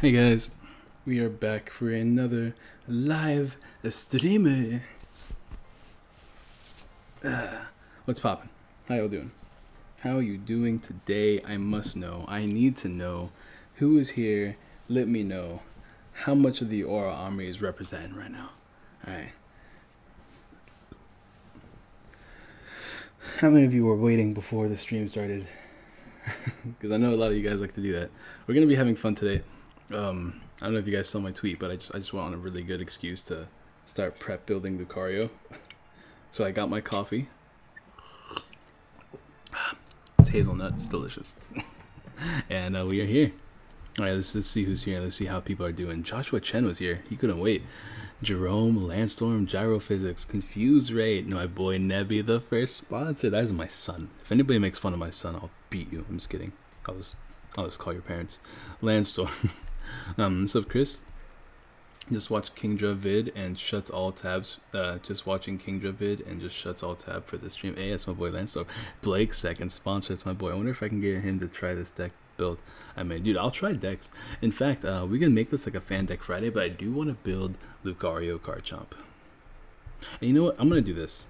Hey guys, we are back for another live stream. What's poppin'? How y'all doing? How are you doing today? I must know. I need to know who is here. Let me know how much of the Aura Army is representing right now. Alright. How many of you were waiting before the stream started? Because I know a lot of you guys like to do that. We're gonna be having fun today. I don't know if you guys saw my tweet, but I just went on a really good excuse to start prep building Lucario. So I got my coffee. It's hazelnut. It's delicious. And we are here. All right, let's see who's here. Let's see how people are doing. Joshua Chen was here. He couldn't wait. Jerome, Landstorm, Gyrophysics, Confused Ray, my boy Nebby, the first sponsor. That is my son. If anybody makes fun of my son, I'll beat you. I'm just kidding. I'll just call your parents. Landstorm. What's up, Chris? Just watch Kingdra vid and shuts all tabs. Just watching Kingdra vid and just shuts all tab for the stream. Hey, that's my boy Landstorm. Blake, second sponsor. That's my boy. I wonder if I can get him to try this deck build. I mean, dude, I'll try decks. In fact, we can make this like a fan deck Friday, but I do want to build Lucario card chomp. And you know what? I'm gonna do this.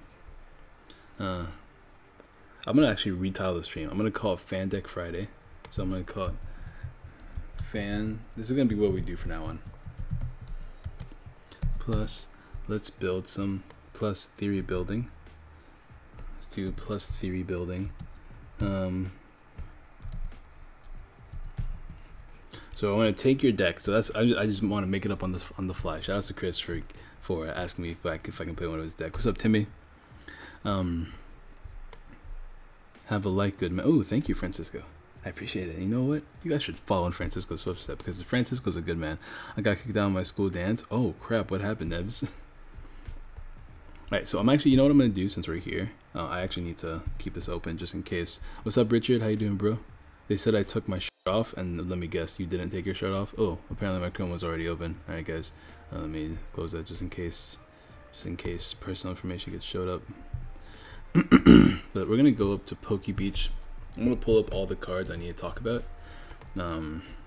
I'm gonna actually retitle the stream. I'm gonna call it Fan Deck Friday. So I'm gonna call it Fan. This is gonna be what we do from now on. Plus, let's build some plus theory building. Let's do plus theory building. So I want to take your deck. So that's I just want to make it up on the fly. Shout out to Chris for asking me if I can play one of his decks. What's up, Timmy? Have a like, good man. Oh, thank you, Francisco. I appreciate it. You know what? You guys should follow in Francisco's footsteps because Francisco's a good man. I got kicked out of my school dance. Oh crap! What happened, Nebs? Alright, so I'm actually. You know what I'm gonna do since we're here? I actually need to keep this open just in case. What's up, Richard? How you doing, bro? They said I took my shirt off, and let me guess, you didn't take your shirt off? Oh, apparently my Chrome was already open. Alright, guys, let me close that just in case personal information gets showed up. But we're gonna go up to Poke Beach. I'm gonna pull up all the cards I need to talk about,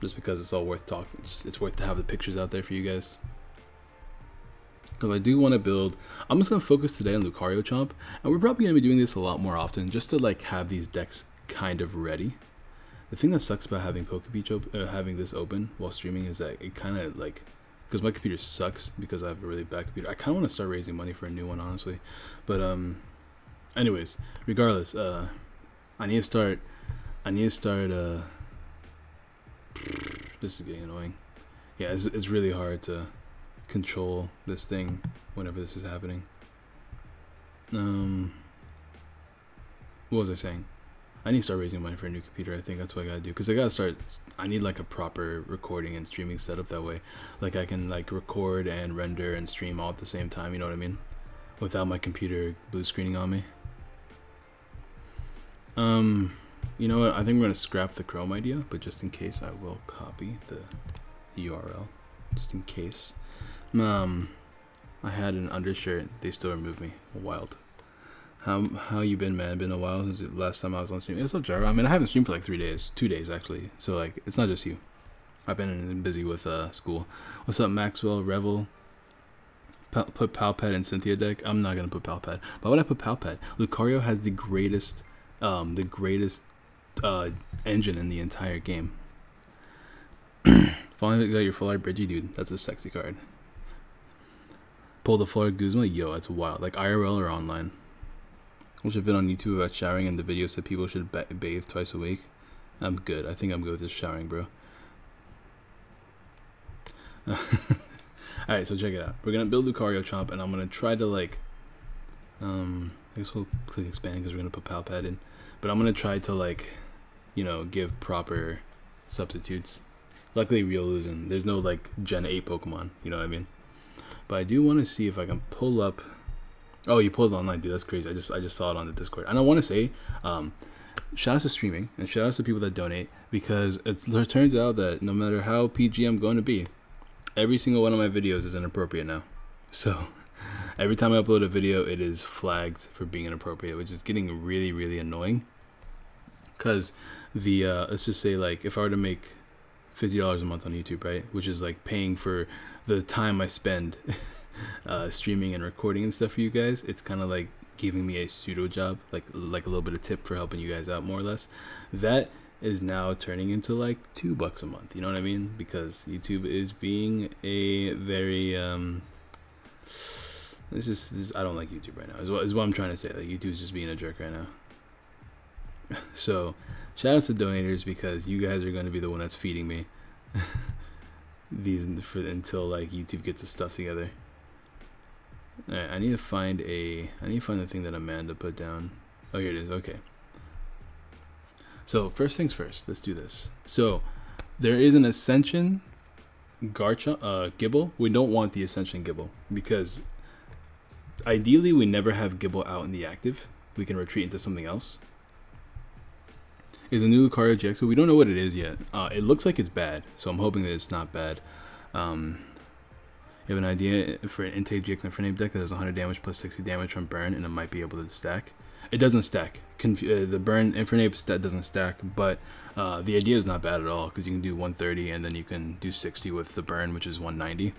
just because it's all worth talking. It's worth to have the pictures out there for you guys. Because I do want to build. I'm just gonna focus today on Lucario Chomp, and we're probably gonna be doing this a lot more often, just to like have these decks kind of ready. The thing that sucks about having Poke Beach having this open while streaming is that it kind of like, because my computer sucks because I have a really bad computer. I kind of want to start raising money for a new one, honestly. But anyways, regardless, I need to start. This is getting annoying. Yeah, it's really hard to control this thing whenever this is happening. What was I saying? I need to start raising money for a new computer. I think that's what I gotta do, because I gotta start. I need like a proper recording and streaming setup. That way, like I can like record and render and stream all at the same time. You know what I mean? Without my computer blue screening on me. You know what? I think we're gonna scrap the Chrome idea, but just in case, I will copy the URL just in case. I had an undershirt. They still removed me. Wild. How you been, man? Been a while since the last time I was on stream. What's up, Jaro? I mean, I haven't streamed for like 2 days actually. So like, it's not just you. I've been busy with school. What's up, Maxwell? Revel? Put Palpad in Cynthia deck. I'm not gonna put Palpad. Why would I put Palpad? Lucario has the greatest engine in the entire game. Finally got your full art Bridgie, dude. That's a sexy card. Pull the floor Guzma. Yo, that's wild. Like IRL or online. Which have been on YouTube about showering, and the video said people should bathe twice a week. I'm good. I think I'm good with this showering, bro. Alright, so check it out. We're gonna build Lucario Chomp, and I'm gonna try to like I guess we'll click expand because we're gonna put Palpad in. But I'm gonna try to like, you know, give proper substitutes. Luckily Riolu's there's no like Gen 8 Pokemon, you know what I mean? But I do want to see if I can pull up. Oh, you pulled it online, dude. That's crazy. I just saw it on the Discord. And I want to say, shout out to streaming and shout out to people that donate, because it turns out that no matter how PG I'm going to be, every single one of my videos is inappropriate now. So every time I upload a video, it is flagged for being inappropriate, which is getting really, really annoying. Because the let's just say, like, if I were to make $50 a month on YouTube, right? Which is like paying for the time I spend streaming and recording and stuff for you guys. It's kind of like giving me a pseudo job, like a little bit of tip for helping you guys out, more or less. That is now turning into like $2 a month. You know what I mean? Because YouTube is being a very it's just I don't like YouTube right now. Is what I'm trying to say. Like YouTube's just being a jerk right now. So shout outs to donators, because you guys are going to be the one that's feeding me these until like YouTube gets the stuff together. All right, I need to find the thing that Amanda put down. Oh, here it is. Okay. So first things first, let's do this. So there is an Ascension Gibble. We don't want the Ascension Gibble because ideally we never have Gibble out in the active. We can retreat into something else. Is a new Lucario GX, so we don't know what it is yet. It looks like it's bad, so I'm hoping that it's not bad. You have an idea for an intake GX Infernape deck that has 100 damage plus 60 damage from burn, and it might be able to stack. It doesn't stack. The burn Infernape stat doesn't stack, but the idea is not bad at all, because you can do 130 and then you can do 60 with the burn, which is 190.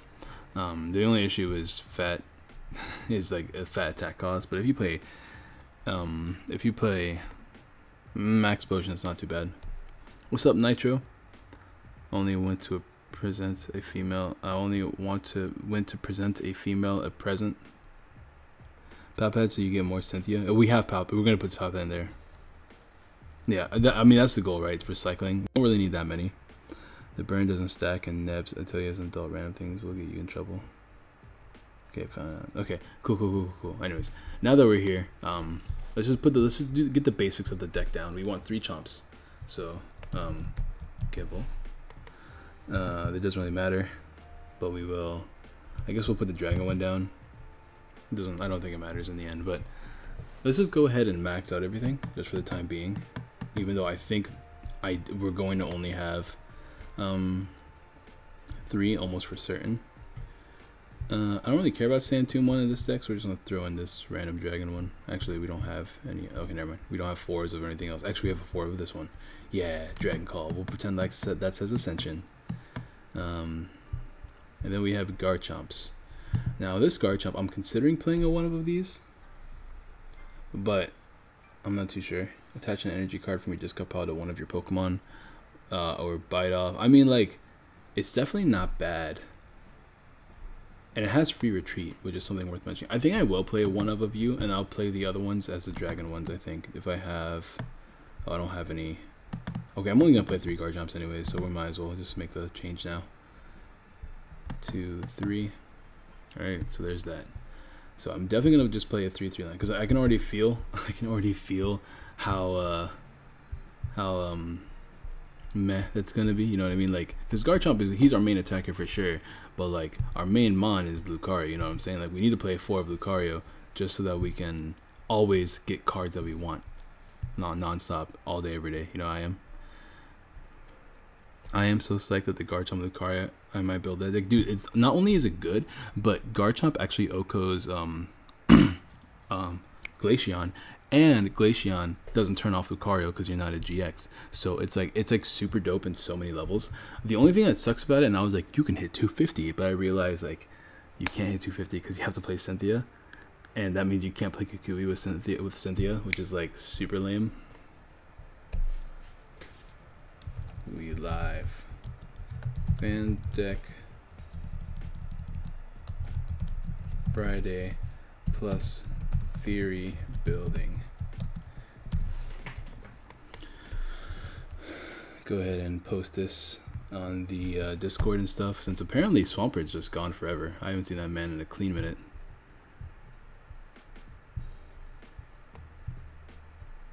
The only issue is fat, is like a fat attack cost. But if you play Max Potion, it's not too bad. What's up, Nitro? Only went to present a female. I only went to present a female a present. Palpad, so you get more Cynthia. We have Palpad. We're gonna put Palpad in there. Yeah, I mean that's the goal, right? It's recycling. Don't really need that many. The burn doesn't stack, and Nebs until you hasn't dealt random things will get you in trouble. Okay, fine. Okay, cool. Anyways, now that we're here, let's just get the basics of the deck down. We want 3 chomps, so Gibble. It doesn't really matter, but we will. I guess we'll put the Dragon one down. I don't think it matters in the end, but let's just go ahead and max out everything just for the time being. Even though I think we're going to only have 3 almost for certain. I don't really care about Sand Tomb one in this deck, so we're just gonna throw in this random Dragon one. Actually, we don't have any. Okay, never mind. We don't have 4s of anything else. Actually, we have a 4 of this one. Yeah, Dragon Call. We'll pretend like that says Ascension. And then we have Garchomps. Now this Garchomp, I'm considering playing a one of these, but I'm not too sure. Attach an energy card from your discard pile to one of your Pokemon, or Bite Off. I mean, like, it's definitely not bad. And it has free retreat, which is something worth mentioning. I think I will play one of you, and I'll play the other ones as the Dragon ones, I think. If I have... Oh, I don't have any... Okay, I'm only going to play 3 Garchomps anyway, so we might as well just make the change now. 2, 3. Alright, so there's that. So I'm definitely going to just play a 3-3 line, because I can already feel... how meh that's gonna be, you know what I mean? Like, because Garchomp he's our main attacker for sure, but like our main mon is Lucario, you know what I'm saying? Like, we need to play 4 of Lucario just so that we can always get cards that we want, non-stop, all day, every day. You know, I am so psyched that the Garchomp Lucario, I might build that deck. Dude, it's not only is it good, but Garchomp actually OHKOs Glaceon, and Glaceon doesn't turn off Lucario because you're not a GX. So it's like super dope in so many levels. The only thing that sucks about it, and I was like, you can hit 250, but I realized like you can't hit 250 because you have to play Cynthia, and that means you can't play Kukui with Cynthia, which is like super lame. We live fan deck Friday plus theory building. Go ahead and post this on the Discord and stuff, since apparently Swampert's just gone forever. I haven't seen that man in a clean minute.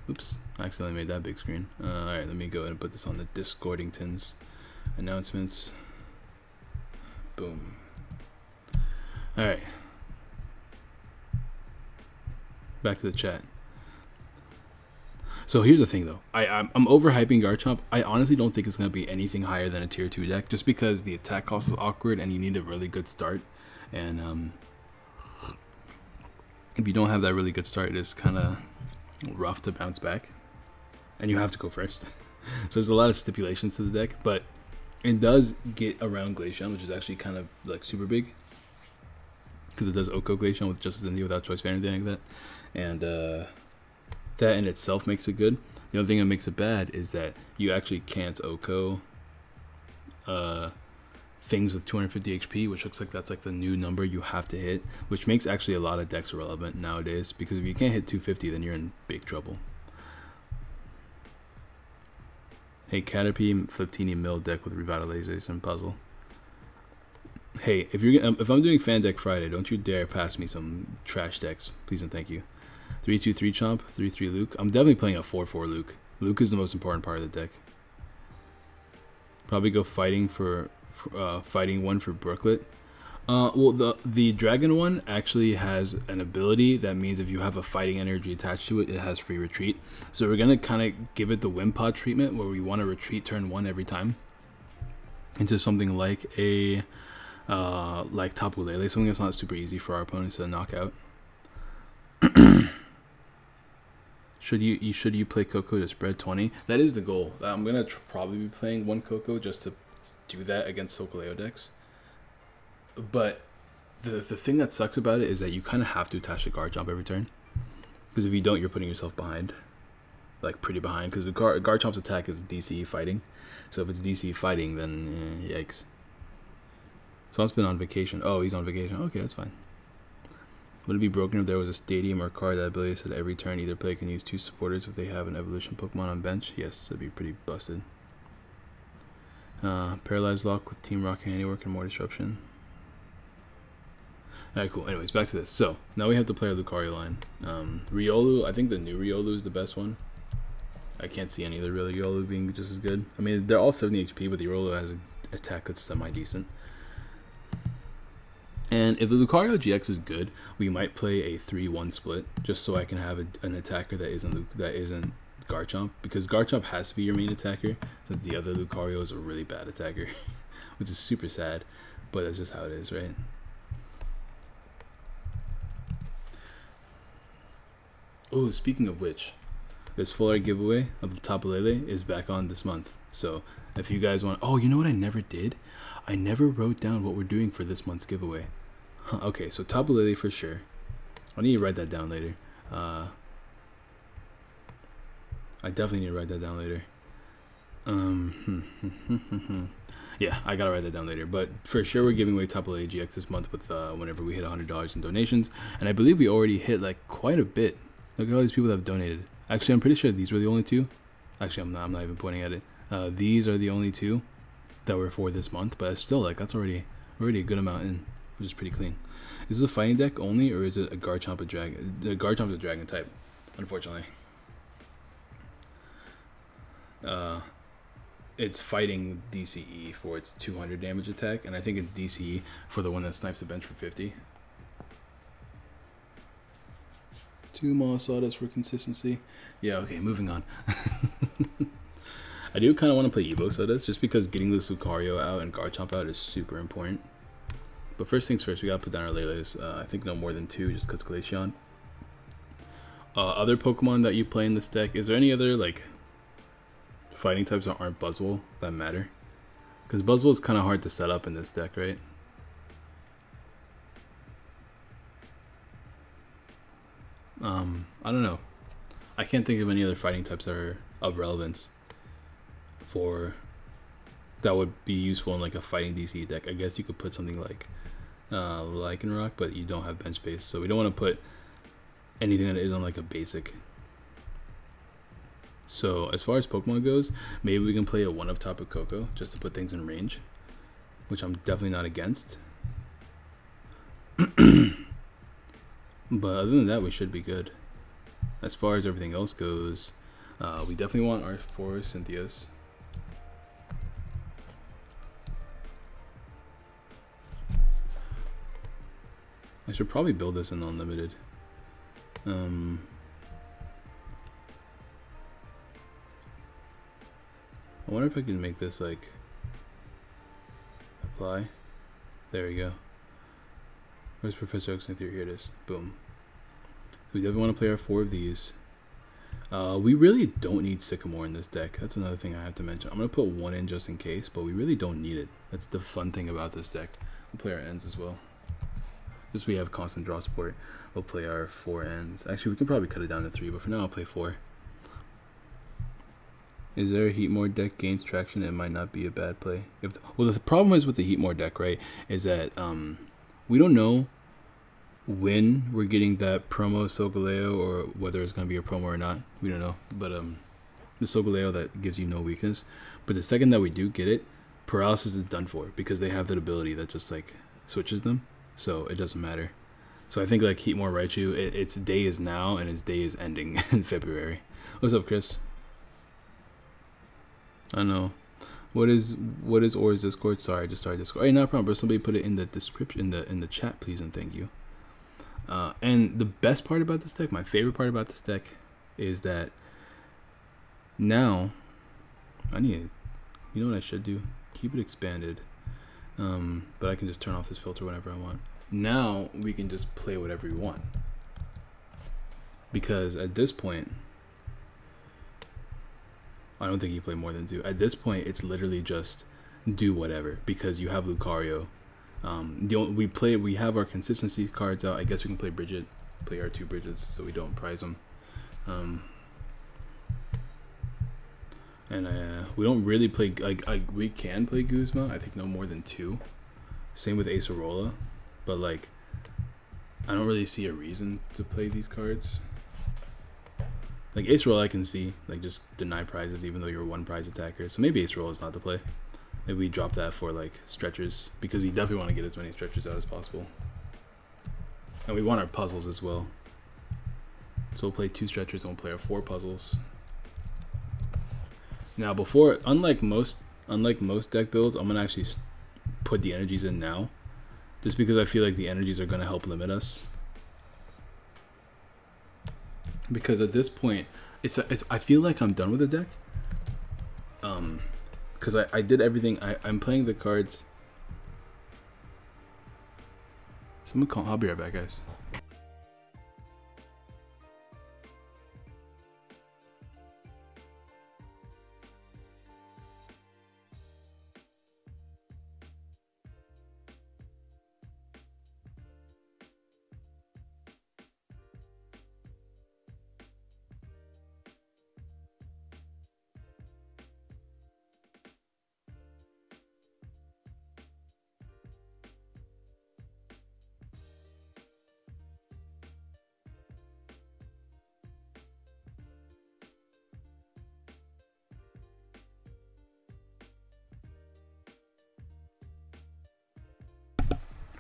Oops, I accidentally made that big screen. Alright, let me go ahead and put this on the Discordingtons. Announcements. Boom. Alright. Back to the chat. So here's the thing though, I'm overhyping Garchomp. I honestly don't think it's going to be anything higher than a tier 2 deck, just because the attack cost is awkward and you need a really good start, and if you don't have that really good start, it's kind of rough to bounce back, and you have to go first. So there's a lot of stipulations to the deck, but It does get around Glaceon, which is actually kind of like super big, because it does Oko Glaceon with Justice India without choice or anything like that, and that in itself makes it good. The only thing that makes it bad is that you actually can't Oko things with 250 HP, which looks like that's like the new number you have to hit, which makes actually a lot of decks irrelevant nowadays, because if you can't hit 250, then you're in big trouble. Hey, Caterpie, Fliptini, Mill deck with Revitalization Puzzle. Hey, if I'm doing Fan Deck Friday, don't you dare pass me some trash decks, please and thank you. 3/2/3 Chomp, 3/3 Luke. I'm definitely playing a 4/4 Luke. Luke is the most important part of the deck. Probably go fighting one for Brooklet. Well, the dragon one actually has an ability that means if you have a fighting energy attached to it, it has free retreat. So we're gonna kind of give it the Wimpod treatment, where we want to retreat turn 1 every time into something like a like Tapu Lele, something that's not super easy for our opponents to knock out. Should you play Coco to spread 20? That is the goal. I'm gonna probably be playing one Coco just to do that against Sokoleo decks. But the thing that sucks about it is that you kind of have to attach a Garchomp every turn, because if you don't, you're putting yourself behind, like pretty behind, because Garchomp's attack is DCE fighting. So if it's DCE fighting, then yikes. Someone's been on vacation. Oh, he's on vacation. Okay, that's fine. Would it be broken if there was a stadium or card that ability said every turn either player can use 2 supporters if they have an evolution Pokemon on bench? Yes, that'd be pretty busted. Paralyzed Lock with Team Rocket Handiwork and more disruption. Alright, cool. Anyways, back to this. So, now we have to play our Lucario line. Riolu, I think the new Riolu is the best one. I can't see any of the real Riolu being just as good. I mean, they're all 70 HP, but the Riolu has an attack that's semi-decent. And if the Lucario GX is good, we might play a 3-1 split, just so I can have an attacker that isn't Garchomp, because Garchomp has to be your main attacker, since the other Lucario is a really bad attacker, which is super sad, but that's just how it is, right? Oh, speaking of which, this full art giveaway of the Tapu Lele is back on this month. So if you guys want, oh, you know what I never did? I never wrote down what we're doing for this month's giveaway. Okay, so Tapu Lele for sure. I need to write that down later. I definitely need to write that down later. Yeah, I gotta write that down later. But for sure, we're giving away Tapu Lele GX this month with whenever we hit $100 in donations, and I believe we already hit like quite a bit. Look at all these people that have donated. Actually, I'm pretty sure these were the only 2. Actually, I'm not even pointing at it. These are the only 2 that were for this month, but it's still like that's already a good amount in, which is pretty clean. Is this a fighting deck only, or is it a Garchomp a dragon? The Garchomp's a dragon type, unfortunately. It's fighting DCE for its 200 damage attack, and I think it's DCE for the one that snipes the bench for 50. 2 Moss Sawdust for consistency. Yeah, okay, moving on. I do kind of want to play Evo Sawdust, just because getting this Lucario out and Garchomp out is super important. But first things first, we gotta put down our Leles. I think no more than 2, just because Glaceon. Other Pokemon that you play in this deck, is there any other like fighting types that aren't Buzzwole that matter? Because Buzzwole is kind of hard to set up in this deck, right? I don't know. I can't think of any other fighting types that are of relevance that would be useful in like a fighting DC deck. I guess you could put something like Lycanroc, but you don't have bench space, so we don't want to put anything that isn't like a basic. So as far as Pokemon goes, maybe we can play a 1-up Tapu Koko just to put things in range, which I'm definitely not against. But other than that, we should be good. As far as everything else goes, we definitely want our 4 Cynthias. I should probably build this in unlimited. I wonder if I can make this like apply. There we go. Where's Professor Oak's Theory? Here it is. Boom. So we definitely want to play our 4 of these. We really don't need Sycamore in this deck. That's another thing I have to mention. I'm going to put 1 in just in case, but we really don't need it. That's the fun thing about this deck. We'll play our ends as well. Just we have constant draw support. We'll play our 4 ends. Actually, we can probably cut it down to 3, but for now I'll play 4. Is there a Heatmore deck gains traction? It might not be a bad play. Well, the problem is with the Heatmore deck, right, is that we don't know when we're getting that promo Solgaleo or whether it's going to be a promo or not. We don't know. But the Solgaleo that gives you no weakness. But the second that we do get it, paralysis is done for because they have that ability that just like switches them. So it doesn't matter. So I think like Heatmore Raichu, its day is now and its day is ending in February. What's up, Chris? I know. What is Aura's Discord? Sorry, I just started Discord. Hey, no problem, bro. Somebody put it in the description, in the chat, please, and thank you. And the best part about this deck, my favorite part about this deck, is that now I need, you know what I should do? Keep it expanded. But I can just turn off this filter whenever I want. Now we can just play whatever we want. Because at this point, I don't think you play more than 2. At this point, it's literally just do whatever because you have Lucario. We have our consistency cards out. I guess we can play Bridget, play our 2 Bridgets so we don't prize them. And we don't really play we can play Guzma. I think no more than 2. Same with Acerola, but like I don't really see a reason to play these cards. Like Acerola, I can see like just deny prizes even though you're 1 prize attacker. So maybe Acerola is not the play. Maybe we drop that for like stretchers because you definitely want to get as many stretchers out as possible. And we want our puzzles as well. So we'll play 2 stretchers and we'll play our 4 puzzles. Now before, unlike most deck builds, I'm gonna actually put the energies in now, just because I feel like the energies are gonna help limit us. Because at this point, I feel like I'm done with the deck. Because I did everything. I'm playing the cards. Someone call. I'll be right back, guys.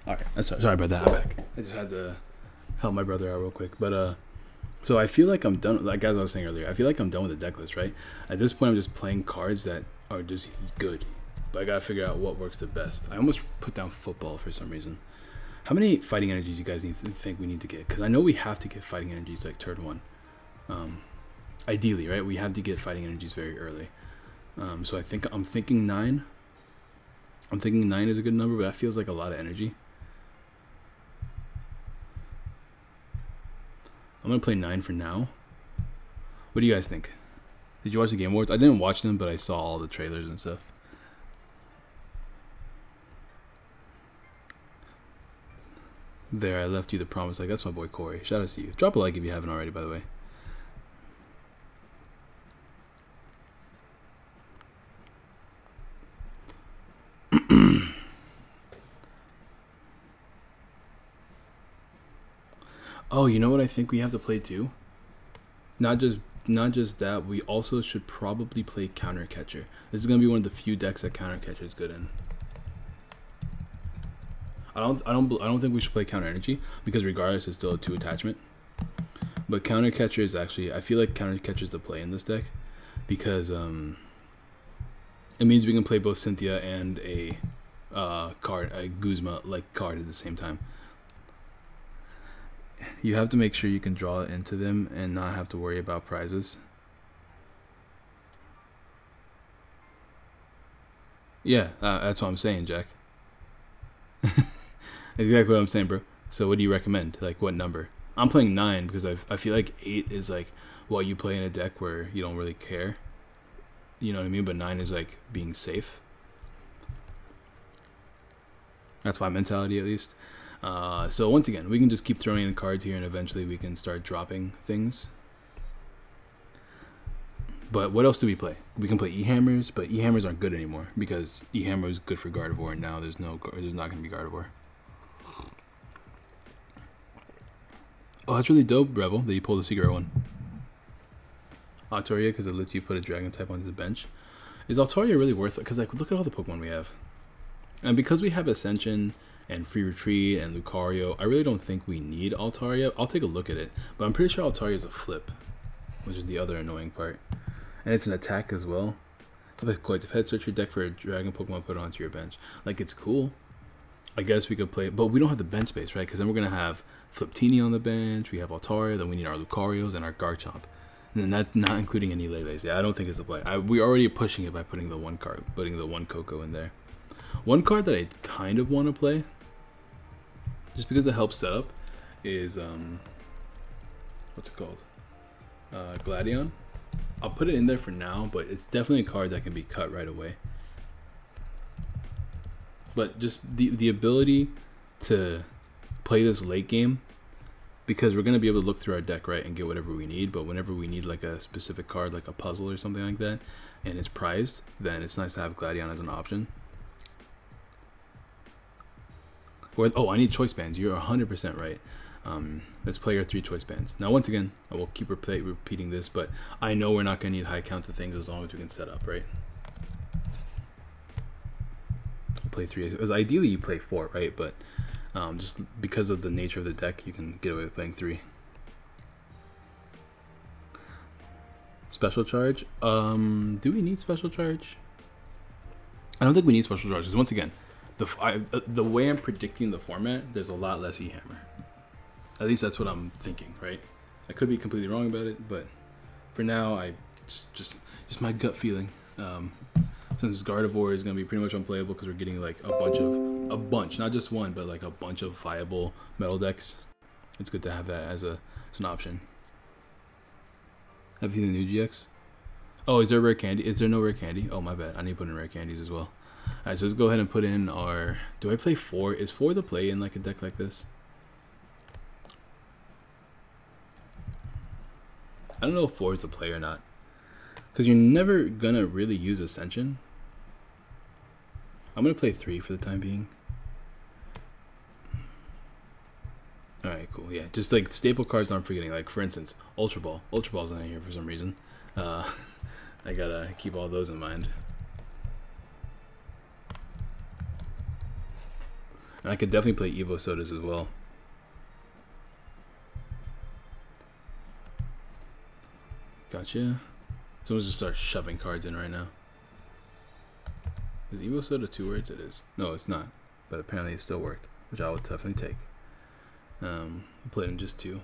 Alright, sorry about that. I'm back. I just had to help my brother out real quick. But so I feel like I'm done. Like as I was saying earlier, I feel like I'm done with the deck list, right? At this point, I'm just playing cards that are just good. But I gotta figure out what works the best. I almost put down football for some reason. How many fighting energies you guys think we need to get? Because I know we have to get fighting energies like turn 1. Ideally, right? We have to get fighting energies very early. So I'm thinking 9. I'm thinking 9 is a good number, but that feels like a lot of energy. I'm gonna play 9 for now. What do you guys think? Did you watch the Game Awards? I didn't watch them, but I saw all the trailers and stuff. There, I left you the promise. Like, that's my boy Corey. Shout out to you. Drop a like if you haven't already, by the way. Oh, you know what I think we have to play too? Not just that, we also should probably play Counter Catcher. This is gonna be one of the few decks that Counter Catcher is good in. I don't think we should play Counter Energy because regardless it's still a 2 attachment. But Counter Catcher is actually, I feel like Counter Catcher is the play in this deck because it means we can play both Cynthia and a Guzma like card at the same time. You have to make sure you can draw it into them and not have to worry about prizes. Yeah, that's what I'm saying, Jack. Exactly what I'm saying, bro. So what do you recommend? Like what number? I'm playing 9 because I feel like 8 is like what you play in a deck where you don't really care. You know what I mean? But 9 is like being safe. That's my mentality, at least. So once again, we can just keep throwing in cards here, and eventually we can start dropping things. But what else do we play? We can play E-Hammers, but E-Hammers aren't good anymore because E-Hammer is good for Gardevoir, and now there's not going to be Gardevoir. Oh, that's really dope, Rebel, that you pulled the secret one. Altaria, because it lets you put a dragon type onto the bench. Is Altaria really worth it? Because like, look at all the Pokemon we have. And because we have Ascension and Free Retreat and Lucario, I really don't think we need Altaria. I'll take a look at it, but I'm pretty sure Altaria is a flip, which is the other annoying part. And it's an attack as well. Head search your deck for a dragon Pokemon, put it onto your bench. Like, it's cool. I guess we could play it, but we don't have the bench space, right? Because then we're going to have Fliptini on the bench, we have Altaria, then we need our Lucarios and our Garchomp. And then that's not including any Lele's. Yeah, I don't think it's a play. We're already pushing it by putting the one card, putting the one Coco in there. One card that I kind of want to play, just because it helps set up, is, what's it called? Gladion. I'll put it in there for now, but it's definitely a card that can be cut right away. But just the ability to play this late game, because we're going to be able to look through our deck, right, and get whatever we need. But whenever we need like a specific card, like a puzzle or something like that, and it's prized, then it's nice to have Gladion as an option. Or, oh, I need choice bands. You're 100% right. Let's play our 3 choice bands. Now, once again, I will keep repeating this, but I know we're not going to need high count of things as long as we can set up, right? Play 3. Because ideally you play 4, right? But just because of the nature of the deck, you can get away with playing 3. Special charge. Do we need special charge? I don't think we need special charge. Because once again, the way I'm predicting the format, there's a lot less E-Hammer. At least that's what I'm thinking, right? I could be completely wrong about it, but for now, I just my gut feeling. Since Gardevoir is going to be pretty much unplayable because we're getting like a bunch, not just one, but like a bunch of viable metal decks. It's good to have that as an option. Have you seen the new GX? Oh, is there rare candy? Is there no rare candy? Oh, my bad. I need to put in rare candies as well. Alright, so let's go ahead and put in our... Do I play 4? Is 4 the play in like a deck like this? I don't know if 4 is a play or not. Because you're never going to really use Ascension. I'm going to play 3 for the time being. Alright, cool. Yeah, just like staple cards I'm forgetting. Like, for instance, Ultra Ball. Ultra Ball's not here for some reason. I gotta keep all those in mind. And I could definitely play Evo Sodas as well. Gotcha. Someone's just start shoving cards in right now. Is Evo Soda 2 words? It is. No, it's not. But apparently it still worked, which I would definitely take. I played in just 2.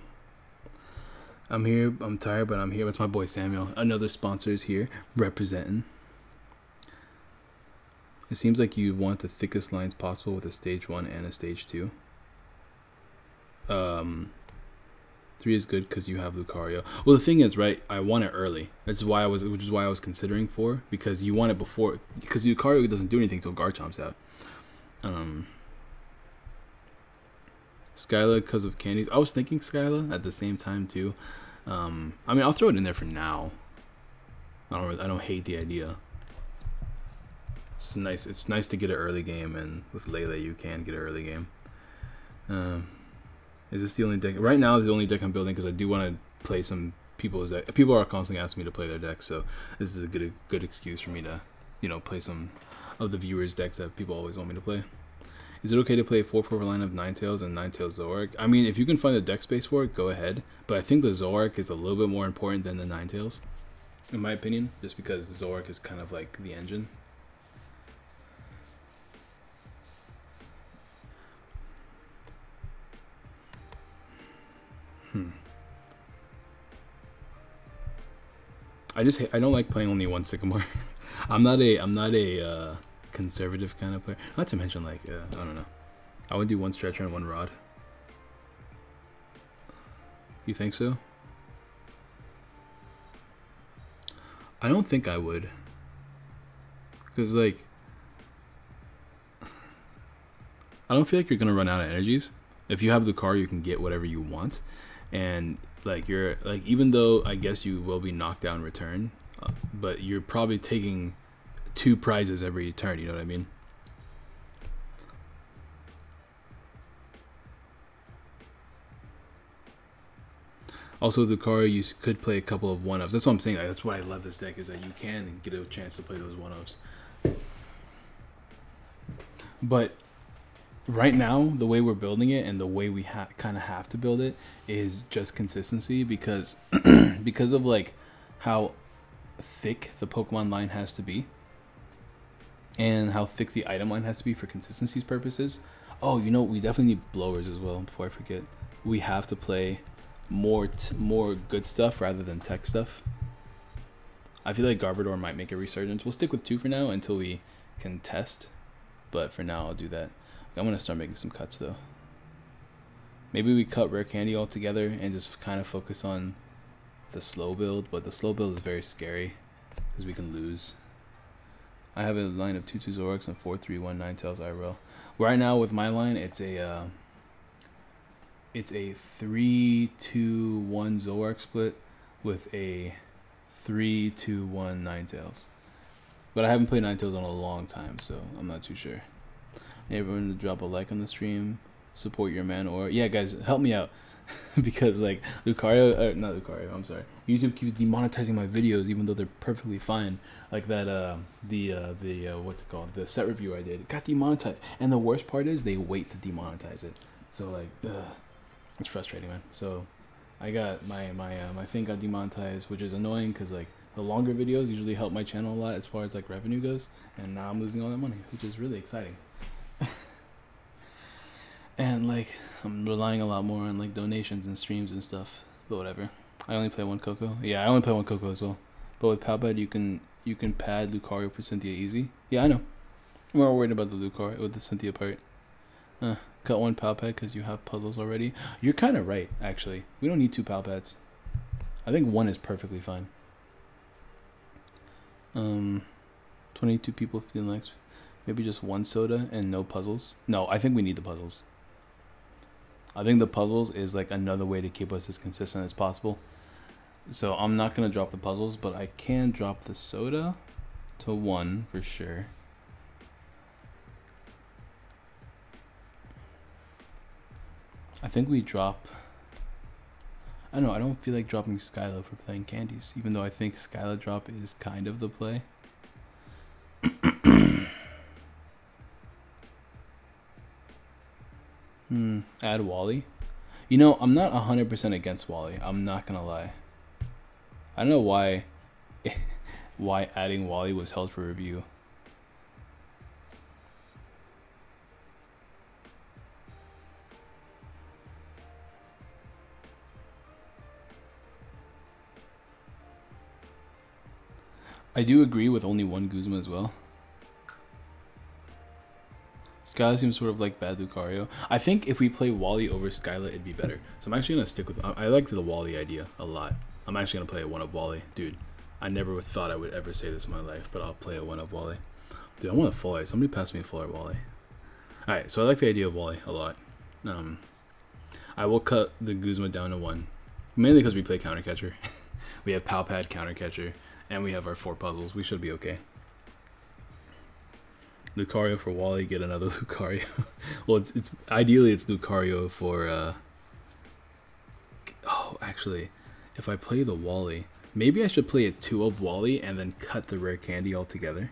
I'm here. I'm tired, but I'm here. It's my boy Samuel. Another sponsors here representing. It seems like you want the thickest lines possible with a stage 1 and a stage 2. 3 is good because you have Lucario. Well, the thing is, right, I want it early. Which is why I was considering 4, because you want it before, because Lucario doesn't do anything until Garchomp's out. Skyla because of candies. I was thinking Skyla at the same time too. I mean, I'll throw it in there for now. I don't hate the idea. It's nice. It's nice to get an early game, and with Lele, you can get an early game. Is this the only deck? Right now, it's the only deck I'm building because I do want to play some people's deck. People are constantly asking me to play their decks, so this is a good excuse for me to, you know, play some of the viewers' decks that people always want me to play. Is it okay to play a 4/4 line of Ninetales and Ninetales Zoroark? I mean, if you can find the deck space for it, go ahead. But I think the Zoroark is a little bit more important than the Ninetales, in my opinion, just because Zoroark is kind of like the engine. I don't like playing only one Sycamore. I'm not a conservative kind of player. Not to mention, like, I don't know. I would do one stretcher and one rod. You think so? I don't think I would. Because, like, I don't feel like you're going to run out of energies. If you have the car, you can get whatever you want. And, like, you're, like, even though I guess you will be knocked down in return, but you're probably taking 2 prizes every turn, you know what I mean? Also, the car, you could play a couple of 1-ups. That's what I'm saying. Like, that's why I love this deck, is that you can get a chance to play those 1-ups. But right now, the way we're building it and the way we kind of have to build it is just consistency, because because of like how thick the Pokemon line has to be and how thick the item line has to be for consistency's purposes. Oh, you know, we definitely need blowers as well. Before I forget, we have to play more good stuff rather than tech stuff. I feel like Garbodor might make a resurgence. We'll stick with 2 for now until we can test, but for now I'll do that. I'm gonna start making some cuts though. Maybe we cut rare candy altogether and just kind of focus on the slow build, but the slow build is very scary because we can lose. I have a line of 2/2 Zoroarks and 4/3/1 Ninetales IRL. Right now with my line, it's a 3/2/1 Zoroark split with a 3/2/1 Ninetales. But I haven't played Ninetales in a long time, so I'm not too sure. Hey, everyone, to drop a like on the stream, support your man, or yeah, guys, help me out. Because like not Lucario, I'm sorry, YouTube keeps demonetizing my videos even though they're perfectly fine. Like that what's it called, the set review I did, it got demonetized, and the worst part is they wait to demonetize it. So like it's frustrating, man. So I got my thing got demonetized, which is annoying because like the longer videos usually help my channel a lot as far as like revenue goes, and now I'm losing all that money, which is really exciting. And like I'm relying a lot more on like donations and streams and stuff, but whatever. I only play 1 Coco. Yeah, I only play 1 Coco as well. But with Palpad you can pad Lucario for Cynthia easy. Yeah, I know. I'm more worried about the Lucario with the Cynthia part. Cut 1 Palpad because you have puzzles already. You're kind of right, actually. We don't need 2 Palpads. I think 1 is perfectly fine. 22 people, 15 likes. Maybe just 1 soda and no puzzles. No, I think we need the puzzles. I think the puzzles is like another way to keep us as consistent as possible. So I'm not going to drop the puzzles, but I can drop the soda to 1 for sure. I think we drop... I don't know, I don't feel like dropping Skyla for playing candies, even though I think Skyla drop is kind of the play. Add Wally. You know, I'm not 100% against Wally. I'm not gonna lie. I don't know why why adding Wally was held for review. I do agree with only 1 Guzma as well. Skyla seems sort of like bad Lucario. I think if we play Wally over Skyla, it'd be better. So I'm actually going to stick with... I like the Wally idea a lot. I'm actually going to play a 1-up Wally. Dude, I never thought I would ever say this in my life, but I'll play a 1-up Wally. Dude, I want a full art. Somebody pass me a full art Wally. Alright, so I like the idea of Wally a lot. I will cut the Guzma down to 1. Mainly because we play Counter Catcher. We have Palpad, Counter Catcher, and we have our 4 puzzles. We should be okay. Lucario for Wally, get another Lucario. Well, it's ideally it's Lucario for oh, actually, if I play the Wally, maybe I should play a 2 of Wally and then cut the rare candy altogether.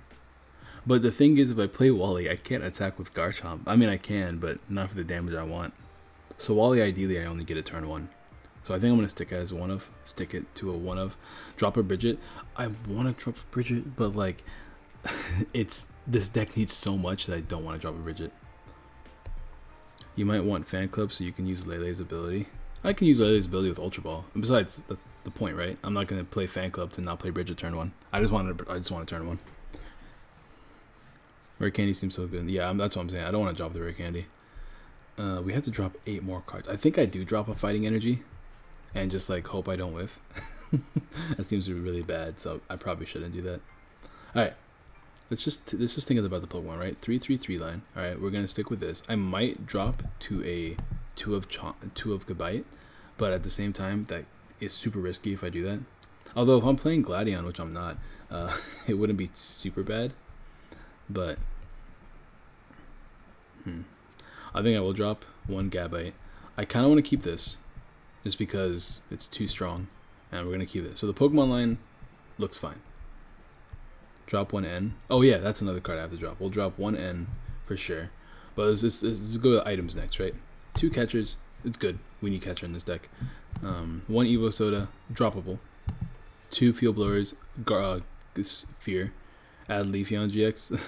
But the thing is, if I play Wally, I can't attack with Garchomp. I mean, I can, but not for the damage I want. So Wally, ideally, I only get a turn 1. So I think I'm gonna stick it as a 1-of, stick it to a 1-of, drop a Bridget. I want to drop a Bridget, but like, this deck needs so much that I don't want to drop a Bridget. You might want Fan Club so you can use Lele's ability. I can use Lele's ability with Ultra Ball. And besides, that's the point, right? I'm not gonna play Fan Club to not play Bridget turn 1. I just want to turn 1. Rare Candy seems so good. Yeah, that's what I'm saying. I don't want to drop the Rare Candy. We have to drop 8 more cards. I think I do drop a Fighting Energy. and just like hope I don't whiff. That seems to be really bad, so I probably shouldn't do that. All right, let's just think about the Pokemon, right? 3/3/3 line. All right, we're gonna stick with this. I might drop to a two of Gabite, but at the same time, that is super risky if I do that. Although if I'm playing Gladion, which I'm not, it wouldn't be super bad. But I think I will drop one Gabite. I kind of want to keep this, just because it's too strong, and we're gonna keep it. So the Pokemon line looks fine. Drop one N. Oh yeah, that's another card I have to drop. We'll drop one N for sure. But let's go to items next, right? 2 catchers. It's good. We need catcher in this deck. 1 Evo Soda, droppable. 2 Field Blowers, Fear. Add Leafeon GX.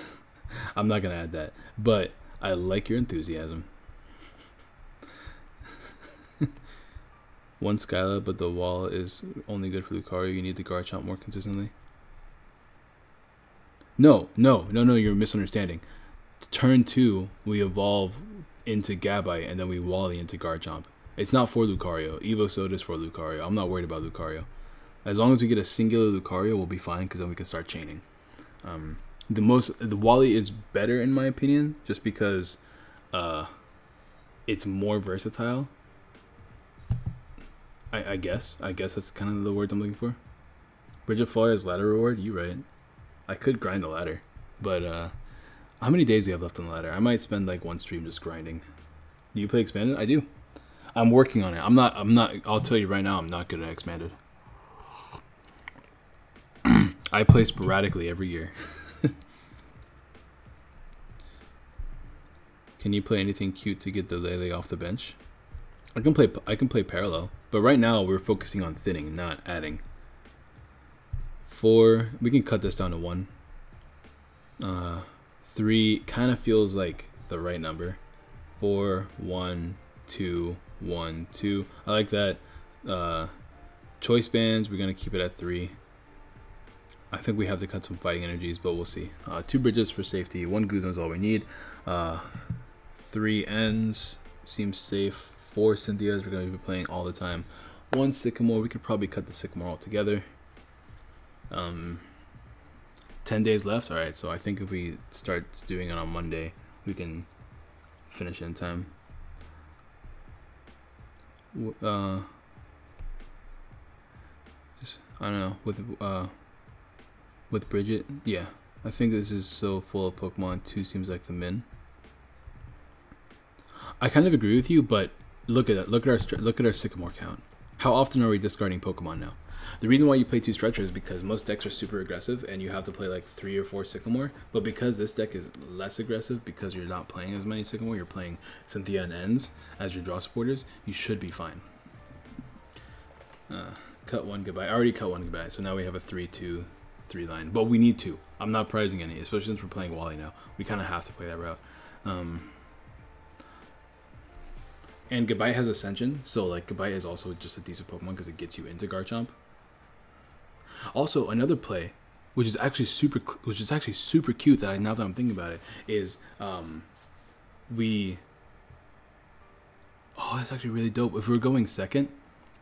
I'm not gonna add that, but I like your enthusiasm. 1 Skyla, but the wall is only good for Lucario. You need the Garchomp more consistently. No, you're misunderstanding. Turn 2, we evolve into Gabite, and then we Wally into Garchomp. It's not for Lucario. Evo Soda is for Lucario. I'm not worried about Lucario. As long as we get a singular Lucario, we'll be fine, because then we can start chaining. The Wally is better in my opinion, just because it's more versatile. I guess that's kind of the words I'm looking for. Bridge of Flyers ladder reward. You right. I could grind the ladder, but how many days do we have left on the ladder? I might spend like 1 stream just grinding. Do you play Expanded? I do. I'm working on it. I'm not. I'll tell you right now, I'm not good at Expanded. I play sporadically every year. Can you play anything cute to get the Lele off the bench? I can play parallel, but right now we're focusing on thinning, not adding. 4, we can cut this down to 1. 3 kind of feels like the right number. 4, 1, 2, 1, 2. I like that. Choice bands, we're gonna keep it at 3. I think we have to cut some fighting energies, but we'll see. 2 bridges for safety. 1 Guzma is all we need. 3 ends seems safe. 4 Cynthias, we're going to be playing all the time. 1 Sycamore, we could probably cut the Sycamore altogether. 10 days left. All right, so I think if we start doing it on Monday, we can finish in time. I don't know, with Bridget, yeah, I think this is so full of Pokemon. 2 seems like the min. I kind of agree with you, but look at it. Look at our Sycamore count. How often are we discarding Pokemon now? The reason why you play 2 Stretchers is because most decks are super aggressive, and you have to play like 3 or 4 Sycamore. But because this deck is less aggressive, because you're not playing as many Sycamore, you're playing Cynthia and Ends as your draw supporters, you should be fine. Cut 1 goodbye. I already cut 1 goodbye, so now we have a 3-2-3 line. But we need to. I'm not prizing any, especially since we're playing Wally now. We kind of have to play that route. And Gabite has Ascension, so like Gabite is also just a decent Pokemon because it gets you into Garchomp. Also, another play, which is actually super cute that now that I'm thinking about it, is oh, that's actually really dope. If we're going second,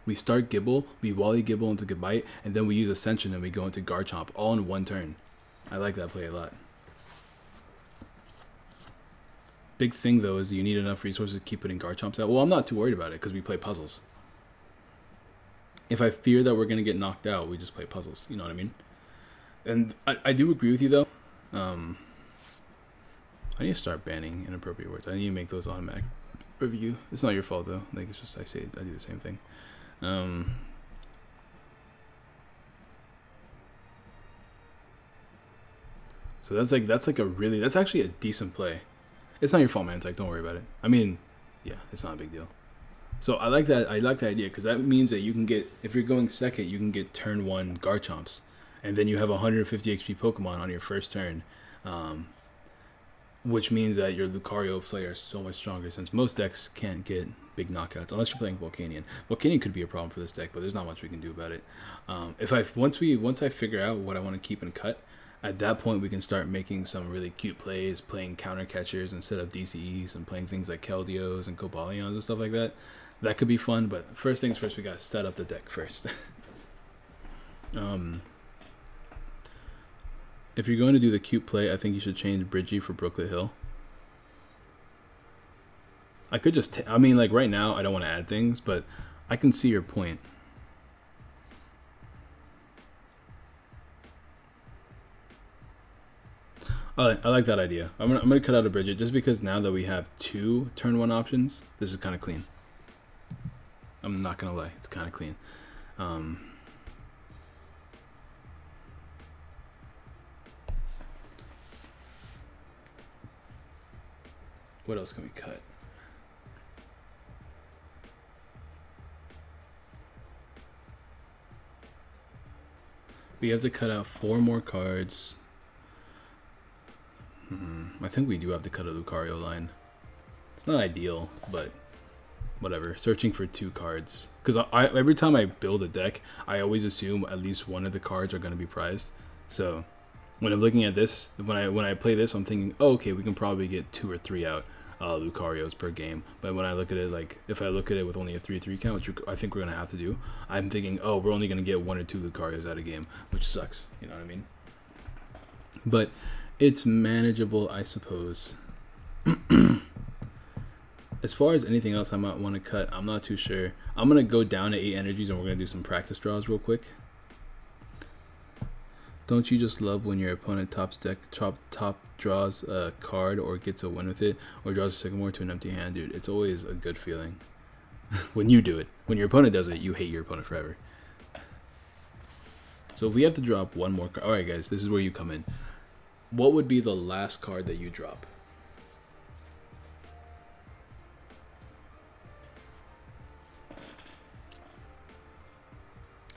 we start Gibble, we Wally Gibble into Gabite, and then we use Ascension and we go into Garchomp all in 1 turn. I like that play a lot. Big thing though is you need enough resources to keep putting Garchomps out. Well, I'm not too worried about it because we play puzzles. If I fear that we're gonna get knocked out, we just play puzzles. You know what I mean? And I do agree with you though. I need to start banning inappropriate words. I need to make those automatic review. It's not your fault though. Like it's just I do the same thing. So that's actually a decent play. It's not your fault, man. It's like, don't worry about it. I mean, yeah, it's not a big deal. So I like that. I like that idea because that means that you can get, if you're going second, you can get turn 1 Garchomps, and then you have 150 HP Pokemon on your first turn, which means that your Lucario play are so much stronger since most decks can't get big knockouts unless you're playing Volcanion. Volcanion could be a problem for this deck, but there's not much we can do about it. Once I figure out what I want to keep and cut, at that point we can start making some really cute plays, playing counter catchers instead of DCEs and playing things like Keldeos and Cobalions and stuff like that. that could be fun. But first things first, we gotta set up the deck first. If you're going to do the cute play, I think you should change Bridgie for Brooklet Hill. I could just, I mean, like right now, I don't want to add things, but I can see your point. I like that idea. I'm gonna cut out a Bridget just because now that we have 2 turn 1 options, this is kind of clean. I'm not gonna lie, it's kind of clean. What else can we cut? We have to cut out 4 more cards. I think we do have to cut a Lucario line. It's not ideal, but whatever. Searching for 2 cards. Because every time I build a deck, I always assume at least one of the cards are going to be prized. So when I'm looking at this, when I play this, I'm thinking, oh, okay, we can probably get 2 or 3 out Lucarios per game. But when I look at it, like, if I look at it with only a 3/3 count, which I think we're going to have to do, I'm thinking, oh, we're only going to get 1 or 2 Lucarios out of game, which sucks. You know what I mean? But it's manageable, I suppose. As far as anything else I might want to cut, I'm not too sure. I'm going to go down to 8 energies and we're going to do some practice draws real quick. Don't you just love when your opponent top draws a card or gets a win with it, or draws a Sycamore to an empty hand? Dude, it's always a good feeling. When you do it. When your opponent does it, you hate your opponent forever. So if we have to drop 1 more card. Alright guys, this is where you come in. What would be the last card that you drop?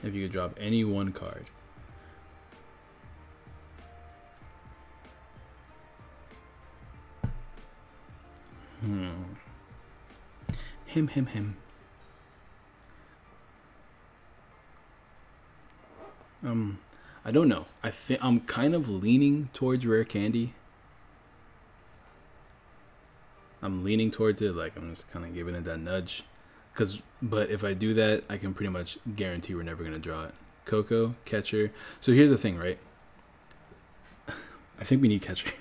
If you could drop any 1 card. Him. I don't know. I'm kind of leaning towards Rare Candy. I'm leaning towards it. Like, I'm just kind of giving it that nudge. But if I do that, I can pretty much guarantee we're never going to draw it. Coco, Catcher. So here's the thing, right? I think we need Catcher.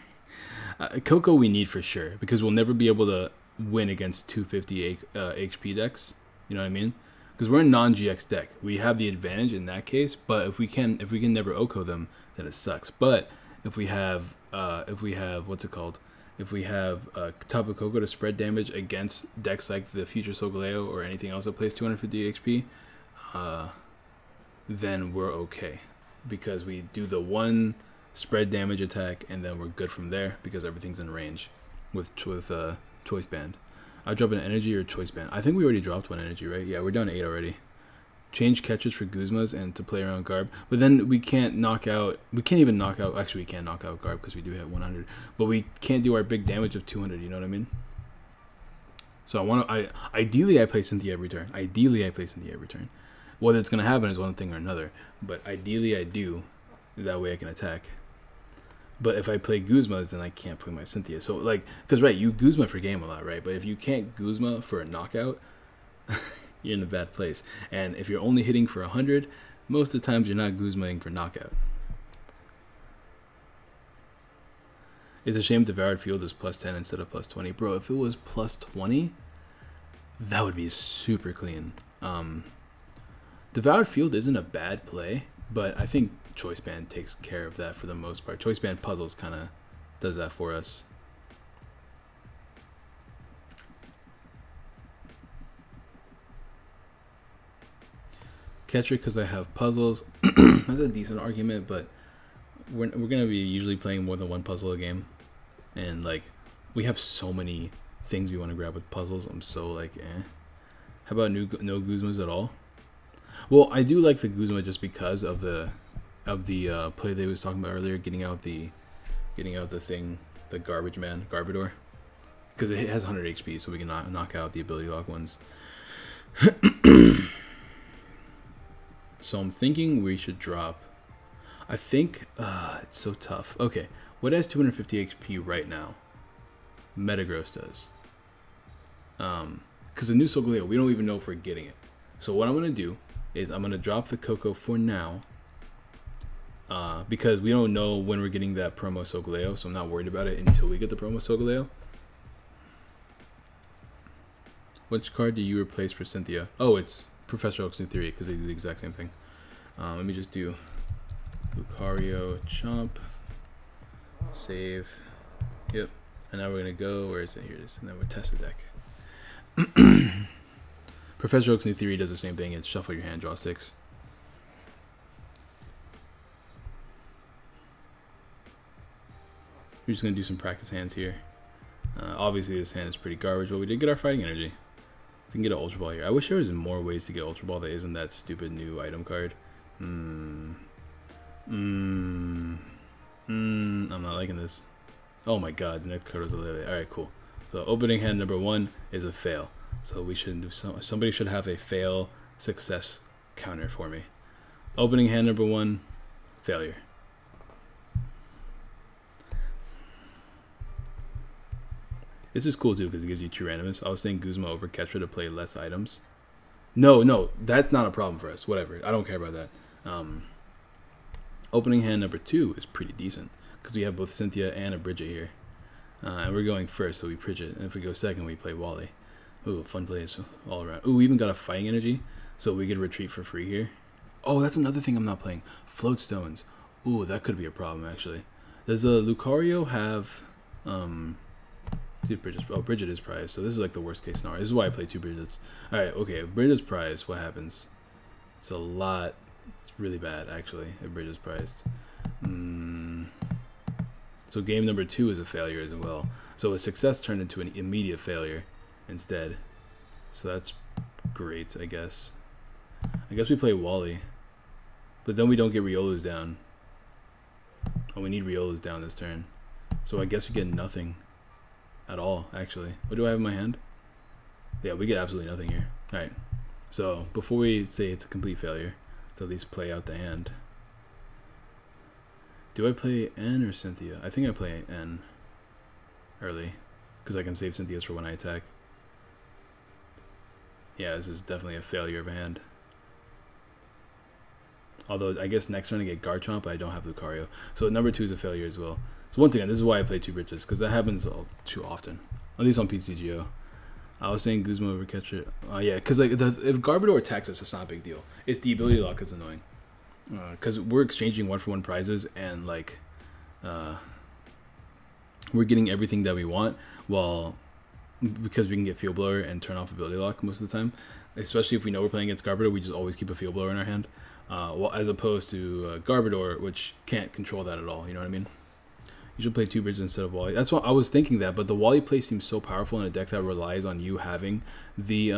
Coco we need for sure, because we'll never be able to win against 250 HP decks. You know what I mean? Because we're a non-GX deck, we have the advantage in that case. But if we can never Oko them, then it sucks. But if we have what's it called? If we have Tapu Koko to spread damage against decks like the Future Solgaleo or anything else that plays 250 HP, then we're okay, because we do the 1 spread damage attack and then we're good from there because everything's in range with Choice Band. I drop an energy or Choice Band. I think we already dropped 1 energy, right? Yeah, we're down to 8 already. Change Catchers for Guzmas and to play around Garb. But then we can't knock out... We can't even knock out... Actually, we can't knock out Garb because we do hit 100. But we can't do our big damage of 200, you know what I mean? So ideally, I play Cynthia every turn. Whether it's going to happen is one thing or another. But ideally, I do. That way I can attack. But if I play Guzmas, then I can't play my Cynthia. So, like... Because, right, you Guzma for game a lot, right? But if you can't Guzma for a knockout... you're in a bad place. And if you're only hitting for 100, most of the times you're not Guzmaing for knockout. It's a shame Devoured Field is +10 instead of +20. Bro, if it was +20, that would be super clean. Devoured Field isn't a bad play, but I think Choice Band takes care of that for the most part. Choice Band Puzzles kind of does that for us. Catcher because I have puzzles. That's a decent argument, but we're gonna be usually playing more than 1 puzzle a game, and like we have so many things we want to grab with puzzles. I'm so like, How about no Guzmas at all? Well, I do like the Guzma just because of the play they was talking about earlier, getting out the thing, the Garbage Man, Garbodor, because it has 100 HP, so we can knock out the ability lock ones. So I'm thinking we should drop. I think it's so tough. Okay, what has 250 HP right now? Metagross does. because the new Solgaleo, we don't even know if we're getting it. So what I'm gonna do is I'm gonna drop the Coco for now, because we don't know when we're getting that promo Solgaleo, so I'm not worried about it until we get the promo Solgaleo. Which card do you replace for Cynthia? Oh, it's Professor Oak's New Theory, because they do the exact same thing. Let me just do Lucario, Chomp, save. Yep. And now we're gonna go. Where is it? Here it is. And then we'll test the deck. Professor Oak's New Theory does the same thing. It's shuffle your hand, draw 6. We're just gonna do some practice hands here. Obviously, this hand is pretty garbage, but we did get our fighting energy. We can get an Ultra Ball here. I wish there was more ways to get Ultra Ball that isn't that stupid new item card. I'm not liking this. Oh my god, the next card was a Lily. Alright, cool. So opening hand number 1 is a fail. So we should do somebody should have a fail success counter for me. Opening hand number 1, failure. This is cool too because it gives you 2 randomness. I was saying Guzma over Ketra to play less items. No, that's not a problem for us. Whatever, I don't care about that. Opening hand number 2 is pretty decent because we have both Cynthia and a Bridget here. And we're going first, so we Bridget. And if we go second, we play Wally. Ooh, fun plays all around. Ooh, we even got a fighting energy, so we could retreat for free here. Oh, that's another thing I'm not playing. Float stones. Ooh, that could be a problem actually. Does a Lucario have Bridget's, oh, Bridget is prized, so this is like the worst case scenario. This is why I play 2 Bridgets. Alright, okay, if Bridget's prized, what happens? It's a lot. It's really bad, actually, if Bridget's prized. So game number 2 is a failure as well. So a success turned into an immediate failure instead. So that's great, I guess. I guess we play Wally. But then we don't get Riolu's down. Oh, we need Riolu's down this turn. So I guess we get nothing. At all, actually. What do I have in my hand? Yeah, we get absolutely nothing here. Alright, so before we say it's a complete failure, let's at least play out the hand. Do I play N or Cynthia? I think I play N early, because I can save Cynthia's for when I attack. Yeah, this is definitely a failure of a hand. Although, I guess next turn I get Garchomp, but I don't have Lucario. So number 2 is a failure as well. So once again, this is why I play 2 Bridges, because that happens all too often. At least on PTCGO. I was saying Guzma over Catcher. Yeah, because like if Garbodor attacks us, it's not a big deal. It's the ability lock that's annoying. Because we're exchanging 1-for-1 prizes, and like we're getting everything that we want, while because we can get Field Blower and turn off ability lock most of the time. Especially if we know we're playing against Garbodor, we just always keep a Field Blower in our hand. Well, as opposed to Garbodor, which can't control that at all. You know what I mean? You should play 2 Bridges instead of Wally. That's what I was thinking that, but the Wally play seems so powerful in a deck that relies on you having the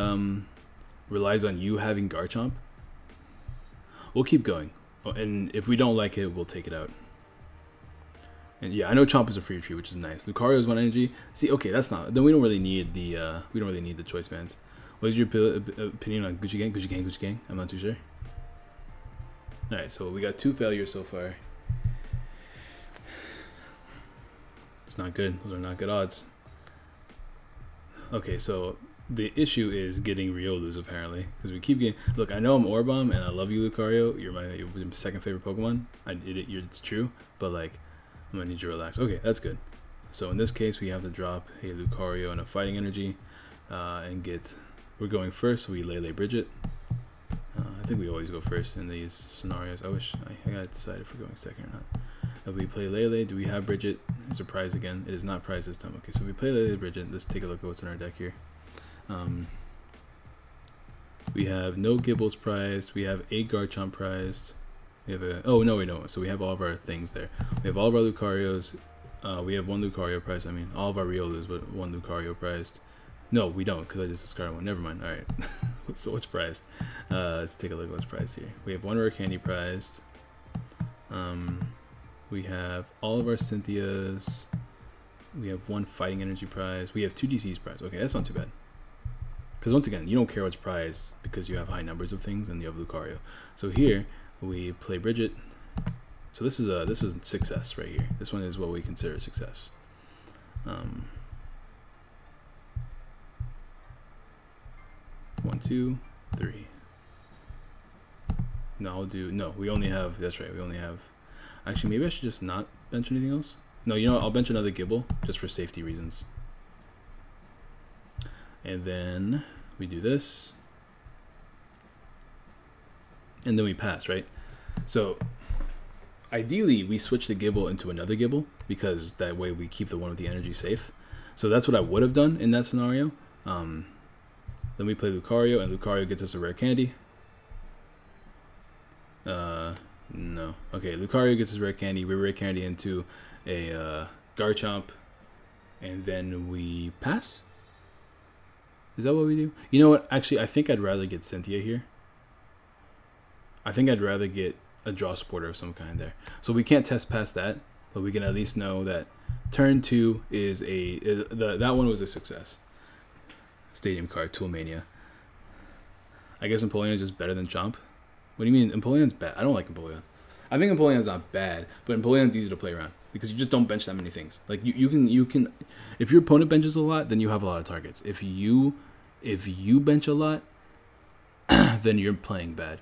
Garchomp. We'll keep going, and if we don't like it, we'll take it out. And yeah, I know Chomp is a free retreat, which is nice. Lucario is 1 energy. See, okay, that's not. Then we don't really need the choice bands. What is your opinion on Gucci Gang? Gucci Gang, Gucci Gang? I'm not too sure. All right, so we got 2 failures so far. It's not good. Those are not good odds. Okay, so the issue is getting Riolu's apparently, because we keep getting. Look, I know I'm Aurabomb and I love you, Lucario. You're my second favorite Pokemon. It's true, but like I'm gonna need you to relax. Okay, that's good. So in this case, we have to drop a Lucario and a Fighting Energy, and get. We're going first, so we Lele Bridget. I think we always go first in these scenarios. I wish I got to decide if we're going second or not. If we play Lele, do we have Bridget? Is it prize again? It is not prize this time. Okay, so if we play Lele Bridget, let's take a look at what's in our deck here. We have no Gibbles prized. We have a Garchomp prized. We have a. Oh no, we don't. So we have all of our things there. We have all of our Lucarios. We have 1 Lucario prized. I mean, all of our Riolus, but 1 Lucario prized. No, we don't, because I just discarded 1. Never mind. All right. So what's prized? Let's take a look at what's prized here. We have 1 Rare Candy prized. We have all of our Cynthias. We have 1 Fighting Energy prize. We have 2 DCs prize. Okay, that's not too bad. Because once again, you don't care what's prize because you have high numbers of things and you have Lucario. So here we play Bridget. So this is success right here. This one is what we consider success. 1, 2, 3. No, I'll do, no, we only have, that's right, we only have, actually, maybe I should just not bench anything else. No, you know what, I'll bench another Gibble, just for safety reasons. And then we do this. And then we pass, right? So, ideally, we switch the Gibble into another Gibble, because that way we keep the one with the energy safe. So that's what I would have done in that scenario. Then we play Lucario, and Lucario gets us a rare candy. No. Okay, Lucario gets his rare candy. We rare candy into a Garchomp, and then we pass. Is that what we do? You know what? Actually, I think I'd rather get Cynthia here. I think I'd rather get a draw supporter of some kind there. So we can't test past that, but we can at least know that turn 2 is that one was a success. Stadium card, Toolmania. I guess Empoleon is just better than Chomp. What do you mean? Empoleon's bad. I don't like Empoleon. I think Empoleon's not bad, but Empoleon's easy to play around because you just don't bench that many things. Like you can if your opponent benches a lot, then you have a lot of targets. If you bench a lot, then you're playing bad.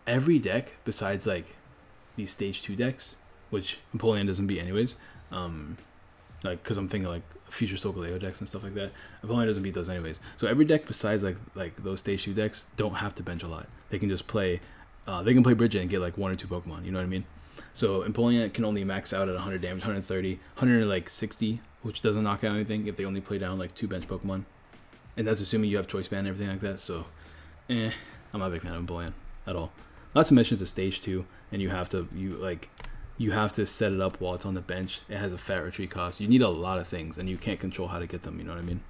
Every deck besides like these stage 2 decks, which Empoleon doesn't beat anyways, like because I'm thinking like future Solgaleo decks and stuff like that. Empoleon doesn't beat those anyways. So every deck besides like those stage 2 decks don't have to bench a lot. They can just play. They can play Bridget and get like 1 or 2 Pokemon. You know what I mean? So Empoleon can only max out at 100 damage, 130, 160, which doesn't knock out anything if they only play down like 2 bench Pokemon, and that's assuming you have choice band and everything like that. So, I'm not a big fan of Empoleon at all. Not to mention it's a stage 2, and you have to set it up while it's on the bench. It has a fat retreat cost. You need a lot of things, and you can't control how to get them. You know what I mean?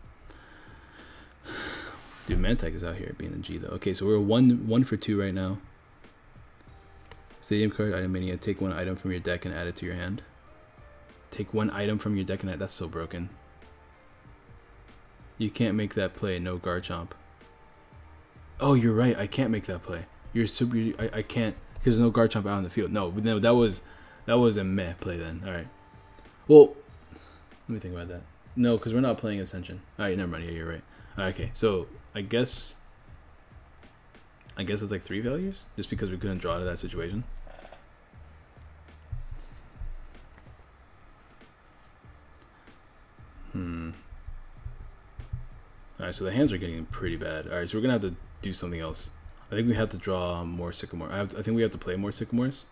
Dude, Mantech is out here being a G though. Okay, so we're 1 for 2 right now. Stadium card, Item Mania. Take 1 item from your deck and add it to your hand. Take 1 item from your deck and that's so broken. You can't make that play. No Garchomp. Oh, you're right. I can't make that play. You're super. I can't because there's no Garchomp out in the field. No, that was a meh play then. All right. Well, let me think about that. No, because we're not playing Ascension. All right, never mind. Yeah, you're right. All right, okay, so I guess it's like 3 failures just because we couldn't draw to that situation. All right, so the hands are getting pretty bad. All right, so we're gonna have to do something else. I think we have to draw more Sycamore. I think we have to play more Sycamores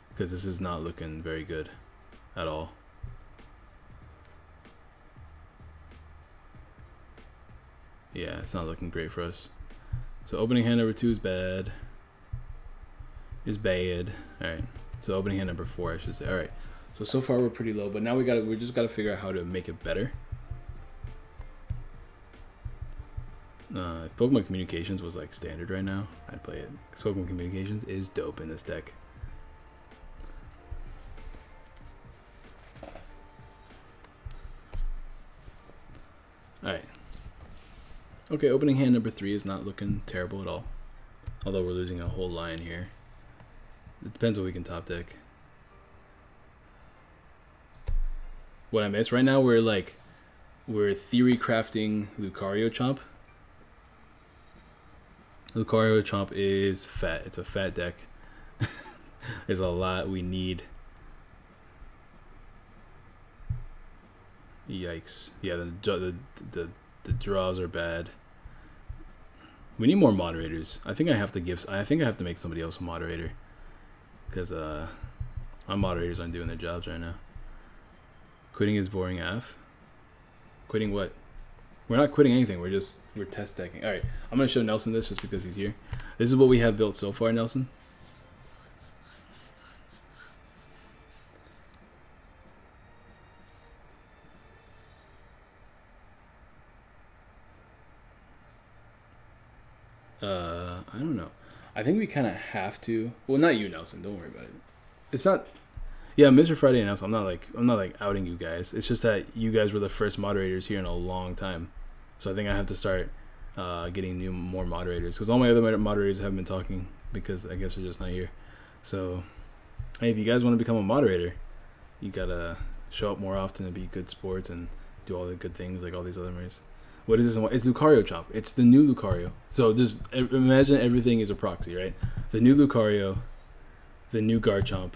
because this is not looking very good at all. Yeah, it's not looking great for us. So opening hand number 2 is bad. Alright. So opening hand number 4, I should say. Alright. So far we're pretty low, but now we just gotta figure out how to make it better. If Pokemon Communications was like standard right now, I'd play it. Because Pokemon Communications is dope in this deck. Alright. Okay, opening hand number 3 is not looking terrible at all. Although we're losing a whole line here. It depends what we can top deck. What I missed right now, we're theory crafting Lucario Chomp. Lucario Chomp is fat. It's a fat deck. There's a lot we need. Yikes. Yeah, the draws are bad. We need more moderators. I think I have to make somebody else a moderator. Because my moderators aren't doing their jobs right now. Quitting is boring AF. Quitting what? We're not quitting anything. We're test decking. Alright, I'm going to show Nelson this just because he's here. This is what we have built so far, Nelson. I don't know. I think we kind of have to. Well, not you, Nelson. Don't worry about it. It's not. Yeah, Mr. Friday and Nelson. I'm not like outing you guys. It's just that you guys were the first moderators here in a long time, so I think I have to start getting more moderators because all my other moderators haven't been talking because I guess they're just not here. So, hey, if you guys want to become a moderator, you gotta show up more often and be good sports and do all the good things like all these other members. What is this? It's Lucario Chomp. It's the new Lucario. So just imagine everything is a proxy, right? The new Lucario, the new Garchomp.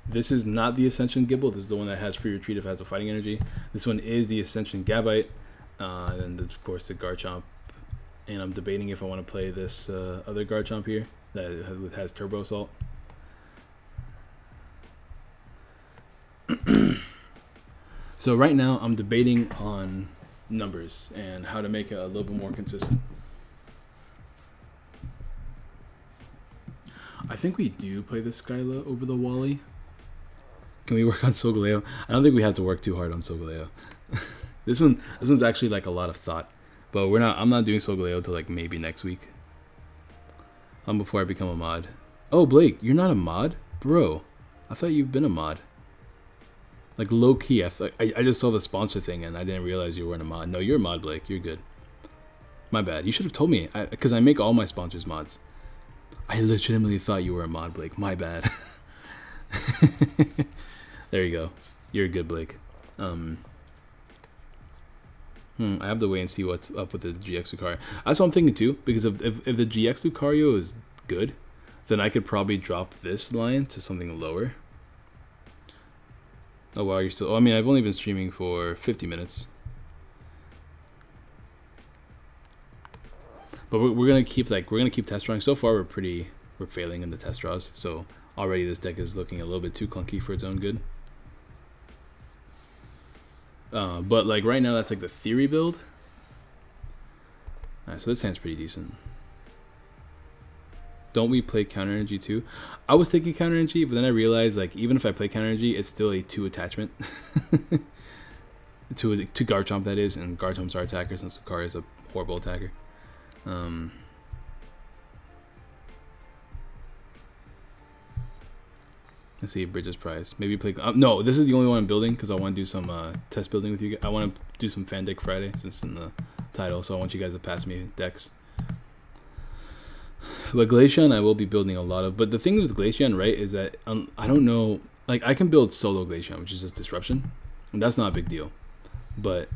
This is not the Ascension Gible. This is the one that has free retreat if it has a fighting energy. This one is the Ascension Gabite. And of course the Garchomp. And I'm debating if I want to play this other Garchomp here that has Turbo Assault. So right now I'm debating on numbers and how to make it a little bit more consistent. I think we do play the Skyla over the Wally. Can we work on Solgaleo? I don't think we have to work too hard on Solgaleo. This one's actually like a lot of thought. But I'm not doing Solgaleo till like maybe next week. Before I become a mod. Oh, Blake, you're not a mod? Bro, I thought you've been a mod. Like low key, I just saw the sponsor thing and I didn't realize you weren't a mod. No, you're a mod, Blake. You're good. My bad. You should have told me, because I make all my sponsors mods. I legitimately thought you were a mod, Blake. My bad. There you go. You're good, Blake. I have to wait and see what's up with the GX Lucario. That's what I'm thinking too, because if the GX Lucario is good, then I could probably drop this line to something lower. Oh wow, you're still. Oh, I mean, I've only been streaming for 50 minutes, but we're gonna keep test drawing. So far, we're failing in the test draws. So already this deck is looking a little bit too clunky for its own good. But like right now, that's like the theory build. Alright, so this hand's pretty decent. Don't we play counter energy too? I was thinking counter energy, but then I realized like even if I play counter energy, it's still a 2 attachment. to Garchomp, that is, and Garchomp's our attacker since Lucario is a horrible attacker. Let's see, Bridges Prize. Maybe play. No, this is the only one I'm building because I want to do some test building with you guys. I want to do some Fan Deck Friday since it's in the title, so I want you guys to pass me decks. But Glaceon I will be building a lot of. But the thing with Glaceon, right, is that I don't know. Like, I can build solo Glaceon, which is just Disruption. And that's not a big deal. But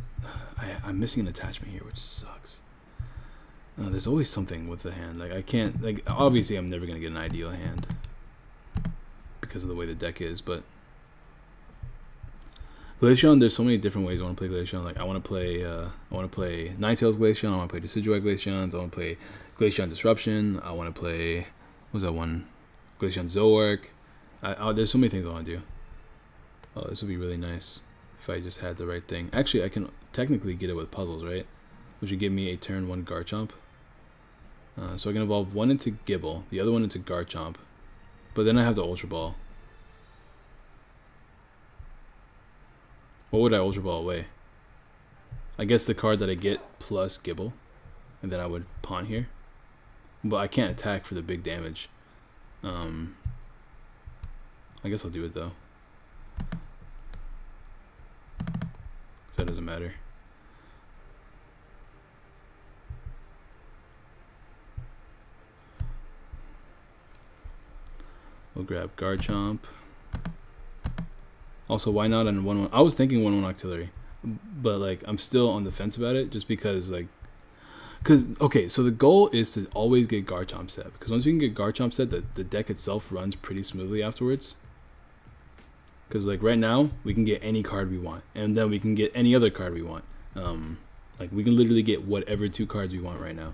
I'm missing an attachment here, which sucks. There's always something with the hand. Like, I can't. Like, obviously, I'm never going to get an ideal hand because of the way the deck is. But Glaceon, there's so many different ways I want to play Glaceon. Like, I want to play Ninetales Glaceon. I want to play Decidueye Glaceons. I want to play Glaceon Disruption. I want to play, what was that one? Glaceon Zoroark. There's so many things I want to do. Oh, this would be really nice if I just had the right thing. Actually, I can technically get it with puzzles, right? Which would give me a turn 1 Garchomp. So I can evolve one into Gible, the other one into Garchomp. But then I have the Ultra Ball. What would I Ultra Ball away? I guess the card that I get plus Gible. And then I would pawn here. But I can't attack for the big damage. I guess I'll do it though. So that doesn't matter. We'll grab Garchomp. Also, why not on 1/1? I was thinking 1/1 Octillery, but like I'm still on the fence about it, just because okay, so the goal is to always get Garchomp set, because once we can get Garchomp set, the deck itself runs pretty smoothly afterwards. Because like right now, we can get any card we want, and then we can get any other card we want. Like we can literally get whatever 2 cards we want right now.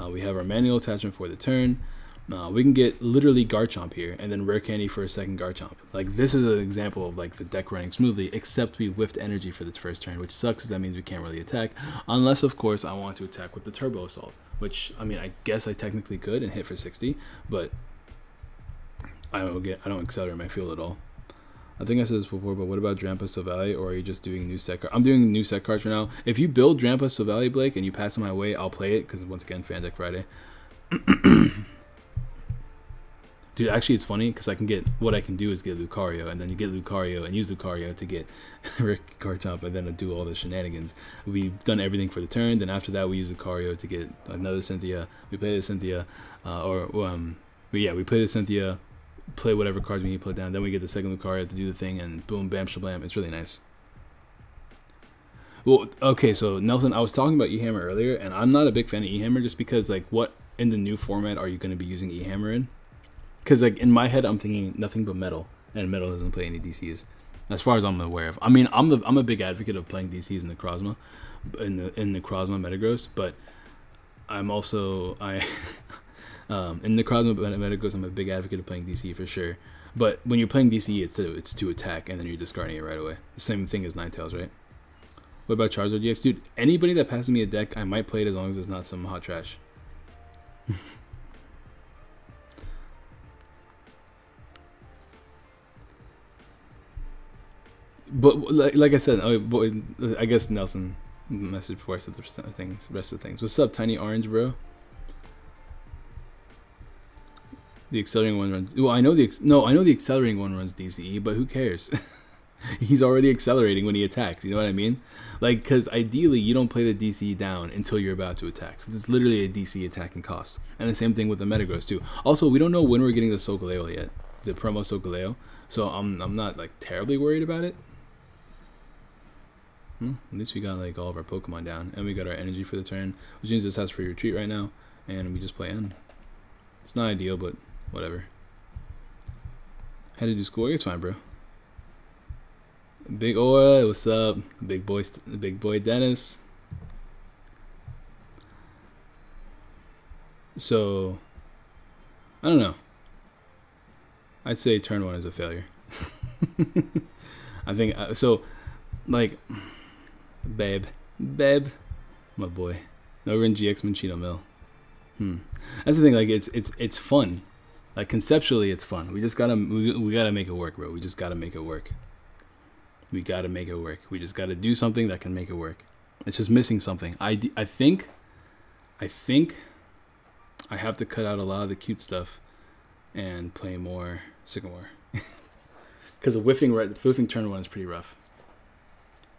We have our manual attachment for the turn. We can get literally Garchomp here, and then Rare Candy for a second Garchomp. Like, this is an example of like the deck running smoothly, except we whiffed energy for this first turn, which sucks because that means we can't really attack, unless of course I want to attack with the Turbo Assault, which I mean I guess I technically could and hit for 60, but I don't accelerate my field at all. I think I said this before, but what about Drampa Silvally, or are you just doing new set cards? I'm doing new set cards for now. If you build Drampa Silvally, Blake, and you pass it my way, I'll play it, because once again, Fan Deck Friday. Dude, actually, it's funny, because what I can do is get Lucario, and then you get Lucario, and use Lucario to get Rick Garchomp, and then do all the shenanigans. We've done everything for the turn, then after that, we use Lucario to get another Cynthia. We play the Cynthia, we play the Cynthia, play whatever cards we need to put down, then we get the second Lucario to do the thing, and boom, bam, shablam. It's really nice. Well, okay, so Nelson, I was talking about E-Hammer earlier, and I'm not a big fan of E-Hammer just because, like, what in the new format are you going to be using E-Hammer in? Because, like, in my head, I'm thinking nothing but metal, and metal doesn't play any DCs, as far as I'm aware of. I mean, I'm a big advocate of playing DCs in the Necrozma, in the Necrozma Metagross, but I'm also in the Necrozma Metagross, I'm a big advocate of playing DC for sure. But when you're playing DC, it's to attack, and then you're discarding it right away. The same thing as Ninetales, right? What about Charizard GX? Dude, anybody that passes me a deck, I might play it as long as it's not some hot trash. But like I said, I guess Nelson messaged before I said the rest of the things. What's up, Tiny Orange, bro? The accelerating one runs. Well, I know the accelerating one runs DCE, but who cares? He's already accelerating when he attacks. You know what I mean? Like, because ideally you don't play the DC down until you're about to attack. So it's literally a DC attacking cost. And the same thing with the Metagross too. Also, we don't know when we're getting the Solgaleo yet, the promo Solgaleo. So I'm not like terribly worried about it. At least we got like all of our Pokemon down, and we got our energy for the turn, which means this has free retreat right now, and we just play end. It's not ideal, but whatever. Had to do schoolwork. It's fine, bro. Big Aura, what's up? Big boy Dennis. So, I don't know. I'd say turn 1 is a failure. I think so. Like, babe, my boy. Novarin GX Minchino Mill. That's the thing. Like, it's fun. Like, conceptually, it's fun. We just gotta we gotta make it work, bro. We just gotta make it work. We gotta make it work. We just gotta do something that can make it work. It's just missing something. I think I have to cut out a lot of the cute stuff and play more Sycamore. Because whiffing turn 1 is pretty rough.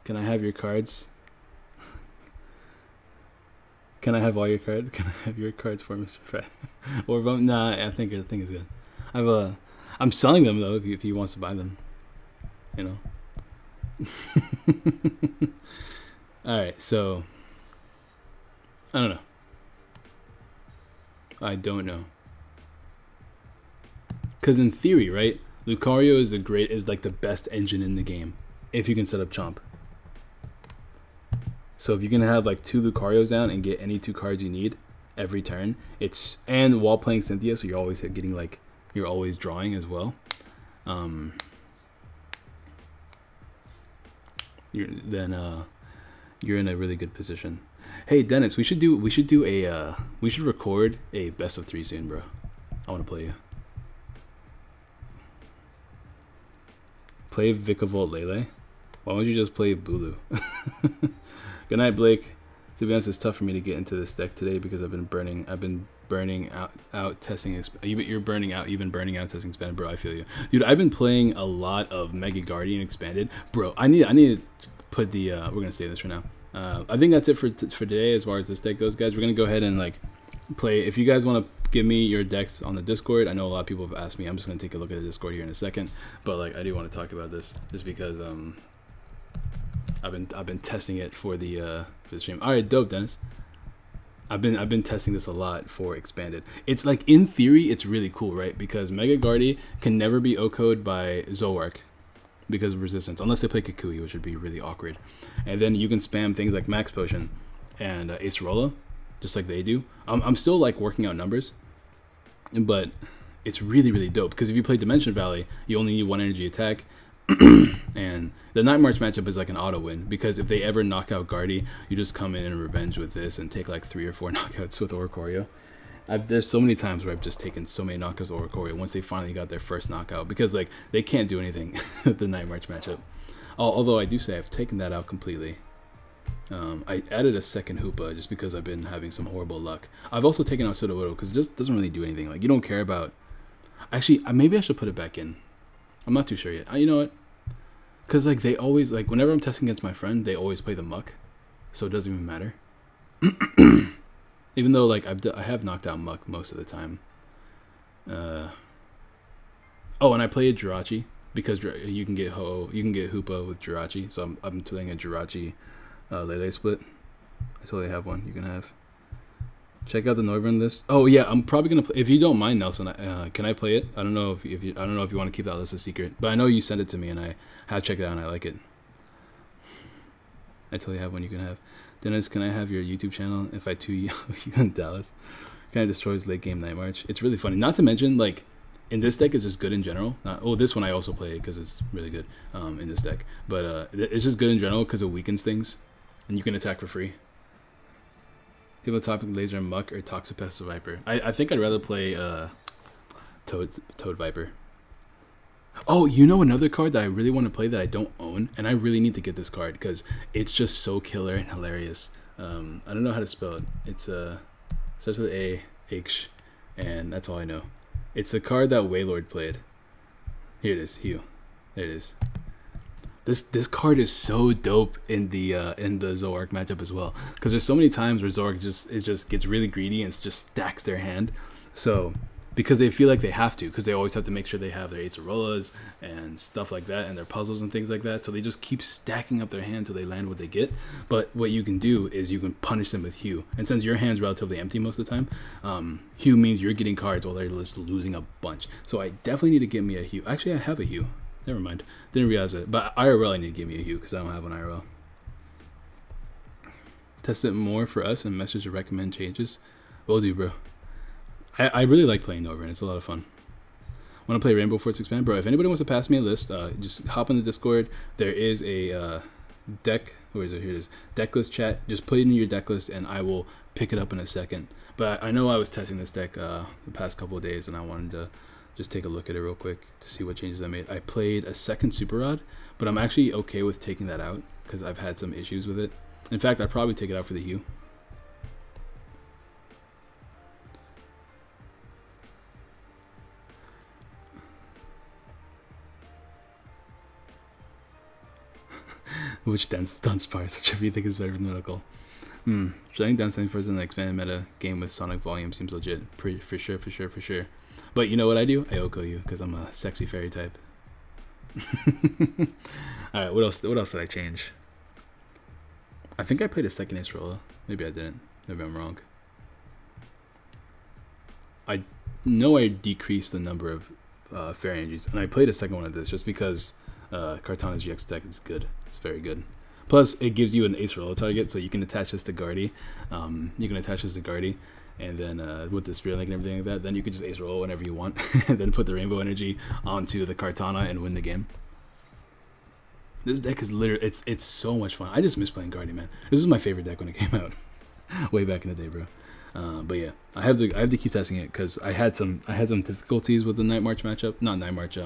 Can I have your cards? Can I have all your cards? Can I have your cards for Mr. Fred? Or nah, I think it's good. I'm selling them though if he wants to buy them. You know. All right, so I don't know. Because in theory, right, Lucario is like the best engine in the game if you can set up Chomp. So if you can have like 2 Lucarios down and get any 2 cards you need every turn, and while playing Cynthia, so you're always getting like you're always drawing as well. You're in a really good position. Hey Dennis, we should record a best of 3 soon, bro. I want to play you. Play Vikavolt Lele. Why don't you just play Bulu? Good night, Blake. To be honest, it's tough for me to get into this deck today because I've been burning out testing. You're burning out testing expanded, bro. I feel you, dude. I've been playing a lot of Mega Guardian expanded, bro. I need to put the. We're gonna save this for now. I think that's it for today as far as this deck goes, guys. We're gonna go ahead and like play. If you guys want to give me your decks on the Discord, I know a lot of people have asked me. I'm just gonna take a look at the Discord here in a second, but like I do want to talk about this just because I've been testing it for the stream. All right, dope, Dennis. I've been testing this a lot for expanded. It's like in theory, it's really cool, right? Because Mega Guardi can never be OHKO'd by Zoroark because of resistance, unless they play Kukui, which would be really awkward. And then you can spam things like Max Potion and Acerola, just like they do. I'm still like working out numbers, but it's really, really dope because if you play Dimension Valley, you only need 1 energy attack. And the Night March matchup is like an auto win because if they ever knock out Guardi, you just come in and revenge with this and take like 3 or 4 knockouts with Oricorio. There's so many times where I've just taken so many knockouts with Oricorio once they finally got their first knockout because like they can't do anything with the Night March matchup. Although I do say I've taken that out completely. I added a second Hoopa just because I've been having some horrible luck. I've also taken out Sudowoodo because it just doesn't really do anything. Like you don't care about. Actually, maybe I should put it back in. I'm not too sure yet. You know what? Because like they always like whenever I'm testing against my friend, they always play the Muck, so it doesn't even matter. Even though like I have knocked out Muck most of the time. Oh, and I play a Jirachi because you can get Hoopa with Jirachi, so I'm playing a Jirachi Lele split. I totally have one. You can have. Check out the Northern list. Oh yeah, I'm probably gonna play. If you don't mind, Nelson, can I play it? I don't know if you I don't know if you want to keep that list a secret, but I know you sent it to me and I have checked it out and I like it. I totally have one. You can have. Dennis, can I have your YouTube channel if I 2 you in Dallas? Kind of destroys late game Night March. It's really funny. Not to mention, like, in this deck, it's just good in general. This one I also play because it's really good in this deck. But it's just good in general because it weakens things, and you can attack for free. People topic Laser and Muck or Toxipest Viper. I think I'd rather play Toad Viper. Oh, you know another card that I really want to play that I don't own, and I really need to get this card because it's just so killer and hilarious. I don't know how to spell it. It's starts with A, H, and that's all I know. It's the card that Waylord played. Here it is, Hugh. There it is. This card is so dope in the Zoroark matchup as well, because there's so many times where Zoroark just gets really greedy and just stacks their hand. So because they feel like they have to, because they always have to make sure they have their Acerollas and stuff like that, and their puzzles and things like that. So they just keep stacking up their hand till they land what they get. But what you can do is you can punish them with Hue. And since your hand's relatively empty most of the time, Hue means you're getting cards while they're just losing a bunch. So I definitely need to get me a Hue. Actually, I have a Hue. Never mind. Didn't realize it. But IRL, I need to give me a Hue because I don't have an IRL. Test it more for us and message to recommend changes. Will do, bro. I really like playing Northern. It's a lot of fun. Want to play Rainbow Force Expand? Bro, if anybody wants to pass me a list, just hop in the Discord. There is a deck. Where is it? Here it is. Deck list chat. Just put it in your deck list and I will pick it up in a second. But I know I was testing this deck the past couple of days and I wanted to just take a look at it real quick to see what changes I made. I played a second Super Rod, but I'm actually okay with taking that out because I've had some issues with it. In fact, I'd probably take it out for the Hue. Which dance spires, which if you think is better than medical. Shutting down something first in the expanded meta game with Sonic Volume seems legit. For sure. But you know what I do? I Oko you because I'm a sexy fairy type. Alright, what else did I change? I think I played a second Acerola. Maybe I didn't. Maybe I'm wrong. I know I decreased the number of fairy energies, and I played a second one of this just because Kartana's GX deck is good. It's very good. Plus, it gives you an Acerola target, so you can attach this to Guardy. And then with the Spirit Link and everything like that, then you can just Acerola whenever you want, and then put the Rainbow Energy onto the Kartana and win the game. This deck is literally, it's so much fun. I just miss playing Guardy, man. This was my favorite deck when it came out, way back in the day, bro. But yeah, I have to keep testing it because I had some difficulties with the Night March matchup. Not Night March,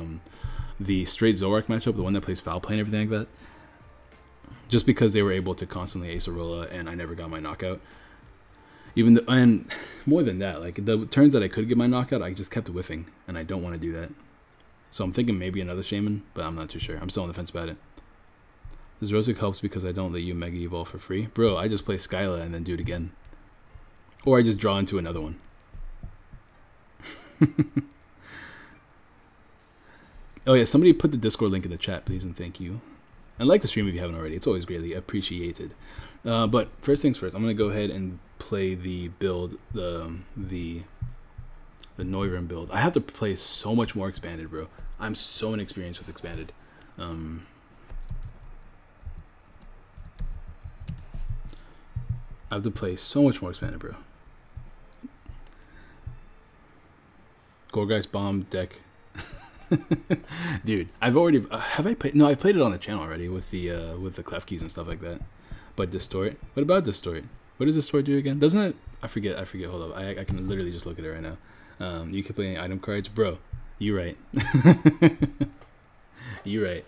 the straight Zoroark matchup, the one that plays foul play and everything like that. Just because they were able to constantly Acerola and I never got my knockout. And more than that, like the turns that I could get my knockout, I just kept whiffing, and I don't want to do that. So I'm thinking maybe another Shaman, but I'm not too sure. I'm still on the fence about it. This Rosic helps because I don't let you Mega Evolve for free. Bro, I just play Skyla and then do it again. Or I just draw into another one. Oh yeah, somebody put the Discord link in the chat, please, and thank you. And like the stream if you haven't already. It's always greatly appreciated. But first things first, I'm gonna go ahead and play the build, the Northern build. I have to play so much more Expanded, bro. I'm so inexperienced with Expanded. I have to play so much more Expanded, bro. Gorgeist Bomb deck. Dude, I've already have I played? No, I played it on the channel already with the clef keys and stuff like that. But Distort. What about Distort? What does Distort do again? Doesn't it? I forget. Hold up. I can literally just look at it right now. You can play any item cards, bro. You right. You right.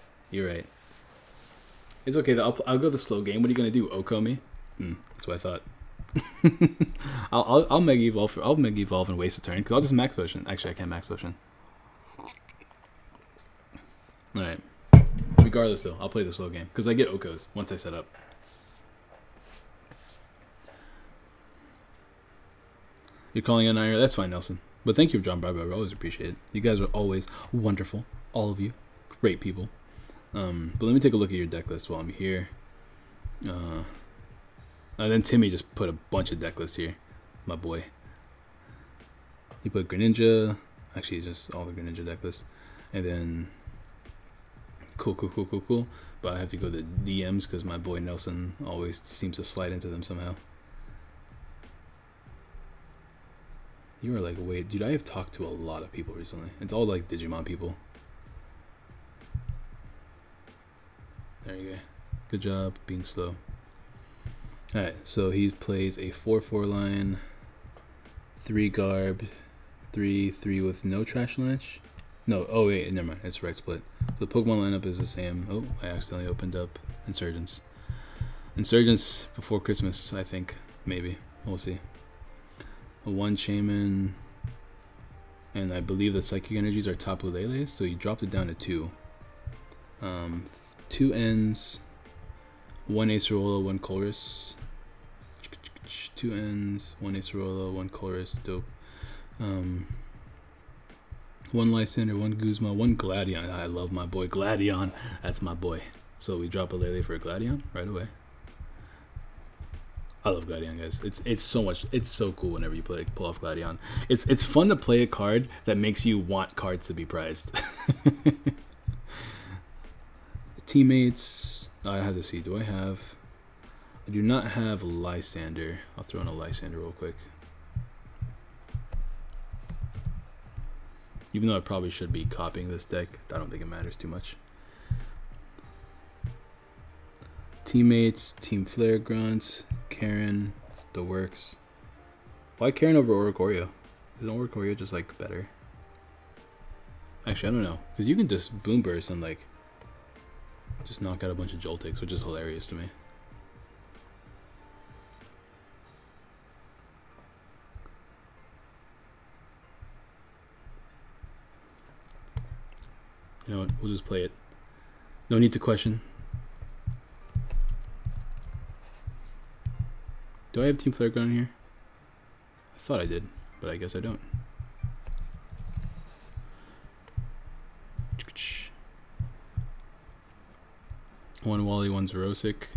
It's okay. I'll go the slow game. What are you gonna do? Oko me? That's what I thought. I'll Mega Evolve. I'll Mega Evolve and waste a turn because I'll just Max Potion. Actually, I can't Max Potion. All right. Regardless, though, I'll play the slow game because I get Okos once I set up. You're calling in IR? That's fine, Nelson. But thank you for dropping by, bro. I always appreciate it. You guys are always wonderful. All of you. Great people. But let me take a look at your deck list while I'm here. Then Timmy just put a bunch of deck lists here. My boy. He put Greninja. Actually, it's just all the Greninja deck lists. And then... Cool. But I have to go to DMs because my boy Nelson always seems to slide into them somehow. You are like, wait, dude, I have talked to a lot of people recently. It's all like Digimon people. There you go. Good job being slow. Alright, so he plays a 4/4 line, 3 Garb, 3/3 with no Trash Launch. No, oh wait, never mind, it's right split. So the Pokemon lineup is the same. Oh, I accidentally opened up Insurgents. Insurgents before Christmas, I think. Maybe. We'll see. A 1 Shaman, and I believe the Psychic Energies are Tapu Lele, so you dropped it down to 2. 2 Ends, 1 Acerola, 1 Colress. 2 Ends, 1 Acerola, 1 Colress, dope. 1 Lysander, 1 Guzma, 1 Gladion. I love my boy Gladion. That's my boy. So we drop a Lele for a Gladion right away. I love Gladion, guys. It's so much. It's so cool whenever you pull off Gladion. It's fun to play a card that makes you want cards to be prized. Teammates. I have to see. Do I have? I do not have Lysander. I'll throw in a Lysander real quick. Even though I probably should be copying this deck, I don't think it matters too much. Teammates, Team Flare Grunt, Karen, the works. Why Karen over Oricorio? Isn't Oricorio just like better? Actually, I don't know, because you can just Boom Burst and like just knock out a bunch of Joltics, which is hilarious to me. You know what? We'll just play it. No need to question. Do I have Team Flare Gun here? I thought I did, but I guess I don't. One Wally, 1 Zerosic.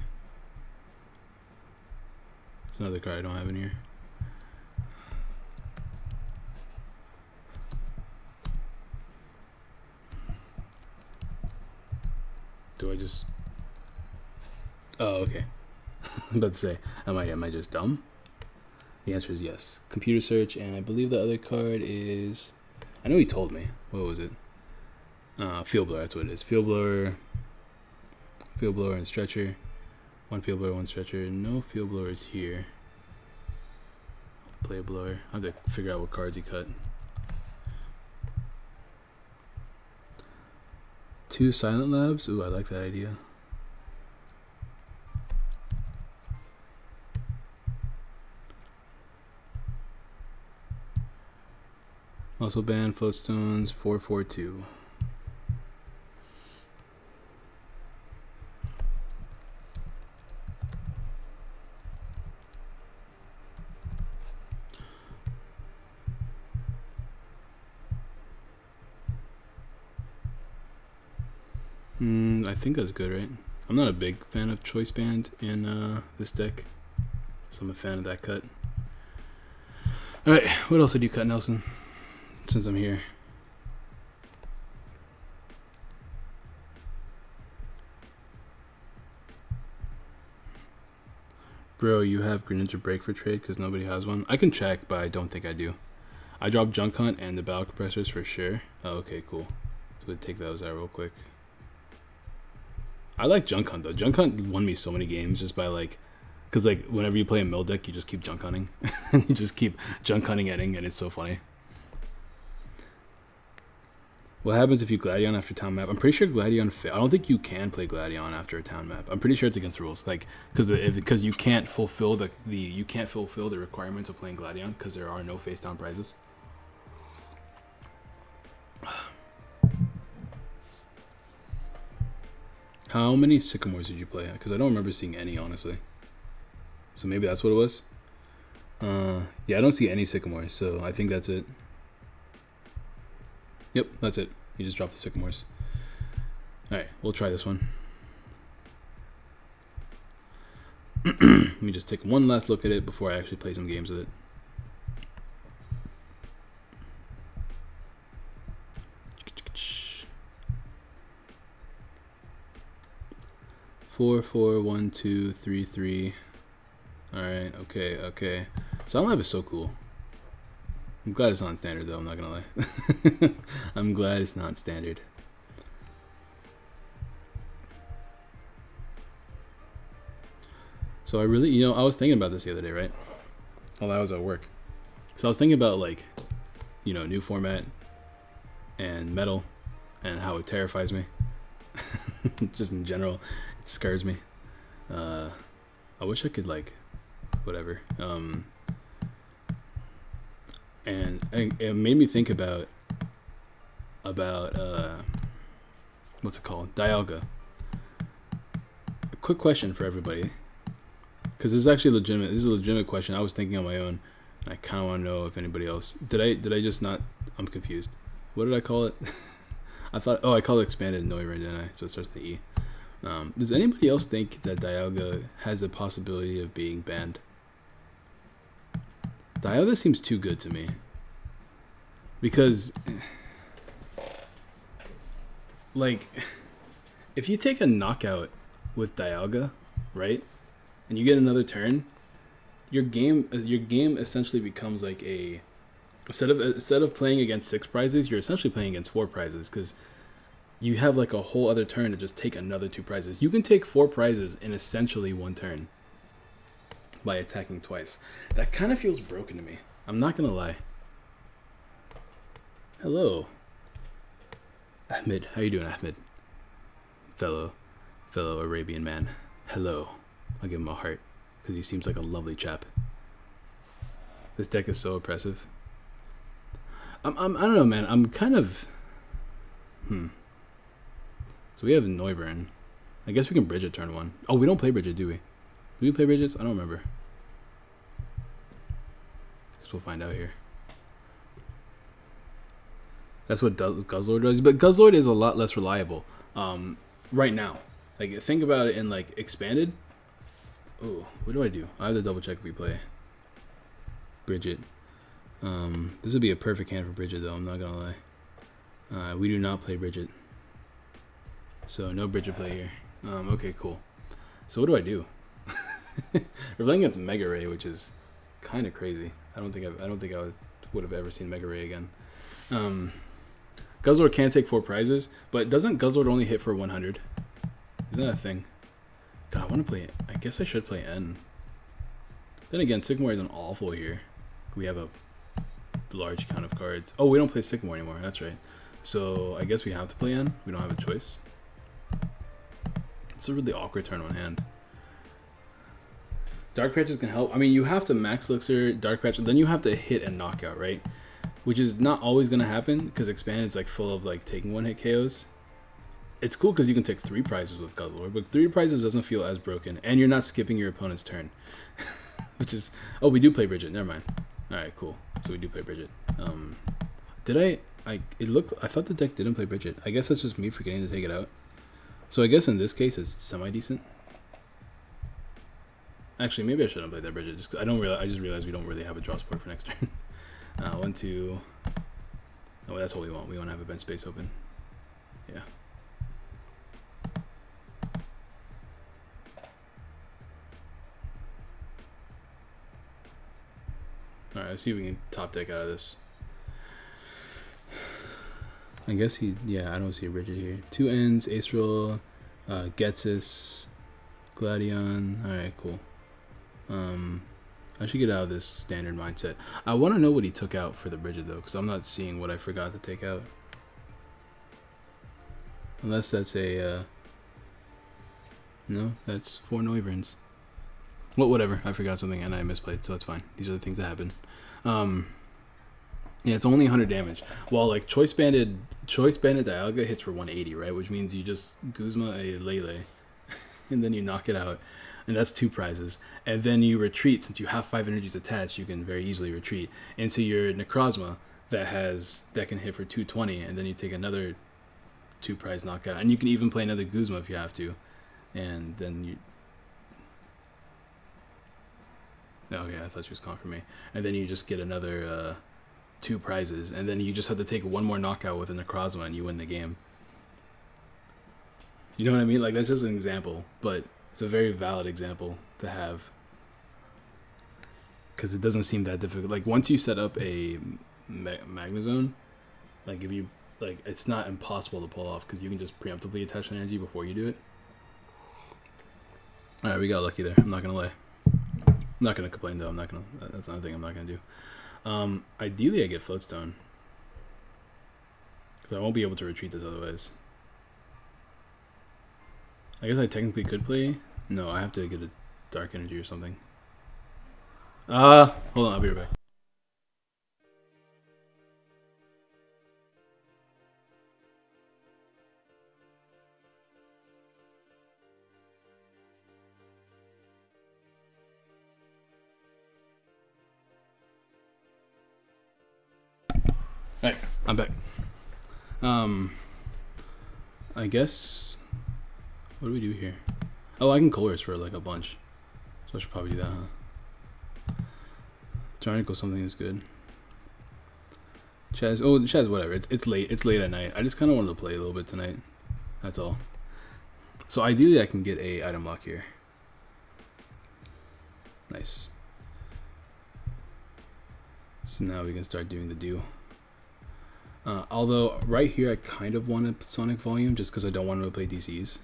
It's another card I don't have in here. Do I just... Oh, okay. I'm about to say, am I just dumb? The answer is yes. Computer search, and I believe the other card is... I know he told me. What was it? Field Blower, that's what it is. Field Blower, and Stretcher. 1 Field Blower, 1 Stretcher. No Field Blowers here. Play a Blower. I have to figure out what cards he cut. 2 Silent Labs. Ooh, I like that idea. Muscle Band, Floatstones, 4/4/2. I think that's good, right? I'm not a big fan of Choice Band in this deck, so I'm a fan of that cut. Alright, what else did you cut, Nelson? Since I'm here. Bro, you have Greninja Break for trade because nobody has one? I can check, but I don't think I do. I dropped Junk Hunt and the Battle Compressors for sure. Oh, okay, cool. So we'll take those out real quick. I like Junk Hunt though. Junk Hunt won me so many games just by like, because like whenever you play a mill deck, you just keep Junk Hunting. And you just keep Junk Hunting and it's so funny. What happens if you Gladion after town map? I'm pretty sure Gladion. I don't think you can play Gladion after a town map. I'm pretty sure it's against the rules, like because you can't fulfill the requirements of playing Gladion because there are no face down prizes. How many Sycamores did you play? Because I don't remember seeing any, honestly. So maybe that's what it was. Yeah, I don't see any Sycamores, so I think that's it. Yep, that's it. You just dropped the Sycamores. Alright, we'll try this one. Let me just take one last look at it before I actually play some games with it. Four, 4, 1, 2, 3, 3. All right, okay, okay. Silent Lab is so cool. I'm glad it's not standard though. I'm not gonna lie. I'm glad it's not standard. So I really, I was thinking about this the other day, right? While I was at work. So I was thinking about like, new format and metal and how it terrifies me. Just in general, it scares me. I wish I could like, whatever. And it made me think about what's it called? Dialga. A quick question for everybody, because this is actually legitimate. This is a legitimate question. I was thinking on my own. I kind of want to know if anybody else did. I just not? I'm confused. What did I call it? I called it expanded Neuron, didn't I? So it starts with the E. Does anybody else think that Dialga has a possibility of being banned? Dialga seems too good to me. Because, like, if you take a knockout with Dialga, right, and you get another turn, your game essentially becomes like a instead of playing against 6 prizes, you're essentially playing against 4 prizes, because you have like a whole other turn to just take another 2 prizes. You can take 4 prizes in essentially 1 turn by attacking twice. That kind of feels broken to me. I'm not gonna lie. Hello, Ahmed. How you doing, Ahmed? Fellow Arabian man. Hello. I'll give him a heart because he seems like a lovely chap. This deck is so oppressive. I don't know, man. I'm kind of So we have Neuburn. I guess we can Bridget turn 1. Oh, we don't play Bridget, do we? Do we play Bridgets? I don't remember. Guess we'll find out here. That's what Guzzlord does, but Guzzlord is a lot less reliable right now. Like, think about it in like expanded. Oh, what do? I have to double check if we play Bridget. This would be a perfect hand for Bridget, though. I'm not gonna lie. We do not play Bridget, so no Bridget play here. Okay, cool. So what do? We're playing against Mega Ray, which is kind of crazy. I don't think I would have ever seen Mega Ray again. Guzzlord can take 4 prizes, but doesn't Guzzlord only hit for 100? Isn't that a thing? God, I want to play it. I guess I should play N. Then again, Sycamore isn't awful here. We have a large count of cards. Oh, we don't play Sycamore anymore. That's right. So I guess we have to play N. We don't have a choice. It's a really awkward turn 1 hand. Dark Patches can help. I mean, you have to Max Elixir, Dark Patches, then you have to hit and knockout, right? Which is not always going to happen, because Expanded's like full of like taking 1-hit KOs. It's cool because you can take 3 prizes with Guzzlord, but 3 prizes doesn't feel as broken, and you're not skipping your opponent's turn. Which is... Oh, we do play Bridget. Never mind. Alright, cool. So we do play Bridget. Did I thought the deck didn't play Bridget. I guess that's just me forgetting to take it out. So I guess in this case it's semi-decent. Actually, maybe I shouldn't play that Bridget, just 'cause I just realized we don't really have a draw support for next turn. 1, 2. Oh, that's what we want. We want to have a bench space open. Yeah. Alright, let's see if we can top deck out of this. I guess yeah, I don't see a Bridget here. 2 ends, Ace Roll, Getsis, Gladion. Alright, cool. I should get out of this standard mindset. I want to know what he took out for the Bridget, though, because I'm not seeing what I forgot to take out. Unless that's a... No, that's 4 Neuverns. Well, whatever. I forgot something and I misplayed, so it's fine. These are the things that happen. Yeah, it's only 100 damage. While like Choice Banded Dialga hits for 180, right? Which means you just Guzma a Lele, and then you knock it out, and that's 2 prizes. And then you retreat. Since you have 5 energies attached, you can very easily retreat into your Necrozma that can hit for 220, and then you take another 2 prize knockout, and you can even play another Guzma if you have to, and then you. Okay, I thought she was calling for me. And then you just get another 2 prizes, and then you just have to take 1 more knockout with a Necrozma and you win the game. You know what I mean? Like, that's just an example, but it's a very valid example to have. Because it doesn't seem that difficult. Like, once you set up a Magnezone, like, if you, like, it's not impossible to pull off, because you can just preemptively attach an energy before you do it. Alright, we got lucky there. I'm not going to lie. I'm not going to complain, though. That's another thing I'm not going to do. Ideally, I get Floatstone. Because I won't be able to retreat this otherwise. I guess I technically could play. No, I have to get a Dark Energy or something. Hold on, I'll be right back. Alright, I'm back. I guess, what do we do here? Oh, I can colors for like a bunch, so I should probably do that, huh? Tyrannical something is good. Chaz, oh, Chaz, whatever. It's late. It's late at night. I just kind of wanted to play a little bit tonight. That's all. So ideally, I can get a item lock here. Nice. So now we can start doing the do. Although right here, I kind of want a Sonic Volume just because I don't want to play DCs.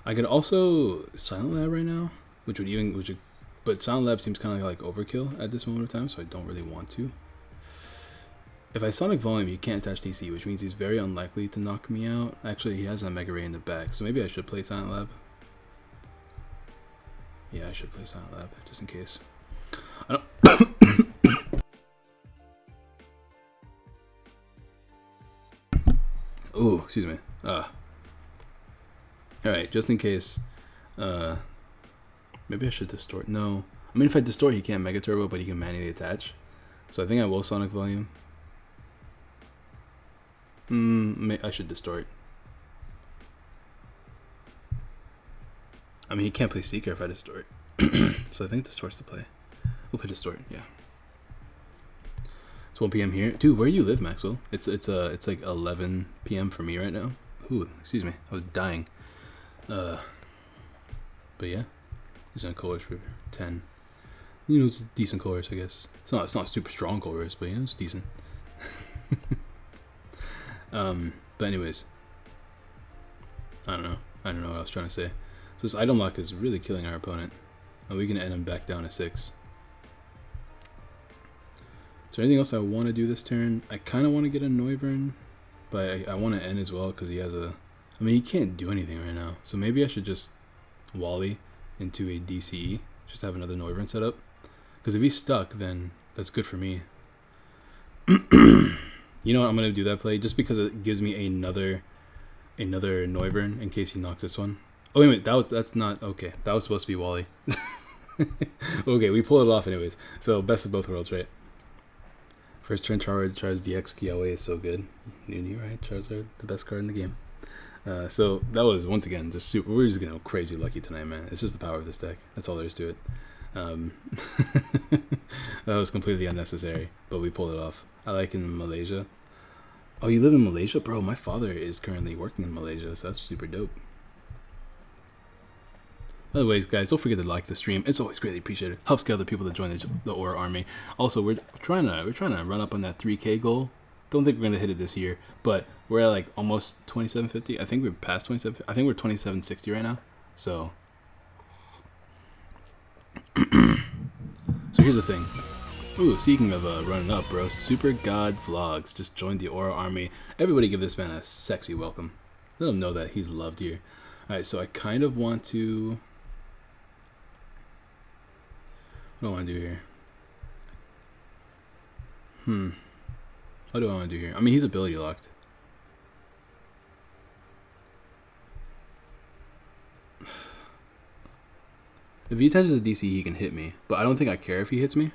I could also Silent Lab right now, but Silent Lab seems kind of like overkill at this moment of time, so I don't really want to. If I Sonic Volume, you can't attach DC, which means he's very unlikely to knock me out. Actually, he has a Mega Ray in the back, so maybe I should play Silent Lab. Yeah, I should play Silent Lab, just in case. I don't... Ooh, excuse me. Alright, just in case. Maybe I should distort. No. I mean, if I distort, he can't Mega Turbo, but he can manually attach. So I think I will Sonic Volume. I should distort. I mean, he can't play Seeker if I distort. So I think distort's the play. We'll play distort, yeah. It's 1 p.m. here. Dude, where do you live, Maxwell? It's like 11 p.m. for me right now. Ooh, excuse me. I was dying. But yeah. These are colors for 10. You know, it's decent colors, I guess. It's not super strong colors, but you know, it's decent. But anyways. I don't know what I was trying to say. So this item lock is really killing our opponent. And we can end him back down to 6. Is there anything else I want to do this turn? I kind of want to get a Noivern, but I want to end as well because he has a... I mean, he can't do anything right now. So maybe I should just Wally into a DCE. Just have another Noivern set up. Because if he's stuck, then that's good for me. You know what? I'm going to do that play just because it gives me another Noivern in case he knocks this one. Oh, wait a minute. That's not... Okay. That was supposed to be Wally. Okay, we pulled it off anyways. So, best of both worlds, right? First turn Charizard DX Kiawe is so good. You're right, Charizard, the best card in the game. So that was, once again, just super, we're just getting crazy lucky tonight, man. It's just the power of this deck. That's all there is to it. That was completely unnecessary, but we pulled it off. I like in Malaysia. Oh, you live in Malaysia? Bro, my father is currently working in Malaysia, so that's super dope. By the way, guys, don't forget to like the stream. It's always greatly appreciated. Helps get other people to join the Aura Army. Also, we're trying to run up on that 3K goal. Don't think we're gonna hit it this year, but we're at like almost 2750. I think we're past 27. I think we're 2760 right now. So, so here's the thing. Ooh, speaking of running up, bro, Super God Vlogs just joined the Aura Army. Everybody give this man a sexy welcome. Let him know that he's loved here. All right, so I kind of want to... What do I want to do here? What do I want to do here? I mean, he's ability locked. If he attaches a DC, he can hit me. But I don't think I care if he hits me.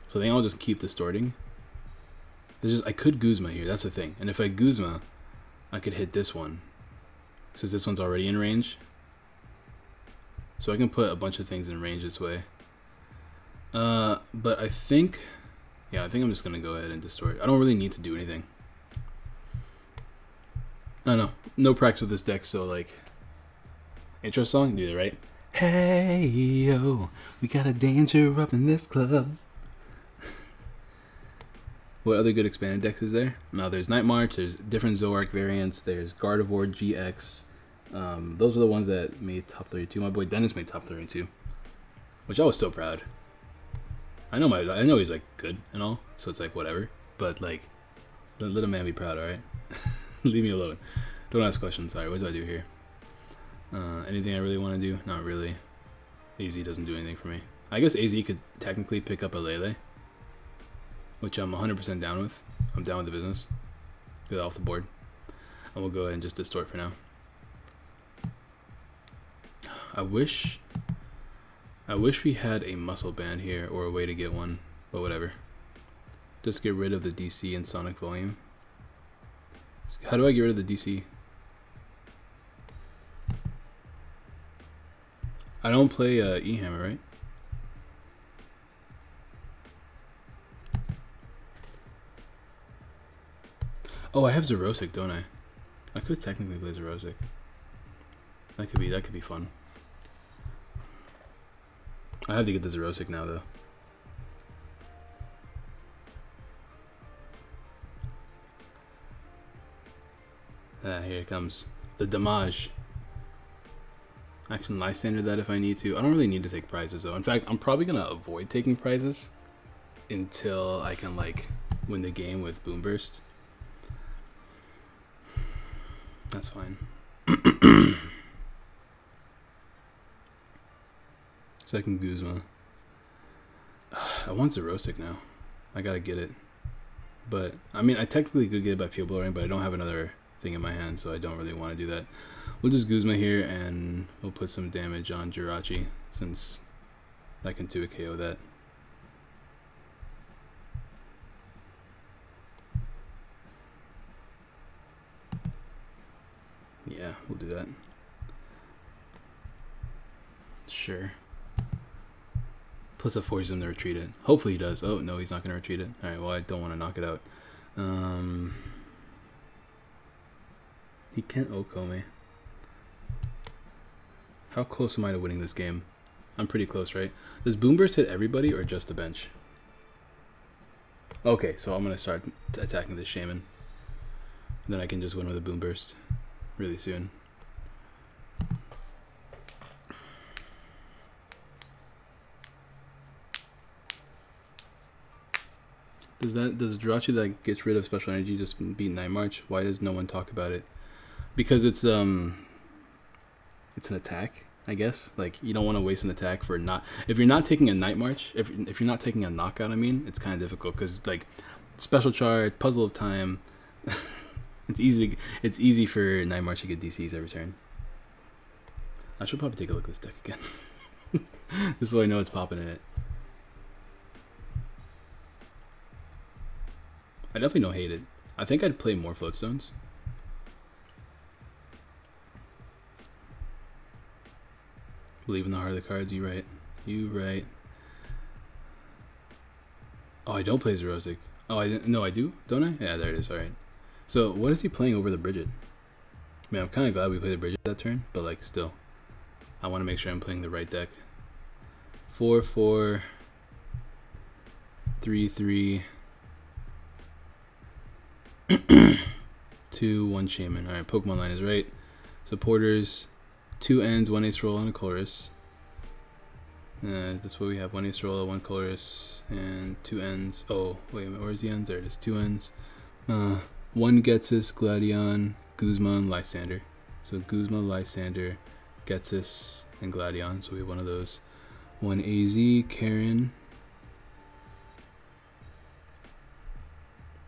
So I think I'll just keep distorting. I could Guzma here. That's the thing. And if I Guzma, I could hit this one. Since this one's already in range. So I can put a bunch of things in range this way. But I think, yeah, I think I'm just going to go ahead and distort. I don't really need to do anything. I don't know. No practice with this deck, so like, intro song, do it right. Hey, yo, we got a danger up in this club. What other good expanded decks is there? Now, there's Night March, there's different Zoroark variants, there's Gardevoir GX. Those are the ones that made top 32. My boy Dennis made top 32, which I was so proud. I know he's like good and all, so it's like whatever. But like, let a man be proud, all right? Leave me alone. Don't ask questions. Sorry, what do I do here? Anything I really want to do? Not really. AZ doesn't do anything for me. I guess AZ could technically pick up a Lele, which I'm 100% down with. I'm down with the business. Get it off the board. And we'll go ahead and just distort for now. I wish we had a muscle band here or a way to get one, but whatever. Just get rid of the DC and Sonic Volume. How do I get rid of the DC? I don't play E-Hammer, right? Oh, I have Zerosic, don't I? I could technically play Zerosic. That could be fun. I have to get the Zerosic now, though. Here it comes. The damage. I can Lysander that if I need to. I don't really need to take prizes, though. In fact, I'm probably going to avoid taking prizes until I can, like, win the game with Boom Burst. That's fine. Second Guzma. I want Zerosic now. I gotta get it. But, I mean, I technically could get it by Field Blowing, but I don't have another thing in my hand, so I don't really want to do that. We'll just Guzma here, and we'll put some damage on Jirachi, since I can 2 KO that. Yeah, we'll do that. Sure. Plus it forces him to retreat it. Hopefully he does. Oh, no, he's not going to retreat it. Alright, well, I don't want to knock it out. He can't Oko me. How close am I to winning this game? I'm pretty close, right? Does Boom Burst hit everybody or just the bench? Okay, so I'm going to start attacking this Shaman. Then I can just win with a Boom Burst really soon. Does Jirachi that gets rid of special energy just beat Night March? Why does no one talk about it? Because it's an attack, I guess. Like, you don't want to waste an attack for not, if you're not taking a Night March, if you're not taking a knockout, I mean, it's kind of difficult because like special charge, puzzle of time. It's easy for Night March to get DCs every turn. I should probably take a look at this deck again. Just so I know it's popping in it. I definitely don't hate it. I think I'd play more Floatstones. Believe in the heart of the cards. You right. You right. Oh, I don't play Zerosic. Oh, I didn't. No, I do. Don't I? Yeah, there it is. All right. So what is he playing over the Bridget? Man, I'm kind of glad we played the Bridget that turn, but like still, I want to make sure I'm playing the right deck. 4/4, 3/3, 2/1 Shaman. All right, Pokemon line is right. Supporters, 2 ends, 1 Ace Roll, and a Chorus. That's what we have: 1 Ace Roll, 1 Chorus, and 2 ends. Oh, wait a minute, where's the ends? There it is. 2 ends. 1 Getsis, Gladion, Guzma, and Lysander. So Guzma, Lysander, Getsis, and Gladion. So we have one of those. 1 AZ, Karen.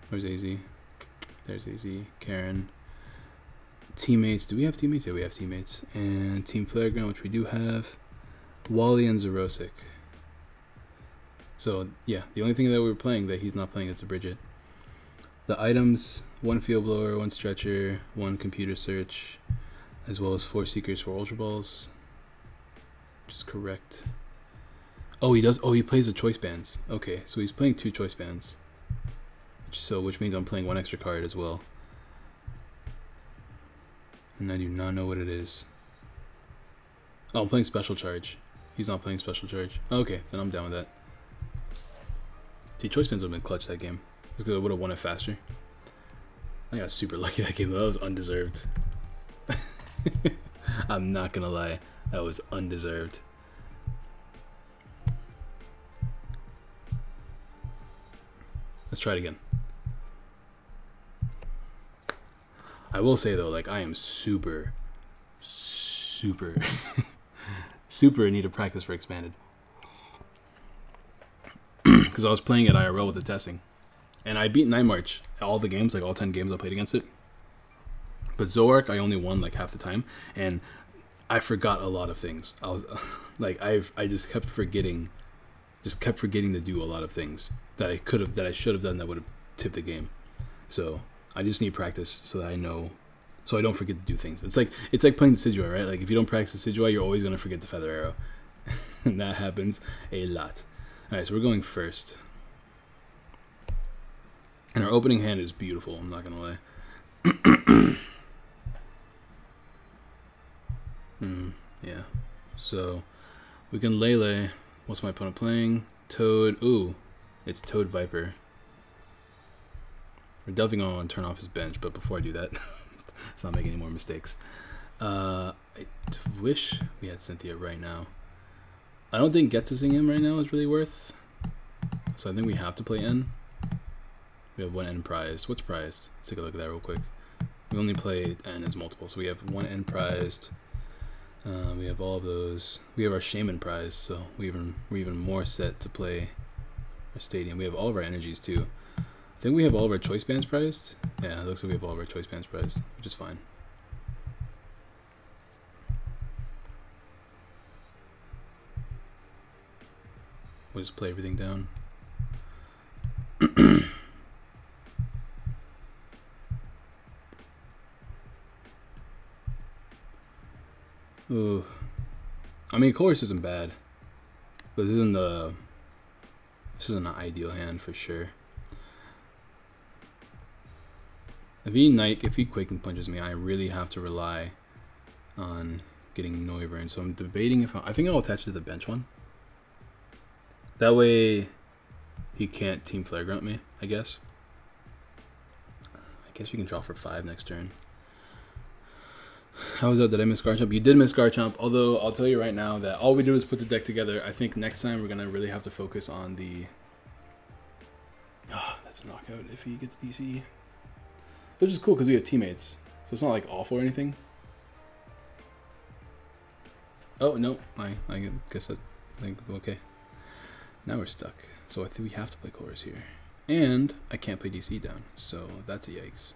Where's AZ? There's AZ, Karen. Teammates. Do we have teammates? Yeah, we have teammates. And Team Flareground, which we do have. Wally and Zerosic. So, yeah, the only thing that we were playing that he's not playing is a Bridget. The items: 1 Field Blower, 1 Stretcher, 1 Computer Search, as well as 4 Seekers for Ultra Balls. Just correct. Oh, he does. Oh, he plays the choice bands. Okay, so he's playing 2 choice bands. Which means I'm playing 1 extra card as well. And I do not know what it is. Oh, I'm playing special charge. He's not playing special charge. Okay, then I'm down with that. See, choice bands would have been clutch that game. Just because I would have won it faster. I got super lucky that game, though. That was undeserved. I'm not gonna lie. That was undeserved. Let's try it again. I will say though, like I am super super in need of practice for expanded. Because I was playing at IRL with the testing. And I beat 9 March all the games, like all 10 games I played against it. But Zoark I only won like half the time. And I forgot a lot of things. I was like I just kept forgetting to do a lot of things that I should have done that would have tipped the game. So I just need practice so that I know, so I don't forget to do things. It's like playing the Decidueye, right? Like if you don't practice the Decidueye, you're always gonna forget the Feather Arrow. And that happens a lot. Alright, so we're going first. And our opening hand is beautiful, I'm not gonna lie. Yeah. So we can Lele. What's my opponent playing? Toad. Ooh, it's Toad Viper. We're definitely going to want to turn off his bench, but before I do that, let's not make any more mistakes. I wish we had Cynthia right now. I don't think Getsing him right now is really worth. So I think we have to play N. We have 1 N prized. What's prized? Let's take a look at that real quick. We only play N as multiple, so we have 1 N prized. We have all of those. We have our Shaman prize, so we're even more set to play our Stadium. We have all of our energies too. I think we have all of our choice bands prized. Yeah, it looks like we have all of our choice bands prized, which is fine. We'll just play everything down. Ooh. I mean, Chorus isn't bad, but this isn't an ideal hand for sure. If he Quaking Punches me, I really have to rely on getting Noivern. So I'm debating if I think I'll attach it to the bench one. That way, he can't Team Flare Grunt me, I guess. I guess we can draw for 5 next turn. How was that? Did I miss Garchomp? You did miss Garchomp, although I'll tell you right now that all we did was put the deck together. I think next time we're going to really have to focus on the... that's a knockout if he gets DC. Which is cool because we have teammates, so it's not like awful or anything. Oh, no, I guess that... okay. Now we're stuck. So I think we have to play Chorus here. And I can't play DC down, so that's a yikes.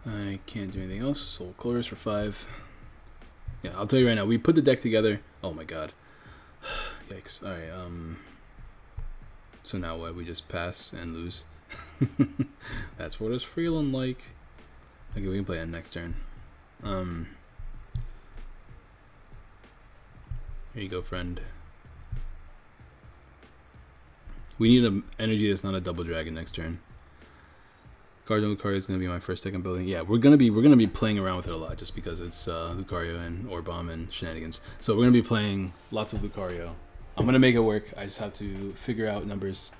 I can't do anything else, so Chorus for 5. Yeah, I'll tell you right now, we put the deck together. Oh my god. Yikes. Alright, so now what? We just pass and lose. That's what it's feeling like. Okay, we can play on next turn. Here you go, friend. We need an energy that's not a double dragon next turn. Guardian Lucario is gonna be my first deck I'm building. Yeah, we're gonna be playing around with it a lot just because it's Lucario and Orb-Bomb and shenanigans. So we're gonna be playing lots of Lucario. I'm gonna make it work. I just have to figure out numbers.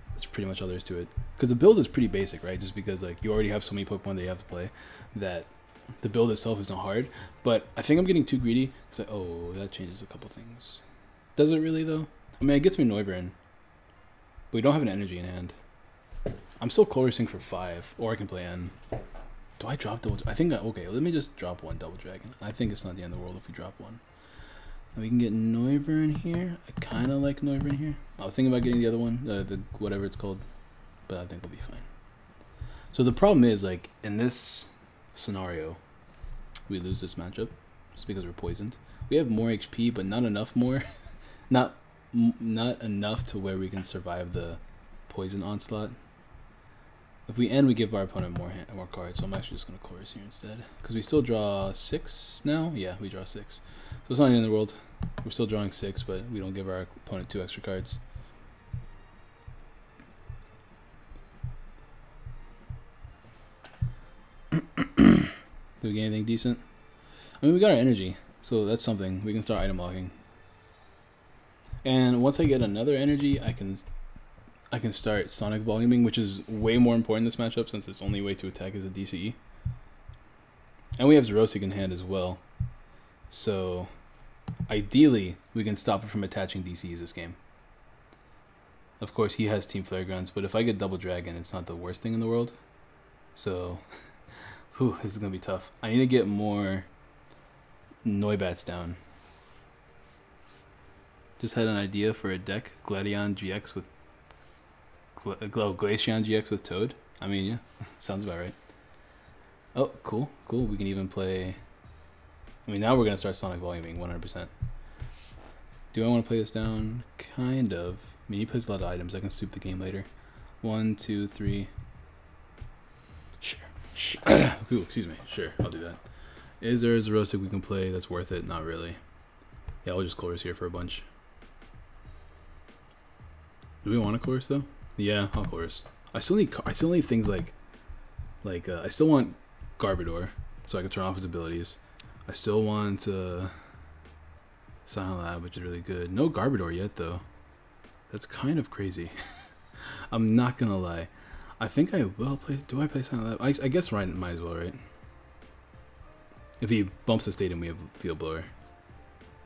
That's pretty much all there is to it. Because the build is pretty basic, right? Just because like you already have so many Pokemon that you have to play that the build itself isn't hard. But I think I'm getting too greedy. Cause oh, that changes a couple things. Does it really though? I mean, it gets me Noivern, but we don't have an energy in hand. I'm still chorusing for 5, or I can play N. Do I drop double? I think okay. Let me just drop 1 double dragon. I think it's not the end of the world if we drop 1. And we can get Noivern here. I kind of like Noivern here. I was thinking about getting the other one, the whatever it's called, but I think we'll be fine. So the problem is like in this scenario, we lose this matchup just because we're poisoned. We have more HP, but not enough more. not enough to where we can survive the poison onslaught. If we end, we give our opponent more cards. So I'm actually just gonna chorus here instead, because we still draw 6 now. Yeah, we draw 6. So it's not the end of the world. We're still drawing 6, but we don't give our opponent 2 extra cards. Do we get anything decent? I mean, we got our energy, so that's something. We can start item locking. And once I get another energy, I can start sonic voluming, which is way more important in this matchup since its only way to attack is a DCE. And we have Xerosic in hand as well. So ideally, we can stop it from attaching DCEs this game. Of course, he has Team Flare Guns, but if I get Double Dragon, it's not the worst thing in the world. So, whew, this is going to be tough. I need to get more Noibats down. Just had an idea for a deck, Gladion GX with Glaceon GX with Toad. I mean, yeah, sounds about right. Oh, cool, cool. We can even play. I mean, now we're gonna start Sonic Voluming 100%. Do I want to play this down? Kind of. I mean, he plays a lot of items. I can soup the game later. 1, 2, 3. Sure. Ooh, excuse me. Sure, I'll do that. Is there a Xerosic we can play that's worth it? Not really. Yeah, I'll just chorus here for a bunch. Do we want a chorus though? Yeah, I'll chorus. I still need things like I still want Garbodor so I can turn off his abilities. I still want Silent Lab, which is really good. No Garbodor yet though. That's kind of crazy. I'm not gonna lie. I think I will play. Do I play Silent Lab? I guess Ryan might as well, right? If he bumps the stadium, we have Field Blower.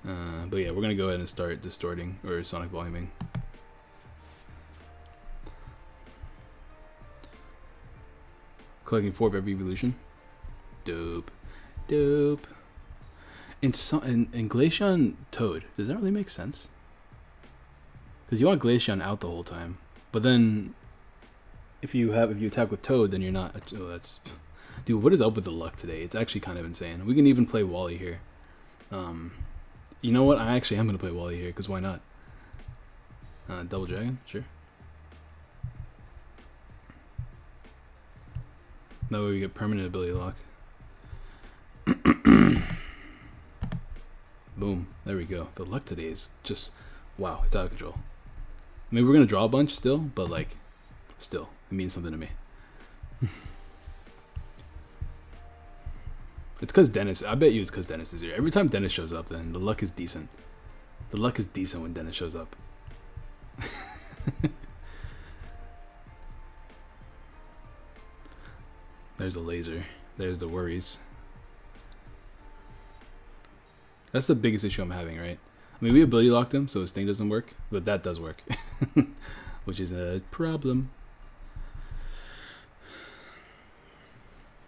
But yeah, we're gonna go ahead and start distorting or Sonic Voluming. Collecting 4 of every evolution. Dope. Dope. And Glaceon Toad, does that really make sense? Because you want Glaceon out the whole time. But then if you attack with Toad, then you're not. Oh, that's. Dude, what is up with the luck today? It's actually kind of insane. We can even play Wally here. You know what? I actually am going to play Wally here, because why not? Double Dragon? Sure. That way we get permanent ability lock. Boom. There we go. The luck today is just... Wow, it's out of control. I mean, we're going to draw a bunch still, but, like, still, it means something to me. It's because Dennis... I bet you it's because Dennis is here. Every time Dennis shows up, then the luck is decent. The luck is decent when Dennis shows up. There's the laser. There's the worries. That's the biggest issue I'm having, right? I mean, we ability locked him, so his thing doesn't work, but that does work, which is a problem.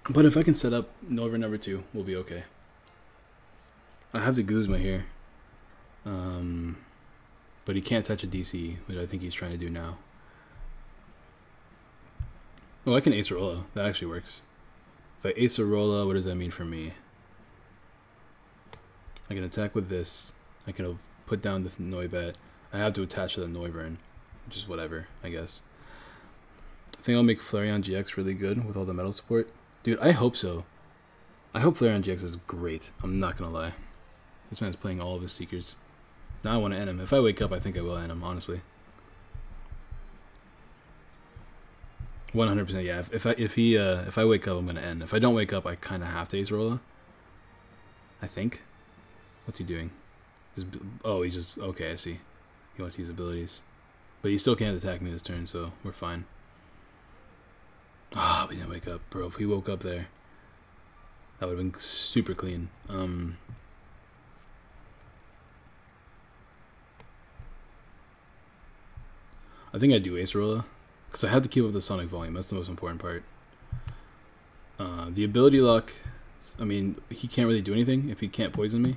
But if I can set up Nova number 2, we'll be okay. I have the Guzma here, but he can't touch a DC, which I think he's trying to do now. Oh, I can Acerola. That actually works. If I Acerola, what does that mean for me? I can attack with this. I can put down the Noibat. I have to attach to the Noivern, which is whatever, I guess. I think I'll make Flareon GX really good with all the metal support. Dude, I hope so. I hope Flareon GX is great. I'm not gonna lie. This man's playing all of his Seekers. Now I want to end him. If I wake up, I think I will end him, honestly. 100%, yeah. If I wake up, I'm gonna end. If I don't wake up, I kind of have to Acerola. I think. What's he doing? Oh, he's just okay. I see. He wants to use abilities, but he still can't attack me this turn, so we're fine. Ah, we didn't wake up, bro. If we woke up there, that would have been super clean. I think I do Acerola. Because I have to keep up the Sonic Volume. That's the most important part. The ability lock, I mean, he can't really do anything if he can't poison me.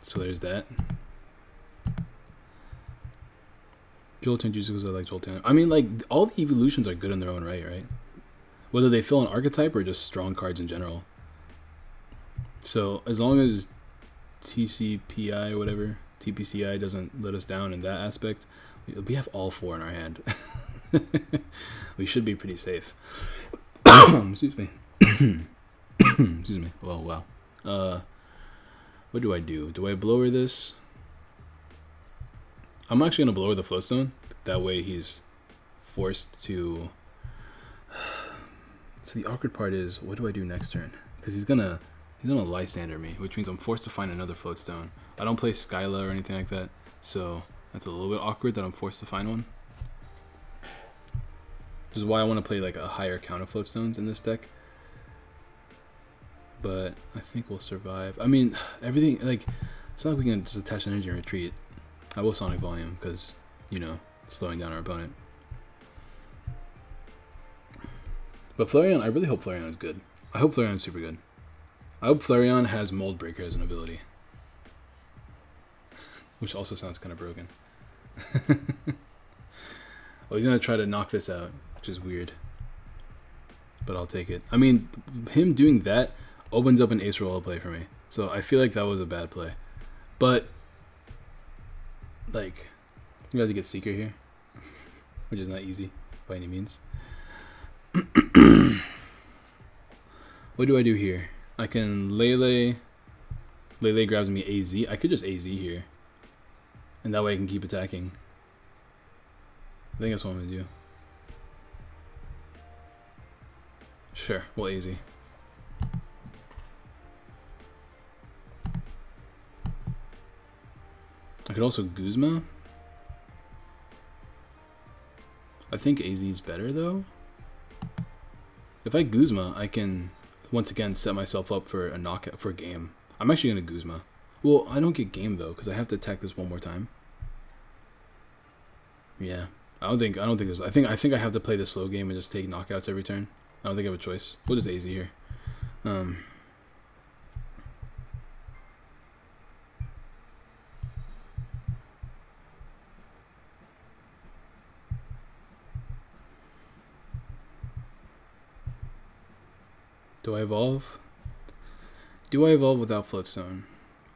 So there's that. Jolteon juice because I like Jolteon. I mean, like, all the evolutions are good in their own right? Whether they fill an archetype or just strong cards in general. So as long as TCPI or whatever, TPCI doesn't let us down in that aspect, we have all 4 in our hand. We should be pretty safe. Excuse me. Excuse me. Well, wow. What do? Do I blower this? I'm actually gonna blower the floatstone. That way he's forced to. So the awkward part is, what do I do next turn? Because he's gonna Lysander me, which means I'm forced to find another floatstone. I don't play Skyla or anything like that, so that's a little bit awkward that I'm forced to find one. Which is why I want to play like a higher count of floatstones in this deck. But I think we'll survive. I mean, everything, like, it's not like we can just attach energy and retreat. I will Sonic Volume because, you know, slowing down our opponent. But Flareon, I really hope Flareon is good. I hope Flareon is super good. I hope Flareon has Mold Breaker as an ability. Which also sounds kind of broken. Well, he's going to try to knock this out, which is weird. But I'll take it. I mean, him doing that opens up an Ace Roll play for me. So I feel like that was a bad play. But, like, you have to get Seeker here. Which is not easy by any means. What do I do here? I can Lele. Lele grabs me AZ. I could just AZ here. And that way I can keep attacking. I think that's what I'm going to do. Sure, we'll AZ. I could also Guzma. I think AZ is better though. If I Guzma, I can once again set myself up for a knockout for a game. I'm actually gonna Guzma. Well, I don't get game though because I have to attack this one more time. Yeah, I don't think there's. I think I have to play the slow game and just take knockouts every turn. I don't think I have a choice. We'll just AZ here. Do I evolve? Do I evolve without Floatstone?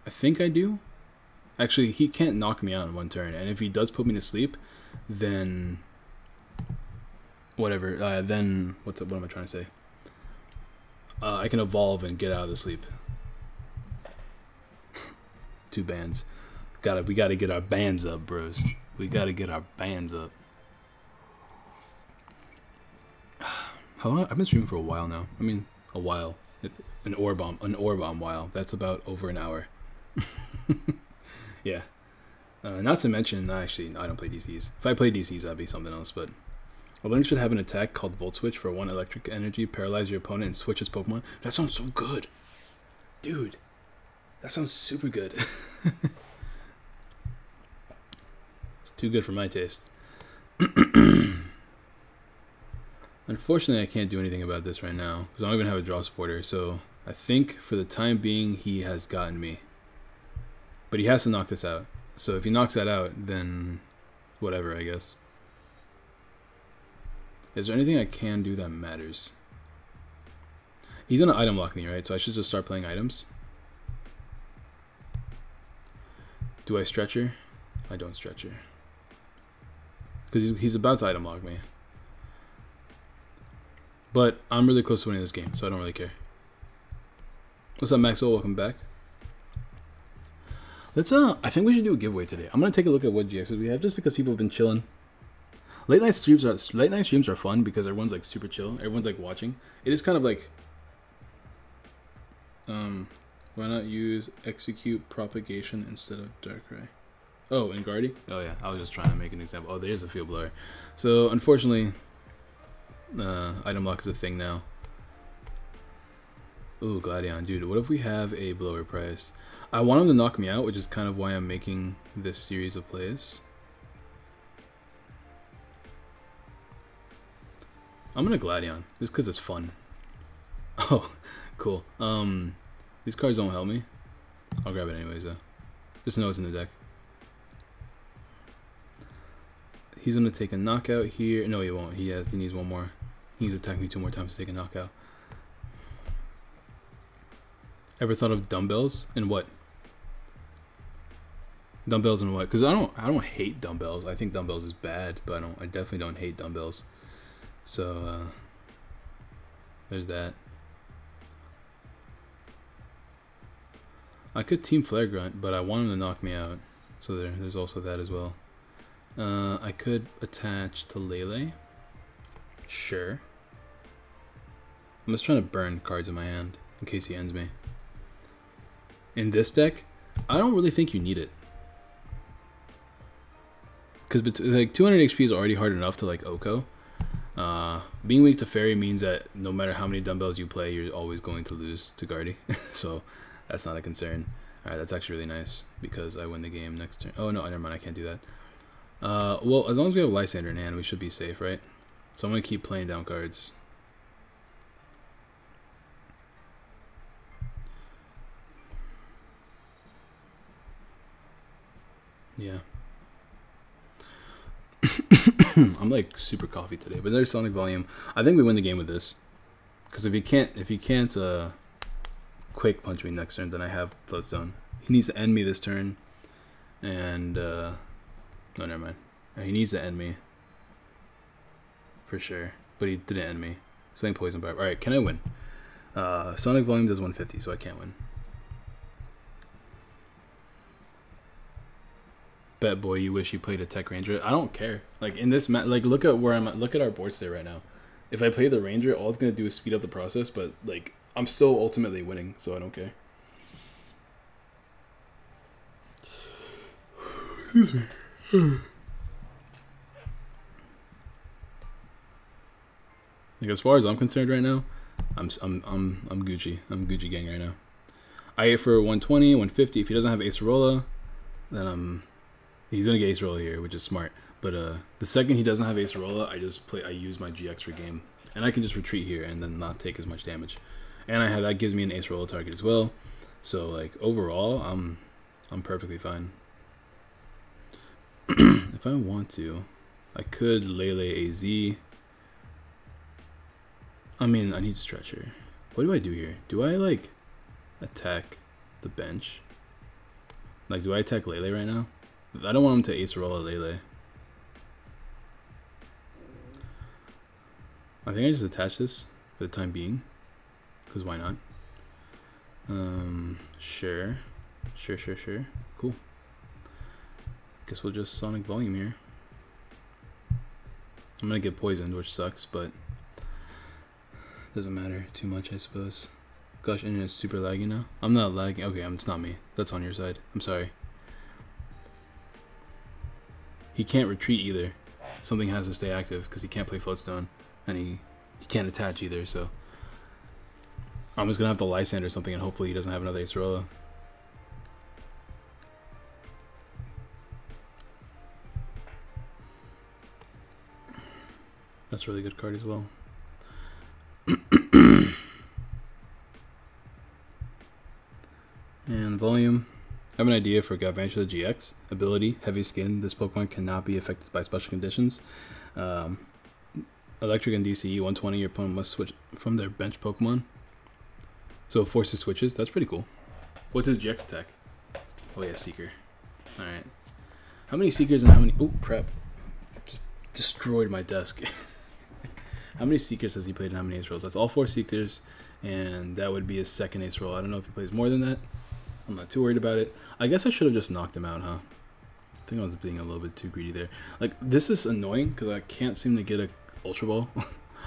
I think I do. Actually, he can't knock me out in one turn, and if he does put me to sleep, then whatever. Then what am I trying to say? I can evolve and get out of the sleep. 2 bands. We gotta get our bands up, bros. We gotta get our bands up. I've been streaming for a while now. I mean, a while. An ore bomb while. That's about over an hour. Yeah. Not to mention, actually, I don't play DCs. If I play DCs, that'd be something else, but Opponent should have an attack called Volt Switch for 1 electric energy, paralyze your opponent, and switch his Pokemon. That sounds so good. Dude, that sounds super good. It's too good for my taste. Unfortunately, I can't do anything about this right now, because I don't even have a draw supporter, so I think for the time being, he has gotten me. But he has to knock this out. So if he knocks that out, then whatever, I guess. Is there anything I can do that matters? He's gonna item lock me, right? So I should just start playing items. Do I stretch her? I don't stretch her. Because he's about to item lock me. But I'm really close to winning this game, so I don't really care. What's up, Maxwell? Welcome back. Let's I think we should do a giveaway today. I'm gonna take a look at what GXs we have, just because people have been chilling. Late night streams are fun because everyone's like super chill. Everyone's like watching. It is kind of like why not use execute propagation instead of Darkrai? Oh, and Guardy? Oh yeah, I was just trying to make an example. Oh, there's a field blower. So unfortunately, item lock is a thing now. Ooh, Gladion, dude. What if we have a blower prize? I want him to knock me out, which is kind of why I'm making this series of plays. I'm gonna Gladion, just because it's fun. Oh, cool. These cards don't help me. I'll grab it anyways, though. Just know it's in the deck. He's gonna take a knockout here. No, he won't. He needs one more. He needs to attack me 2 more times to take a knockout. Ever thought of dumbbells? And what? Dumbbells and what? Because I don't hate dumbbells. I think dumbbells is bad, but I definitely don't hate dumbbells. So there's that. I could team flare grunt, but I want him to knock me out. So there's also that as well. I could attach to Lele. Sure. I'm just trying to burn cards in my hand in case he ends me. In this deck, I don't really think you need it. Because like 200 HP is already hard enough to like Oko. Being weak to Fairy means that no matter how many dumbbells you play, you're always going to lose to Guardy. So that's not a concern. Alright, that's actually really nice because I win the game next turn. Oh no, never mind, I can't do that. Well, as long as we have Lysander in hand, we should be safe, right? So I'm going to keep playing down cards. Yeah. I'm like super coffee today, but there's Sonic Volume. I think we win the game with this. Because if he can't Quake punch me next turn, then I have Floatstone. He needs to end me this turn. And no, never mind. He needs to end me. For sure. But he didn't end me. Swing Poison Barb. Alright, can I win? Sonic Volume does 150, so I can't win. Bet boy, you wish you played a Tech Ranger. I don't care. Like in this like look at where I'm at. Look at our board state right now. If I play the Ranger, all it's gonna do is speed up the process, but like I'm still ultimately winning, so I don't care. Excuse me. Like as far as I'm concerned right now, I'm Gucci. I'm Gucci gang right now. I get for 120, 150. If he doesn't have Acerola, then he's gonna get Acerola here, which is smart. But the second he doesn't have Acerola, I use my GX for game, and I can just retreat here and then not take as much damage. And that gives me an Acerola target as well. So like overall, I'm perfectly fine. If I want to, I could Lele AZ. I mean, I need Stretcher. What do I do here? Do I like attack the bench? Like, do I attack Lele right now? I don't want him to Acerola Lele. I think I just attach this for the time being. Because why not? Sure. Sure. Cool. Guess we'll just Sonic Volume here. I'm gonna get poisoned, which sucks, but doesn't matter too much, I suppose. Gosh, internet's super laggy now. I'm not lagging. Okay, it's not me. That's on your side. I'm sorry. He can't retreat either. Something has to stay active because he can't play Floatstone, and he can't attach either. So I'm just gonna have to Lysander or something, and hopefully he doesn't have another Acerola. That's a really good card as well. And volume. I have an idea for Galvantula GX. Ability, Heavy Skin. This Pokemon cannot be affected by special conditions. Electric and DCE 120. Your opponent must switch from their bench Pokemon. So it forces switches. That's pretty cool. What's his GX attack? Oh yeah, Seeker. Alright. How many Seekers and how many... Oh, crap. Just destroyed my desk. How many Seekers has he played and how many Ace Rolls? That's all 4 Seekers, and that would be his second Ace Roll. I don't know if he plays more than that. I'm not too worried about it. I guess I should have just knocked him out, huh? I think I was being a little bit too greedy there. Like, this is annoying because I can't seem to get a Ultra Ball.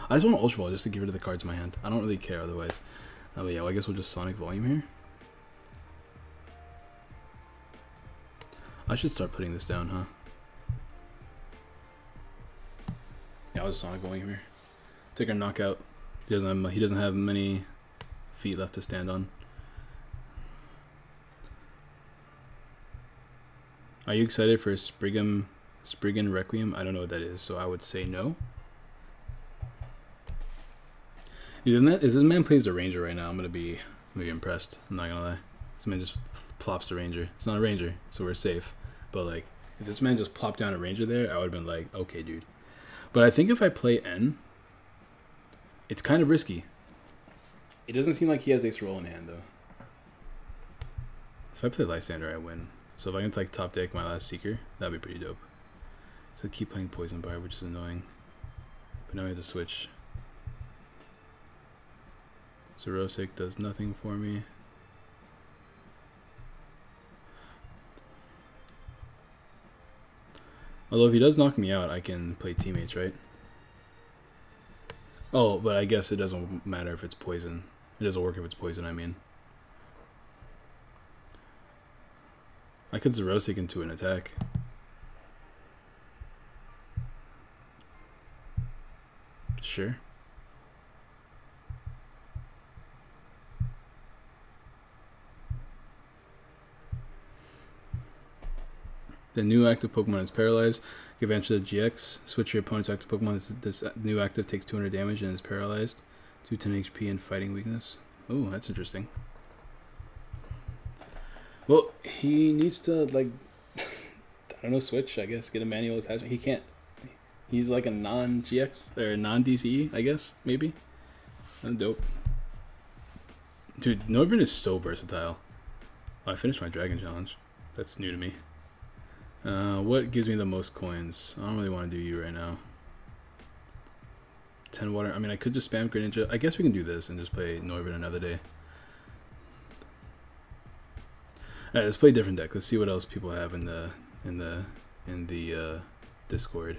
I just want an Ultra Ball just to get rid of the cards in my hand. I don't really care otherwise. But yeah, well, I guess we'll just Sonic Volume here. I should start putting this down, huh? Yeah, I'll just Sonic Volume here. Take our knockout. He doesn't have many feet left to stand on. Are you excited for Spriggan Requiem? I don't know what that is, so I would say no. If this man plays the Ranger right now, I'm gonna be impressed. I'm not gonna lie. This man just plops the Ranger. It's not a Ranger, so we're safe. But like, if this man just plopped down a Ranger there, I would have been like, okay, dude. But I think if I play N, it's kind of risky. It doesn't seem like he has Ace Roll in hand, though. If I play Lysander, I win. So if I can like top deck my last Seeker, that'd be pretty dope. So keep playing Poison Barb, which is annoying. But now we have to switch. So Rosic does nothing for me. Although if he does knock me out, I can play teammates, right? Oh, but I guess it doesn't matter if it's poison. It doesn't work if it's poison, I mean. I could Zerosic into an attack. Sure. The new active Pokemon is paralyzed. Give answer to GX. Switch your opponent's active Pokemon. This new active takes 200 damage and is paralyzed. 210 HP and fighting weakness. Oh, that's interesting. Well, he needs to, like, I don't know, switch, I guess. Get a manual attachment. He can't. He's like a non-GX, or non-DCE, I guess, maybe. That's dope. Dude, Norbert is so versatile. Oh, I finished my Dragon Challenge. That's new to me. What gives me the most coins? I don't really want to do you right now. 10 water. I mean, I could just spam Greninja. I guess we can do this and just play Norbert another day. Alright, let's play a different deck. Let's see what else people have in the Discord.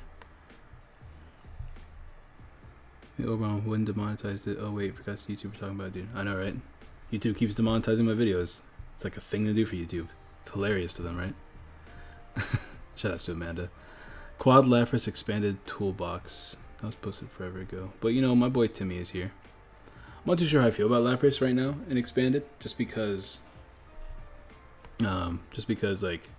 The Oberon wouldn't demonetize it. Oh wait, forgot YouTube were talking about it, dude. I know, right? YouTube keeps demonetizing my videos. It's like a thing to do for YouTube. It's hilarious to them, right? Shout out to Amanda. Quad Lapras expanded toolbox. That was posted forever ago. But you know, my boy Timmy is here. I'm not too sure how I feel about Lapras right now and expanded, just because like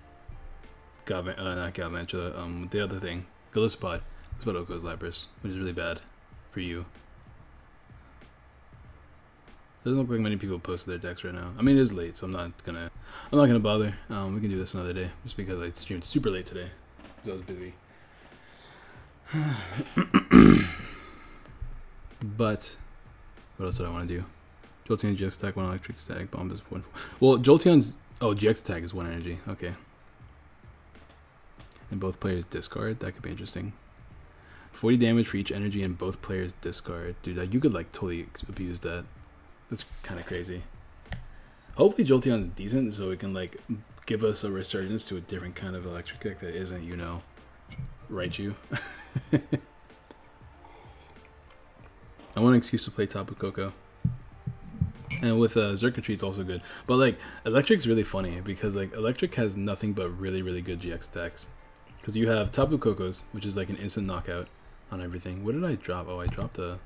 not Galvantula, the other thing, Gillespie. That's what Oko's Lapras, which is really bad for you. Doesn't look like many people posted their decks right now. I mean, it is late, so I'm not gonna bother. We can do this another day, just because I streamed super late today, because I was busy. But what else did I want to do? Jolteon GX attack, 1 electric, static bomb is 1. Well, Jolteon's GX attack is 1 energy. Okay. And both players discard. That could be interesting. 40 damage for each energy, and both players discard. Dude, like, you could like totally abuse that. That's kind of crazy. Hopefully Jolteon's decent, so it can like give us a resurgence to a different kind of electric deck that isn't, you know, Raichu. I want an excuse to play Tapu Koko. And with Xurkitree, it's also good. But like, Electric's really funny because like Electric has nothing but really, really good GX attacks. Because you have Tapu Kokos, which is like an instant knockout on everything. What did I drop? Oh, I dropped a...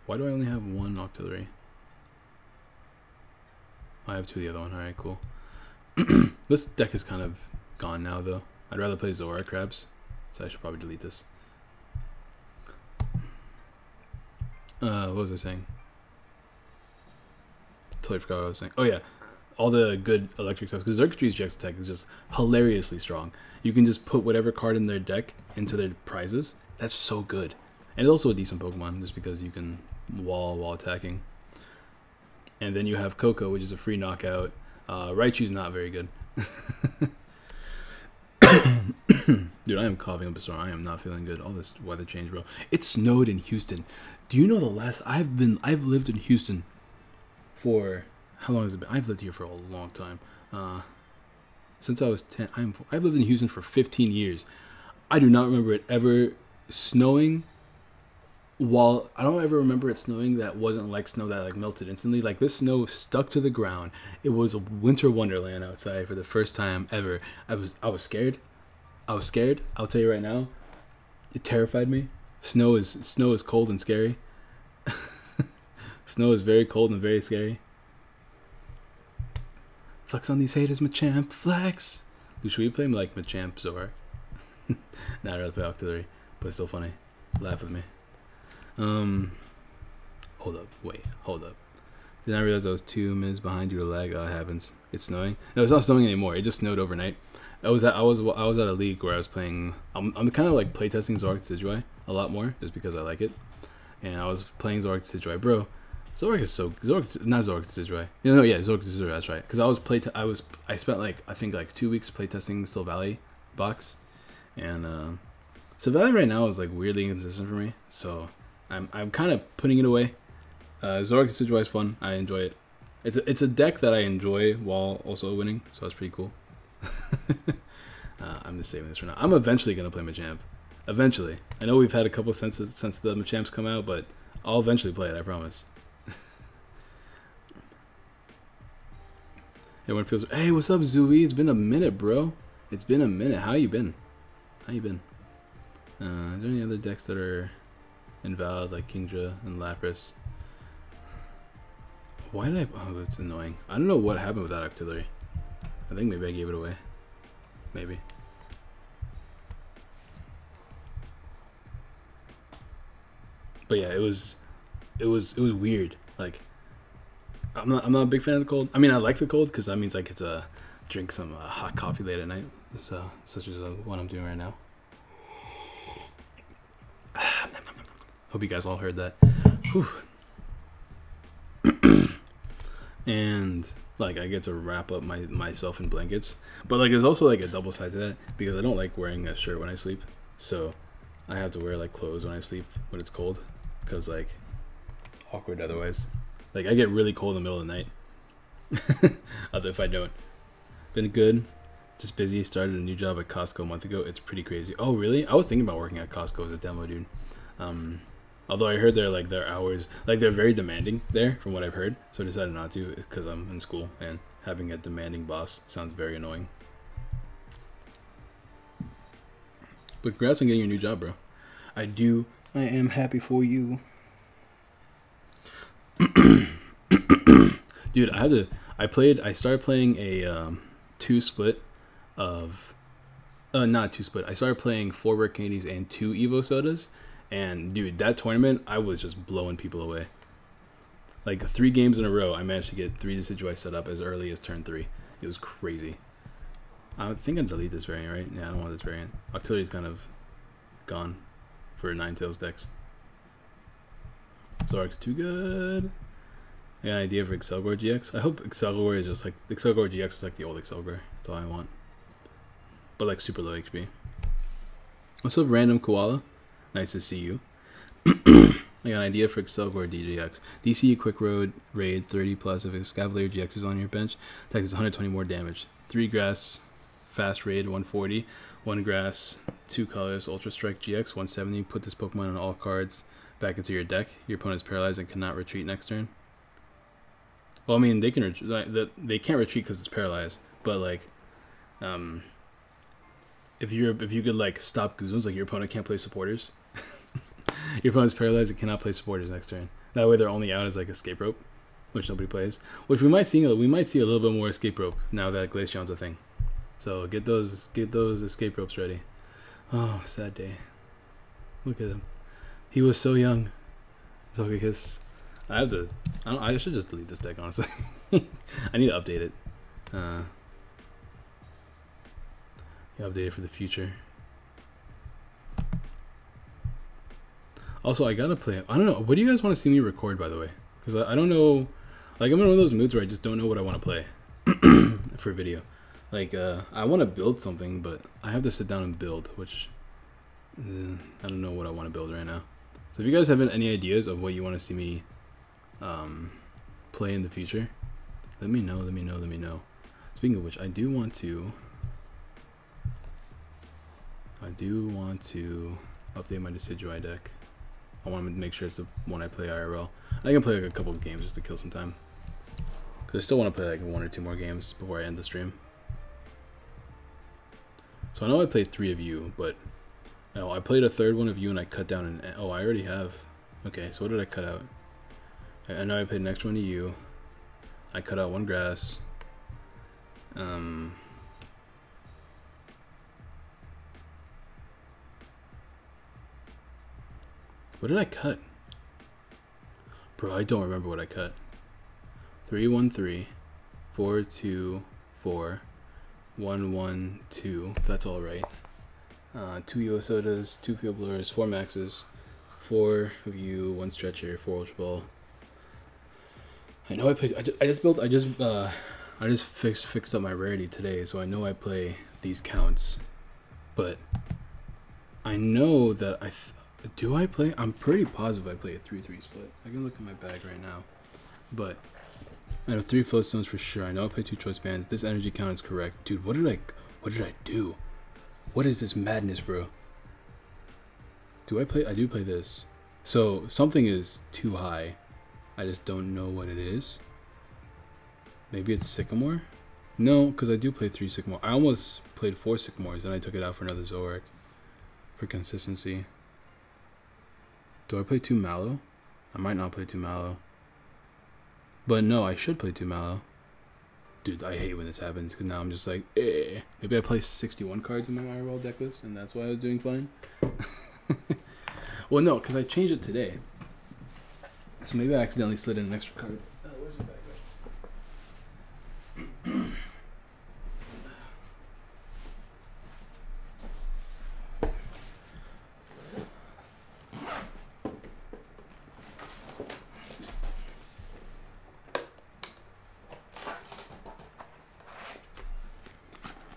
Why do I only have 1 Octillery? I have 2 of the other one. Alright, cool. This deck is kind of gone now, though. I'd rather play Zora Crabs, so I should probably delete this. What was I saying? Totally forgot what I was saying. Oh yeah, all the good electric stuff. Because Xurkitree's GX attack is just hilariously strong. You can just put whatever card in their deck into their prizes. That's so good. And it's also a decent Pokemon, just because you can wall while attacking. And then you have Koko, which is a free knockout. Raichu's not very good. Dude, I am coughing up a storm. I am not feeling good. All this weather change, bro. It snowed in Houston. Do you know the last... I've lived in Houston for... How long has it been? I've lived here for a long time. Since I was 10. I've lived in Houston for 15 years. I do not remember it ever snowing. I don't ever remember it snowing that wasn't like snow that like melted instantly. Like, this snow stuck to the ground. It was a winter wonderland outside for the first time ever. I was scared. I'll tell you right now. It terrified me. Snow is cold and scary. Snow is very cold and very scary. Flex on these haters, Machamp. Flex. Dude, should we play like Machamp Zora? Nah, I'd rather play Octillery, but it's still funny. Laugh with me. Hold up. Did I realize I was 2 minutes behind due to lag? Oh, it happens. It's snowing. No, it's not snowing anymore. It just snowed overnight. I was at a league where I was playing. I'm kind of like playtesting Zoroark Decidueye a lot more just because I like it. And I was playing Zoroark Decidueye, bro. Zork is so Zork, not Zork Decidueye. No, yeah, Zork Decidueye. That's right. Because I spent like I think like 2 weeks playtesting Still Valley box, and Still Valley right now is like weirdly inconsistent for me. So I'm kind of putting it away. Zork Decidueye is fun. I enjoy it. It's a deck that I enjoy while also winning, so that's pretty cool. I'm just saving this for now. I'm eventually gonna play Machamp. Eventually. I know we've had a couple since the Machamps come out, but I'll eventually play it. I promise. Everyone feels. Hey, what's up, Zooey? It's been a minute, bro. It's been a minute. How you been? How you been? Is there any other decks that are invalid, like Kingdra and Lapras? Why did I? Oh, that's annoying. I don't know what happened with that Octillery. I think maybe I gave it away. Maybe. But yeah, it was weird. Like, I'm not a big fan of the cold. I mean, I like the cold because that means I get to drink some hot coffee late at night. So, such as what I'm doing right now. Hope you guys all heard that. Whew. And like I get to wrap up myself in blankets, but like there's also like a double side to that because I don't like wearing a shirt when I sleep, so I have to wear like clothes when I sleep when it's cold because like it's awkward otherwise. Like I get really cold in the middle of the night. Other if I don't. Been good, just busy. Started a new job at Costco a month ago. It's pretty crazy. Oh really? I was thinking about working at Costco as a demo dude. Although I heard their hours, like they're very demanding there from what I've heard. So I decided not to because I'm in school and having a demanding boss sounds very annoying. But congrats on getting your new job, bro. I am happy for you. Dude, I started playing a 2-split of, not 2-split. I started playing 4 rare candies and 2 Evo sodas. And dude, that tournament, I was just blowing people away. Like 3 games in a row, I managed to get 3 Decidueye set up as early as turn 3. It was crazy. I think I'd delete this variant, right? Yeah, I don't want this variant. Octillery's kind of gone for Ninetales decks. Zork's too good. I got an idea for Excelgor GX. I hope Excelgor is just like Excelgor GX is like the old Excelgor. That's all I want. But like super low HP. What's up, random koala? Nice to see you. I got an idea for Excelgor DGX. DC Quick Road Raid 30 plus if Escavalier GX is on your bench. Takes 120 more damage. 3 grass, fast raid 140. 1 grass, 2 colors, Ultra Strike GX 170. Put this Pokemon on all cards back into your deck. Your opponent is paralyzed and cannot retreat next turn. Well, I mean they can they can't retreat because it's paralyzed, but like, if you could like stop Goosebumps, like your opponent can't play supporters. Your opponent's paralyzed and cannot play supporters next turn. That way they're only out as like escape rope, which nobody plays. Which we might see a little bit more escape rope now that Glaceon's a thing. So get those escape ropes ready. Oh, sad day. Look at him. He was so young. Togekiss. I should just delete this deck, honestly. I need to update it. Update it for the future. Also, I gotta play. I don't know. What do you guys want to see me record, by the way? Because I don't know. Like, I'm in one of those moods where I just don't know what I want to play for video. Like, I want to build something, but I have to sit down and build, which I don't know what I want to build right now. So if you guys have any ideas of what you want to see me play in the future, let me know. Let me know. Speaking of which, I do want to update my Decidueye deck. I want to make sure it's the one I play IRL. I can play like a couple of games just to kill some time. Because I still want to play like 1 or 2 more games before I end the stream. So I know I played 3 of you, but no, I played a 3rd one of you and I cut down an... Oh, I already have. Okay, so what did I cut out? I know I played the next one to you. I cut out 1 grass. What did I cut? Bro, I don't remember what I cut. 313, 424, 112. That's all right. 2 Evo Sodas, 2 Field Blowers, 4 Maxes, 4 of you, 1 Stretcher, 4 Ultra Ball, I know I played. I just fixed up my rarity today, so I know I play these counts, but I know that do I play? I'm pretty positive I play a 3-3 split. I can look at my bag right now, but I know 3 float stones for sure. I know I play 2 choice bands. This energy count is correct, dude. What did I do? What is this madness, bro? Do I play? I do play this. So something is too high. I just don't know what it is. Maybe it's Sycamore? No, because I do play 3 Sycamore. I almost played 4 Sycamores, and I took it out for another Zoroark for consistency. Do I play 2 Mallow? I might not play 2 Mallow. But no, I should play 2 Mallow. Dude, I hate when this happens, because now I'm just like, eh. Maybe I play 61 cards in my IRL deck list, and that's why I was doing fine. Well, no, because I changed it today. So maybe I accidentally slid in an extra card. Where's the bag?